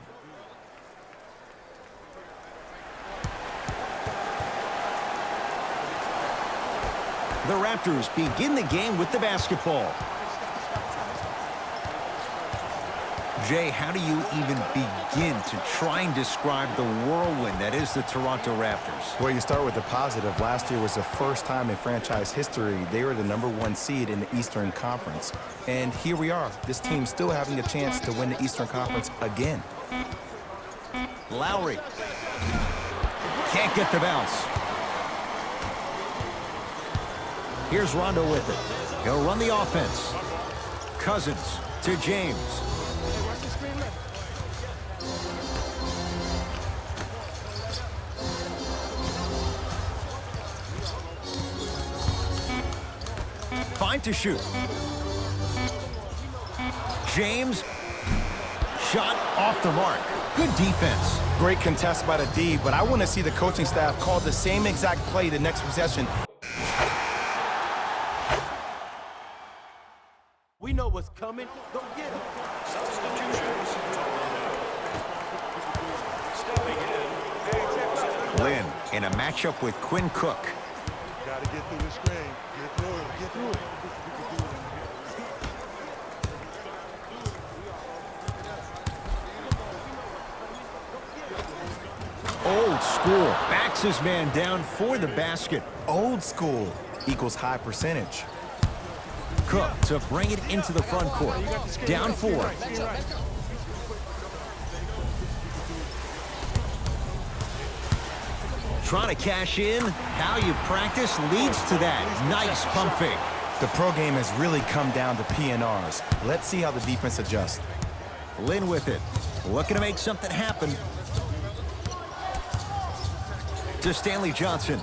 The Raptors begin the game with the basketball. Jay, how do you even begin to try and describe the whirlwind that is the Toronto Raptors? Well, you start with the positive. Last year was the first time in franchise history they were the #1 seed in the Eastern Conference. And here we are, this team still having a chance to win the Eastern Conference again. Lowry can't get the bounce. Here's Rondo with it. He'll run the offense. Cousins to James. Five to shoot. James. Shot off the mark. Good defense. Great contest by the D, but I want to see the coaching staff call the same exact play the next possession. We know what's coming. Go get it. Substitutions. Stepping in. Lynn in a matchup with Quinn Cook. Got to get through the screen. Get through it. Get through it. Old school. Backs his man down for the basket. Old school equals high percentage. Cook to bring it into the front court. Down 4. Trying to cash in. How you practice leads to that. Nice pump fake. The pro game has really come down to PNRs. Let's see how the defense adjusts. Lynn with it. Looking to make something happen. To Stanley Johnson.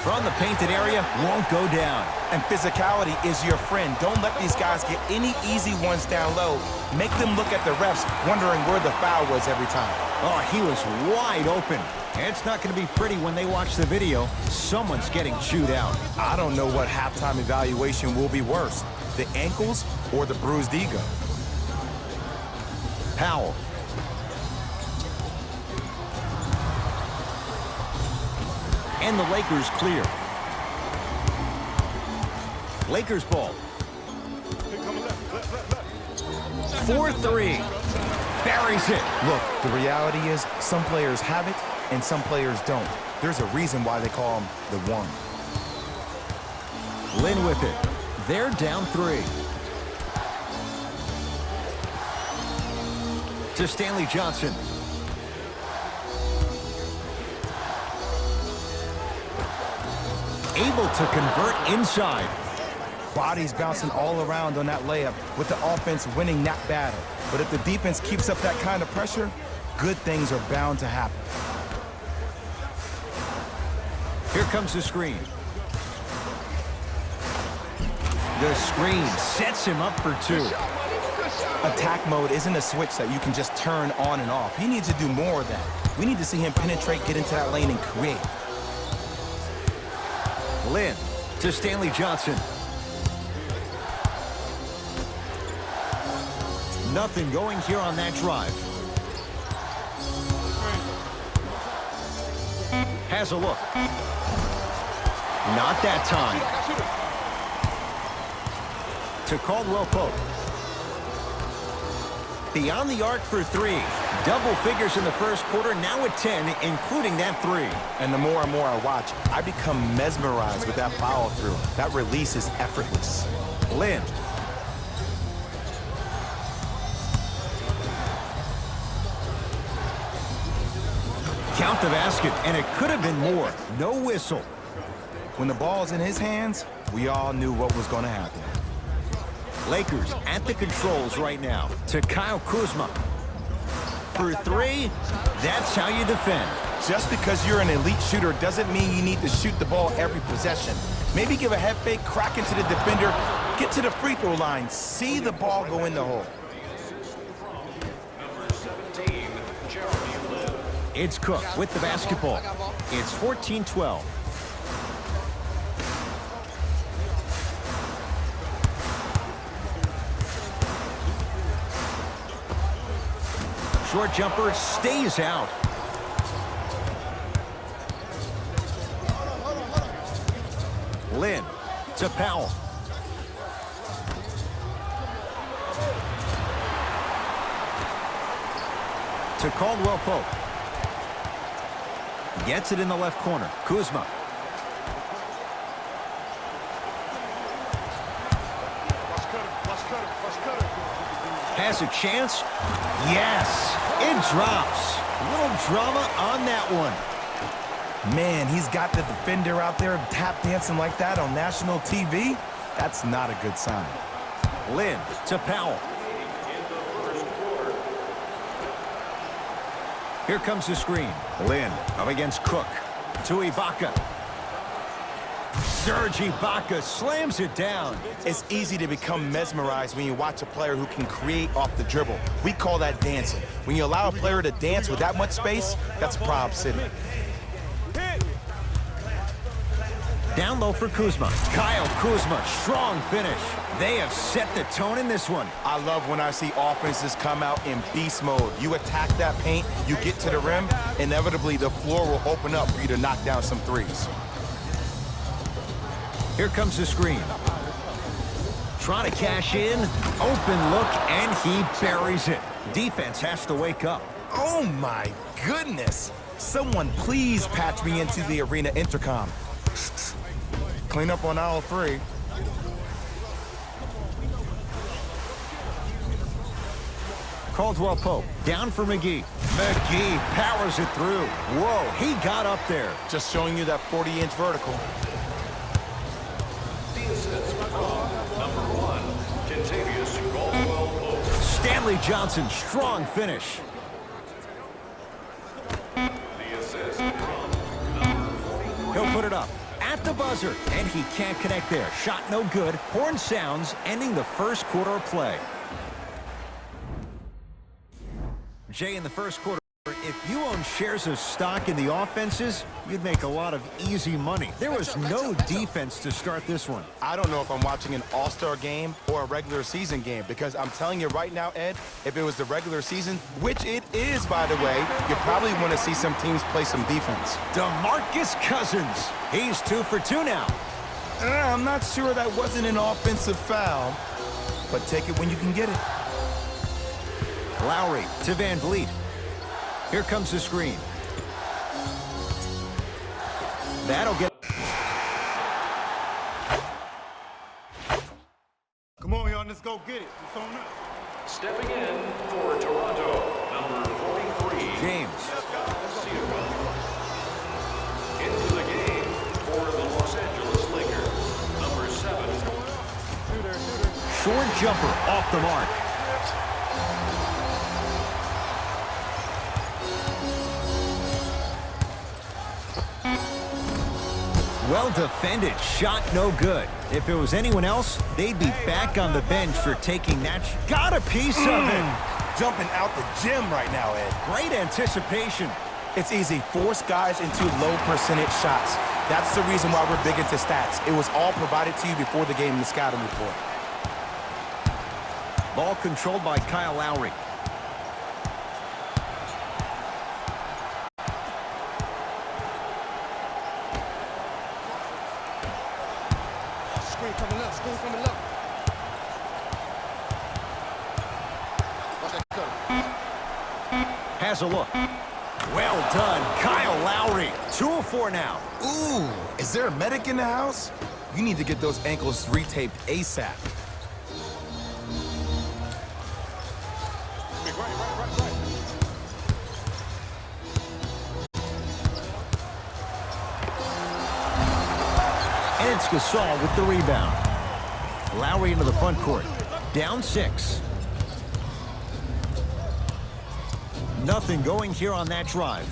From the painted area, won't go down. And physicality is your friend. Don't let these guys get any easy ones down low. Make them look at the refs, wondering where the foul was every time. Oh, he was wide open. It's not going to be pretty when they watch the video. Someone's getting chewed out. I don't know what halftime evaluation will be worse, the ankles or the bruised ego. Powell. And the Lakers clear. Lakers ball. 4-3. Buries it. Look, the reality is some players have it and some players don't. There's a reason why they call him the one. Lynn with it. They're down 3. To Stanley Johnson. Able to convert inside. Bodies bouncing all around on that layup with the offense winning that battle. But if the defense keeps up that kind of pressure, good things are bound to happen. Here comes the screen. The screen sets him up for 2. Attack mode isn't a switch that you can just turn on and off. He needs to do more of that. We need to see him penetrate, get into that lane, and create. Lynn to Stanley Johnson. Nothing going here on that drive. Has a look. Not that time. To Caldwell Pope. Beyond the arc for 3. Double figures in the first quarter, now at 10, including that 3. And the more and more I watch, I become mesmerized with that follow-through. That release is effortless. Lynn. Count the basket, and it could have been more. No whistle. When the ball's in his hands, we all knew what was going to happen. Lakers at the controls right now. To Kyle Kuzma. For 3, that's how you defend. Just because you're an elite shooter doesn't mean you need to shoot the ball every possession. Maybe give a head fake, crack into the defender, get to the free throw line, see the ball go in the hole. Number 17, Jeremy Lin. It's Cook with the basketball. It's 14-12. Short jumper stays out. Lynn to Powell. To Caldwell Pope. Gets it in the left corner. Kuzma. Has a chance. Yes. It drops. A little drama on that one. Man, he's got the defender out there tap dancing like that on national TV. That's not a good sign. Lynn to Powell. Here comes the screen. Lynn up against Cook. To Ibaka. Serge Ibaka slams it down. It's easy to become mesmerized when you watch a player who can create off the dribble. We call that dancing. When you allow a player to dance with that much space, that's Prob City. Down low for Kuzma. Kyle Kuzma, strong finish. They have set the tone in this one. I love when I see offenses come out in beast mode. You attack that paint, you get to the rim, inevitably the floor will open up for you to knock down some threes. Here comes the screen. Trying to cash in. Open look, and he buries it. Defense has to wake up. Oh my goodness. Someone please patch me into the arena intercom. Clean up on aisle 3. Caldwell Pope down for McGee. McGee powers it through. Whoa, he got up there. Just showing you that 40-inch vertical. The assist from number 1, Kentavious Caldwell-Pope. Stanley Johnson, strong finish. The assist from number 43. He'll put it up at the buzzer, and he can't connect there. Shot no good. Horn sounds, ending the first quarter of play. Jay, in the first quarter, if you own shares of stock in the offenses, you'd make a lot of easy money. There was no defense to start this one. I don't know if I'm watching an all-star game or a regular season game, because I'm telling you right now, Ed, if it was the regular season, which it is, by the way, you probably want to see some teams play some defense. DeMarcus Cousins. He's 2 for 2 now. I'm not sure that wasn't an offensive foul, but take it when you can get it. Lowry to Van Vliet. Here comes the screen. That'll get... Come on, y'all, let's go get it. It's on us. Stepping in for Toronto, number 43. James. Into the game for the Los Angeles Lakers, number 7. Short jumper off the mark. Well defended, shot no good. If it was anyone else, they'd be back on the bench for taking that. Got a piece of it. Jumping out the gym right now, Ed. Great anticipation. It's easy. Force guys into low percentage shots. That's the reason why we're big into stats. It was all provided to you before the game in the scouting report. Ball controlled by Kyle Lowry. Screen coming up, screen coming up. Watch that cut. Has a look. Well done, Kyle Lowry. 2 of 4 now. Ooh, is there a medic in the house? You need to get those ankles retaped ASAP. And it's Gasol with the rebound. Lowry into the front court. Down 6. Nothing going here on that drive.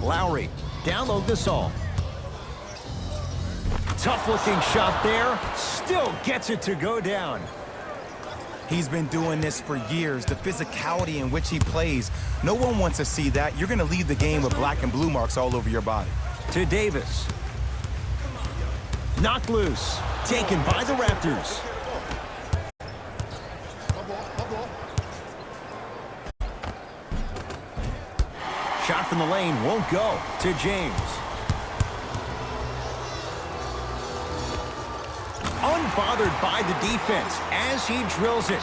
Lowry, down low Gasol. Tough-looking shot there. Still gets it to go down. He's been doing this for years. The physicality in which he plays. No one wants to see that. You're going to leave the game with black and blue marks all over your body. To Davis. Knocked loose. Taken by the Raptors. Shot from the lane won't go to James. Unbothered by the defense as he drills it.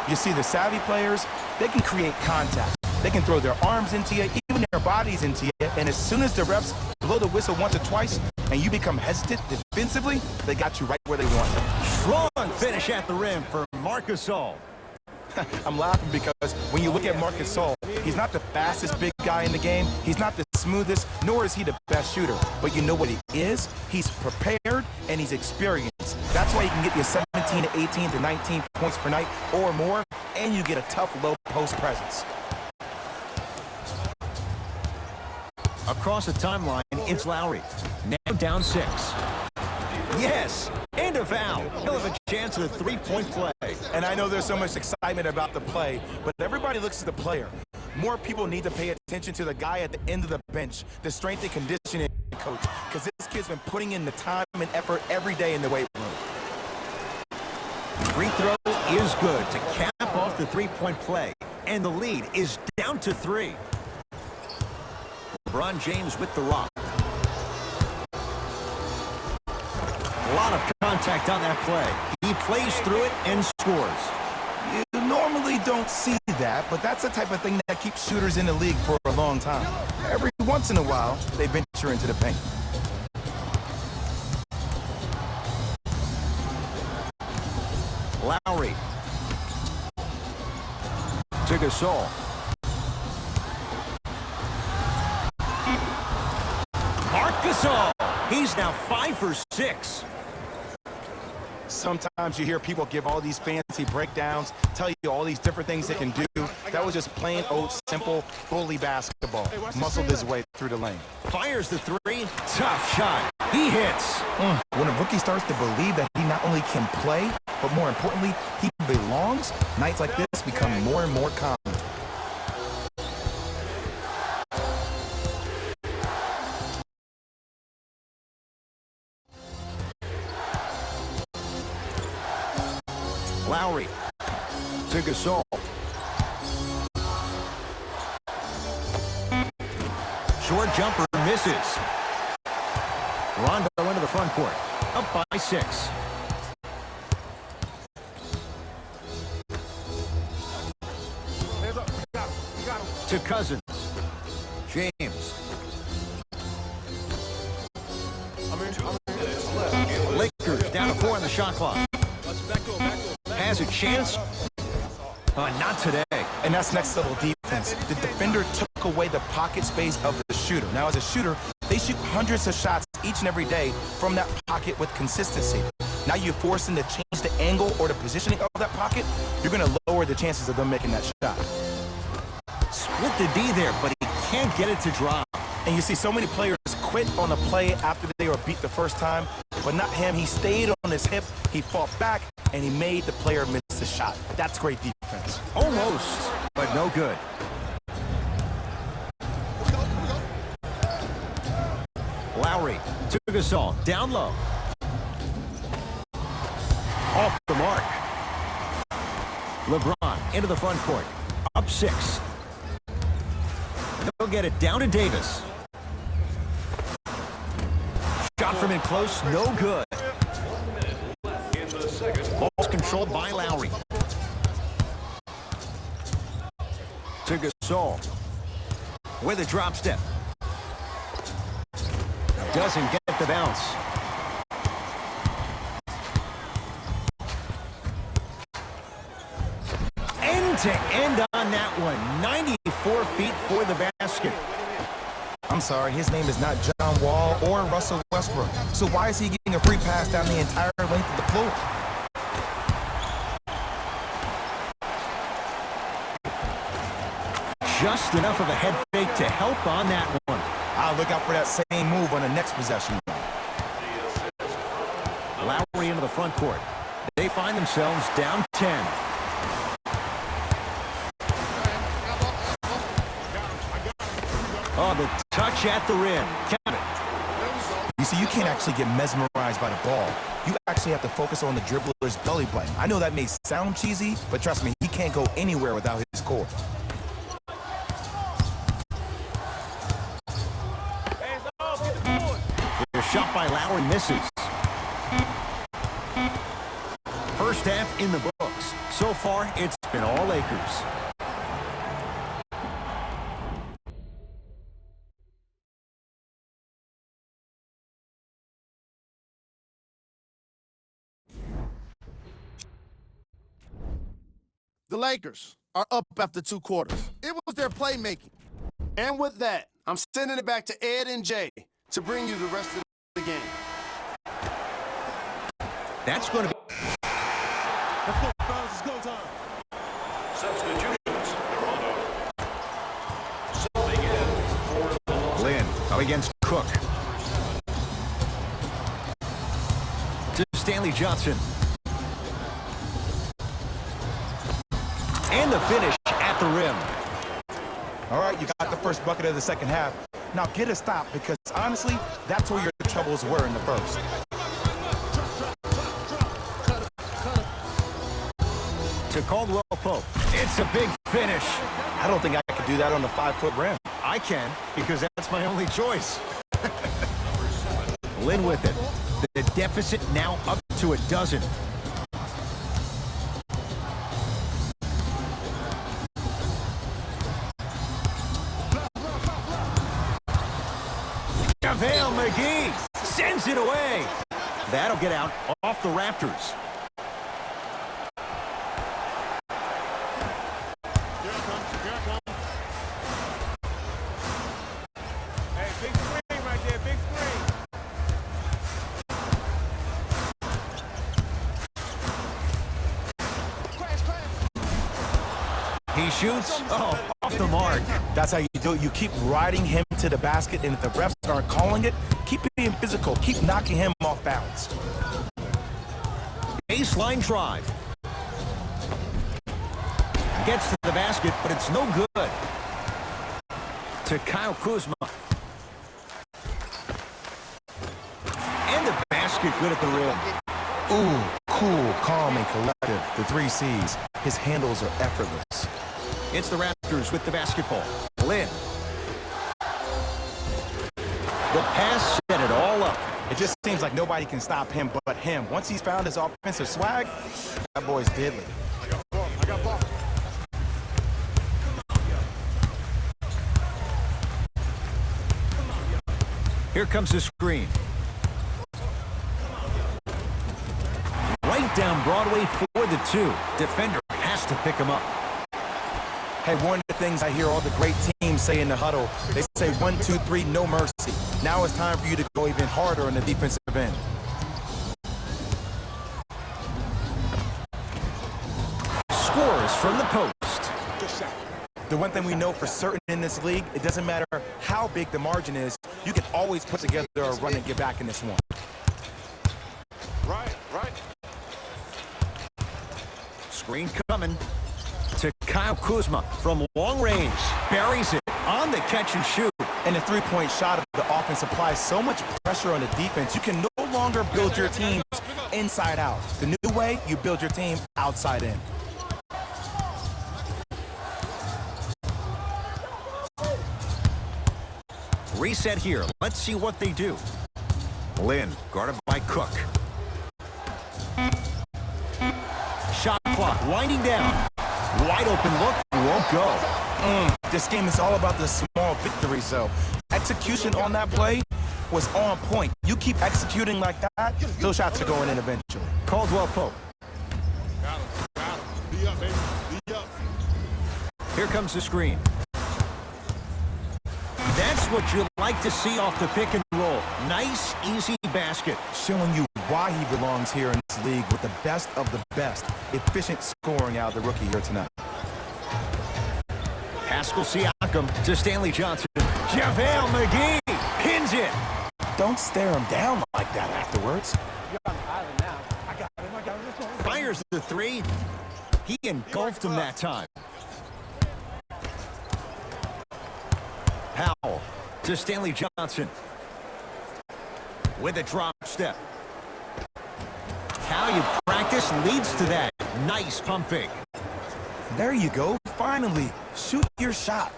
You see, the savvy players, they can create contact. They can throw their arms into you, even their bodies into you, and as soon as the refs blow the whistle once or twice and you become hesitant defensively, they got you right where they want you. Strong finish at the rim for Marcus Gasol. I'm laughing because when you look at Marcus Gasol, he's not the fastest big guy in the game. He's not the smoothest, nor is he the best shooter. But you know what he is? He's prepared and he's experienced. That's why you can get you 17 to 18 to 19 points per night or more, and you get a tough low post presence. Across the timeline, it's Lowry. Now down 6. Yes, and a foul. He'll have a chance at a three-point play. And I know there's so much excitement about the play, but everybody looks at the player. More people need to pay attention to the guy at the end of the bench, the strength and conditioning coach, because this kid's been putting in the time and effort every day in the weight room. Free throw is good to cap off the three-point play, and the lead is down to 3. LeBron James with the rock. A lot of contact on that play. He plays through it and scores. You normally don't see that, but that's the type of thing that keeps shooters in the league for a long time. Every once in a while, they venture into the paint. Lowry. To Gasol. Gasol. He's now 5 for 6. Sometimes you hear people give all these fancy breakdowns, tell you all these different things they can do. That was just plain old, simple, bully basketball. Muscled his way through the lane. Fires the 3. Tough shot. He hits. When a rookie starts to believe that he not only can play, but more importantly, he belongs, nights like this become more and more common. Lowry to Gasol. Short jumper misses. Rondo into the front court. Up by 6. To Cousins. James. Lakers down to 4 on the shot clock. Has a chance. Not today. And that's next level defense. The defender took away the pocket space of the shooter. Now, as a shooter, they shoot hundreds of shots each and every day from that pocket with consistency. Now you force them to change the angle or the positioning of that pocket, you're going to lower the chances of them making that shot. Split the D there, but he can't get it to drop. And you see so many players quit on a play after they were beat the first time, but not him. He stayed on his hip, he fought back, and he made the player miss the shot. That's great defense. Almost, but no good. Lowry to Gasol, down low. Off the mark. LeBron into the front court. Up 6. They'll get it down to Davis. Shot from in close, no good. Ball's controlled by Lowry. To Gasol. With a drop step. Doesn't get the bounce. End to end on that one. 94 feet for the basket. I'm sorry, his name is not John Wall or Russell Westbrook. So why is he getting a free pass down the entire length of the floor? Just enough of a head fake to help on that one. I'll look out for that same move on the next possession. Lowry into the front court. They find themselves down 10. Oh, the touch at the rim. Count it. You see, you can't actually get mesmerized by the ball. You actually have to focus on the dribbler's belly button. I know that may sound cheesy, but trust me, he can't go anywhere without his core. He misses. First half in the books. So far, it's been all Lakers. The Lakers are up after 2 quarters. It was their playmaking. And with that, I'm sending it back to Ed and Jay to bring you the rest of the game. That's going to be... Let's go, fellas. It's go time. Substitutions. They're on over. Subbing in for the Los Lynn up against Cook. To Stanley Johnson. And the finish at the rim. All right, you got the first bucket of the second half. Now get a stop, because honestly, that's where your troubles were in the first. To Caldwell Pope. It's a big finish. I don't think I could do that on the 5-foot rim. I can, because that's my only choice. Lynn with it. The deficit now up to a dozen. JaVale McGee sends it away. That'll get out off the Raptors. Here it comes. Here it comes. Hey, big screen right there. Big screen. He shoots. Oh, off the mark. That's how you do it. You keep riding him to the basket, and if the refs aren't calling it, keep being physical. Keep knocking him off balance. Baseline drive. Gets to the basket, but it's no good. To Kyle Kuzma. And the basket good at the rim. Ooh, cool, calm, and collective. The 3 C's. His handles are effortless. It's the Raptors with the basketball. Lynn. The pass set it all up. It just seems like nobody can stop him but him. Once he's found his offensive swag, that boy's deadly. I got ball. Here comes the screen. Right down Broadway for the 2. Defender has to pick him up. Hey, one of the things I hear all the great teams say in the huddle, they say 1, 2, 3, no mercy. Now it's time for you to go even harder on the defensive end. Scores from the post. The one thing we know for certain in this league, it doesn't matter how big the margin is, you can always put together a run and get back in this one. Right. Screen coming. To Kyle Kuzma from long range. Buries it on the catch and shoot. And the 3-point shot of the offense applies so much pressure on the defense, you can no longer build your team inside out. The new way, you build your team outside in. Reset here. Let's see what they do. Lynn, guarded by Cook. Shot clock winding down. Wide open look, won't go. This game is all about the small victories, though. Execution on that play was on point. You keep executing like that, those shots are going in eventually. Caldwell Pope. Got him. Be up, baby. Be up. Here comes the screen. That's what you like to see off the pick and roll. Nice, easy basket. Showing you why he belongs here in this league with the best of the best. Efficient scoring out of the rookie here tonight. Pascal Siakam to Stanley Johnson. JaVale McGee pins it. Don't stare him down like that afterwards. Fires the 3. He engulfed him that time. Powell to Stanley Johnson. With a drop step. How you practice leads to that. Nice pump fake. There you go. Finally, shoot your shot.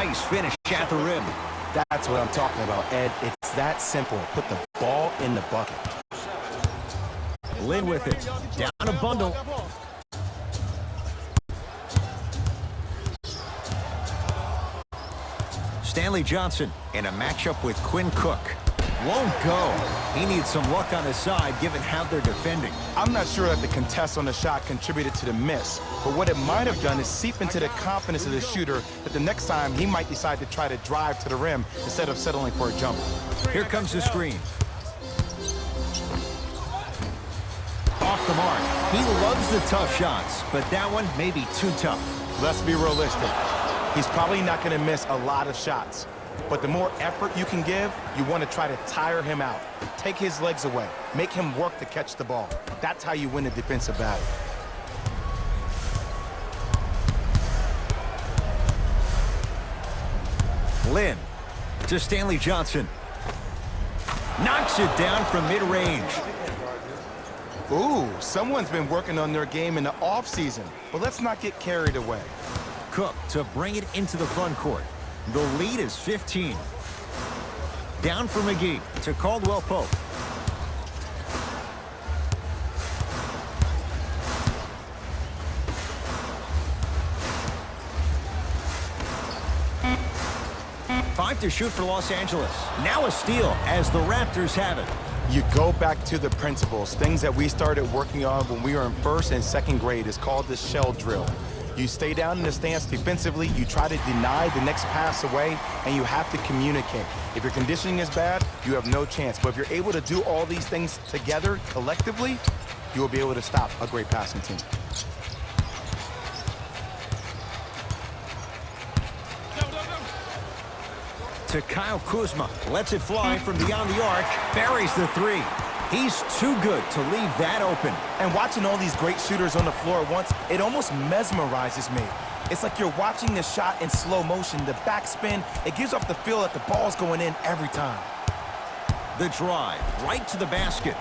Nice finish at the rim. That's what I'm talking about, Ed. It's that simple. Put the ball in the bucket. Lynn with it. Down a bundle. Stanley Johnson in a matchup with Quinn Cook. Won't go. He needs some luck on his side given how they're defending. I'm not sure that the contest on the shot contributed to the miss, but what it might have done is seep into the confidence of the shooter that the next time he might decide to try to drive to the rim instead of settling for a jumper. Here comes the screen. Off the mark. He loves the tough shots, but that one may be too tough. Let's be realistic. He's probably not going to miss a lot of shots. But the more effort you can give, you want to try to tire him out. Take his legs away. Make him work to catch the ball. That's how you win a defensive battle. Lynn to Stanley Johnson. Knocks it down from mid-range. Ooh, someone's been working on their game in the offseason. But let's not get carried away. Cook to bring it into the front court. The lead is 15. Down for McGee to Caldwell Pope. Five to shoot for Los Angeles. Now a steal as the Raptors have it. You go back to the principles, things that we started working on when we were in first and second grade. It's called the shell drill. You stay down in the stance defensively, you try to deny the next pass away, and you have to communicate. If your conditioning is bad, you have no chance. But if you're able to do all these things together, collectively, you will be able to stop a great passing team. To Kyle Kuzma. Lets it fly from beyond the arc. Buries the three. He's too good to leave that open. And watching all these great shooters on the floor at once, it almost mesmerizes me. It's like you're watching the shot in slow motion. The backspin, it gives off the feel that the ball's going in every time. The drive, right to the basket.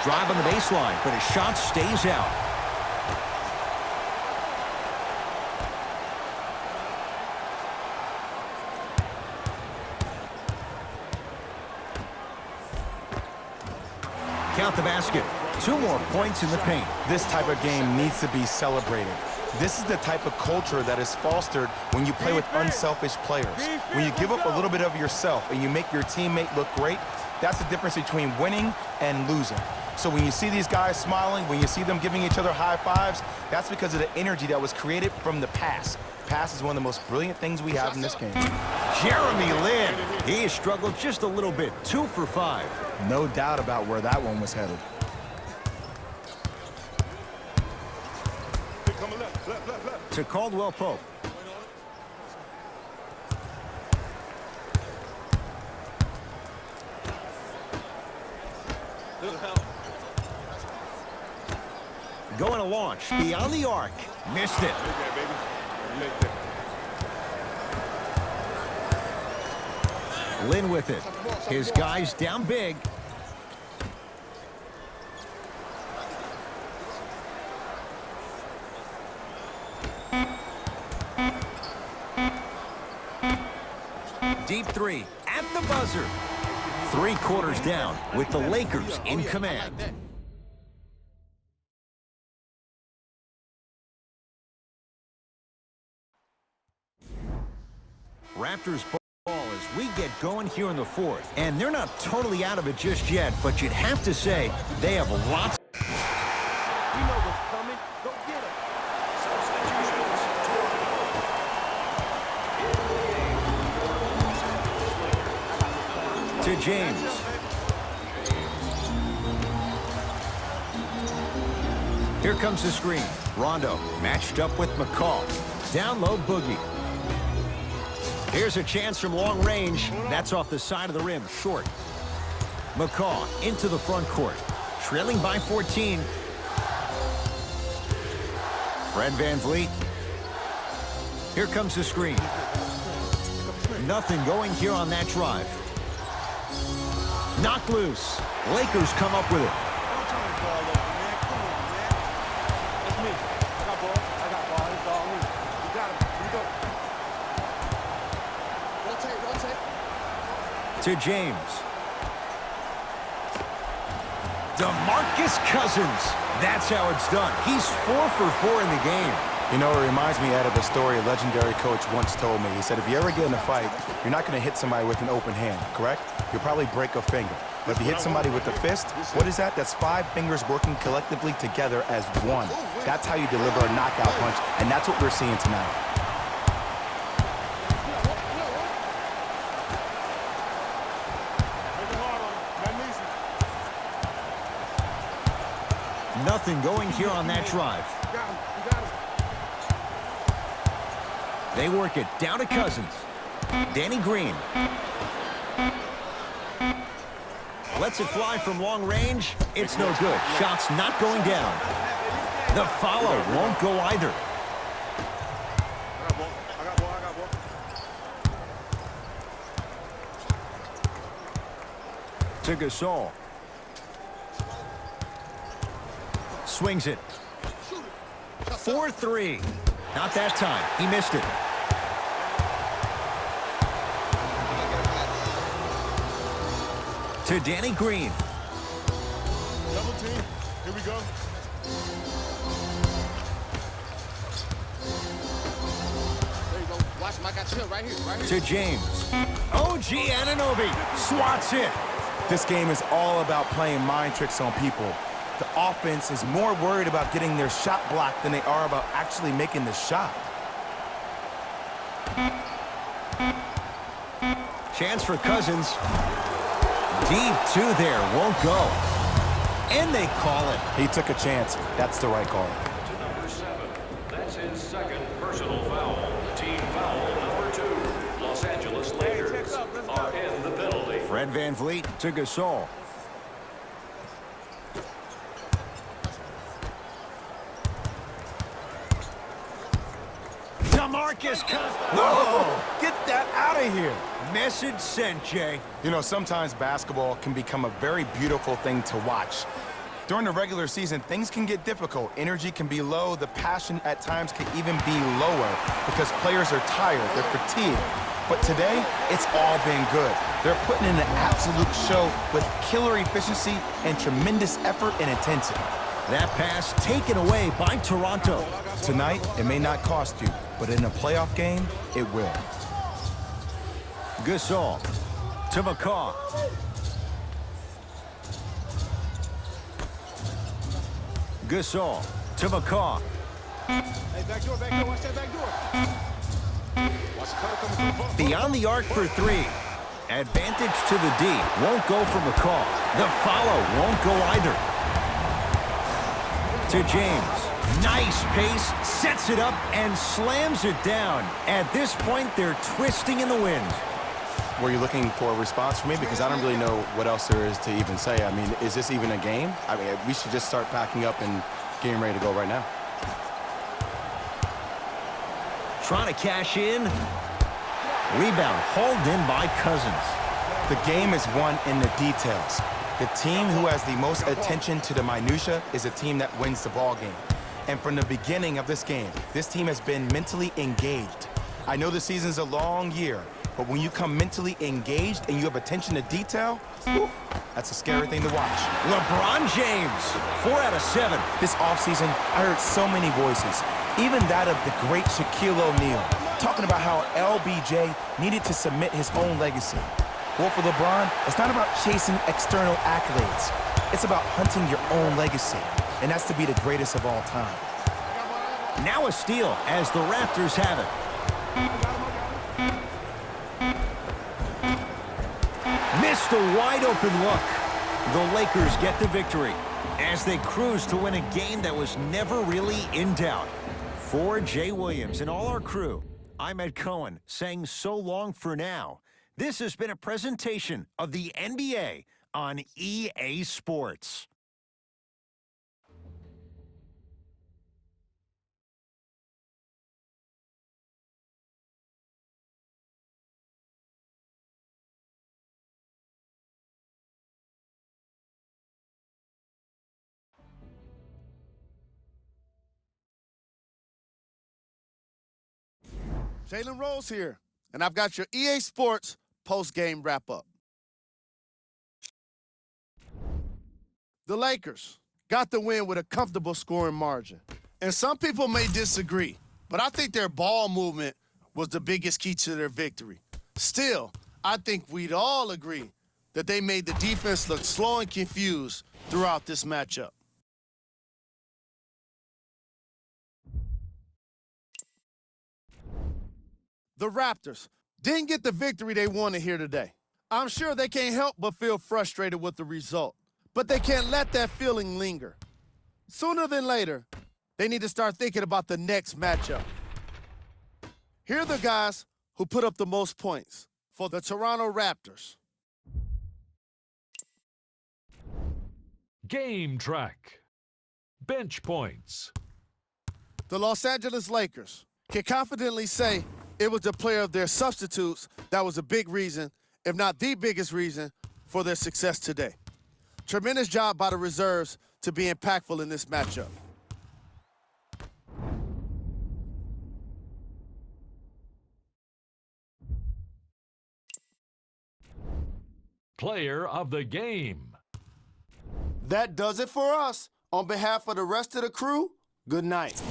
Drive on the baseline, but his shot stays out. Count the basket. 2 more points in the paint. This type of game needs to be celebrated. This is the type of culture that is fostered when you play with unselfish players. When you give up a little bit of yourself and you make your teammate look great, that's the difference between winning and losing. So when you see these guys smiling, when you see them giving each other high fives, that's because of the energy that was created from the pass. Pass is one of the most brilliant things we have in this game. Jeremy Lin. He has struggled just a little bit. 2 for 5. No doubt about where that one was headed. To Caldwell Pope. Going to launch. Beyond the arc. Missed it. Lynn with it. His guys down big. Deep 3 at the buzzer. 3 quarters down with the Lakers in command. Raptors ball as we get going here in the 4th. And they're not totally out of it just yet, but you'd have to say they have lots. We know what's coming. Go get it. To James. Here comes the screen. Rondo matched up with McCall. Down low, Boogie. Here's a chance from long range. That's off the side of the rim, short. McCall into the front court. Trailing by 14. Fred VanVleet. Here comes the screen. Nothing going here on that drive. Knocked loose. Lakers come up with it. To James. DeMarcus Cousins. That's how it's done. He's 4 for 4 in the game. You know, it reminds me, Ed, of a story a legendary coach once told me. He said, if you ever get in a fight, you're not going to hit somebody with an open hand, correct? You'll probably break a finger. But if you hit somebody with a fist, what is that? That's 5 fingers working collectively together as one. That's how you deliver a knockout punch, and that's what we're seeing tonight. Nothing going here on that drive. They work it down to Cousins. Danny Green. Lets it fly from long range. It's no good. Shot's not going down. The follow won't go either. To Gasol. Swings it. 4-3. Not that time. He missed it. To Danny Green. Double team. Here we go. There you go. Watch him. I got chill right here. Right here. To James. OG Anunoby swats it. This game is all about playing mind tricks on people. The offense is more worried about getting their shot blocked than they are about actually making the shot. Chance for Cousins. Deep 2 there. Won't go. And they call it. He took a chance. That's the right call. To number 7. That's his second personal foul. Team foul number 2. Los Angeles Lakers are in the penalty. Fred VanVleet to Gasol. DeMarcus Cousins. Whoa! Get that out of here. Message sent, Jay. You know, sometimes basketball can become a very beautiful thing to watch. During the regular season, things can get difficult. Energy can be low. The passion at times can even be lower because players are tired. They're fatigued. But today, it's all been good. They're putting in an absolute show with killer efficiency and tremendous effort and intensity. That pass taken away by Toronto. Tonight, it may not cost you, but in a playoff game, it will. Gasol to McCaw. Gasol to McCaw. Hey, back door, watch that back door. Watch the cutter coming through the bump. Beyond the arc for 3. Advantage to the D. Won't go for McCaw. The follow won't go either. To James. Nice pace. Sets it up and slams it down. At this point, they're twisting in the wind. Were you looking for a response from me? Because I don't really know what else there is to even say. I mean, is this even a game? I mean, we should just start packing up and getting ready to go right now. Trying to cash in. Rebound hauled in by Cousins. The game is won in the details. The team who has the most attention to the minutia is a team that wins the ball game. And from the beginning of this game, this team has been mentally engaged. I know the season's a long year, but when you come mentally engaged and you have attention to detail, whew, that's a scary thing to watch. LeBron James, 4 out of 7. This offseason, I heard so many voices, even that of the great Shaquille O'Neal, talking about how LBJ needed to submit his own legacy. Well, for LeBron, it's not about chasing external accolades. It's about hunting your own legacy, and that's to be the greatest of all time. Now a steal as the Raptors have it. Missed a wide-open look. The Lakers get the victory as they cruise to win a game that was never really in doubt. For Jay Williams and all our crew, I'm Ed Cohen saying so long for now. This has been a presentation of the NBA on EA Sports. Jalen Rose here, and I've got your EA Sports post-game wrap-up. The Lakers got the win with a comfortable scoring margin. And some people may disagree, but I think their ball movement was the biggest key to their victory. Still, I think we'd all agree that they made the defense look slow and confused throughout this matchup. The Raptors didn't get the victory they wanted here today. I'm sure they can't help but feel frustrated with the result, but they can't let that feeling linger. Sooner than later, they need to start thinking about the next matchup. Here are the guys who put up the most points for the Toronto Raptors. Game track. Bench points. The Los Angeles Lakers can confidently say it was the player of their substitutes that was a big reason, if not the biggest reason, for their success today. Tremendous job by the reserves to be impactful in this matchup. Player of the game. That does it for us. On behalf of the rest of the crew, good night.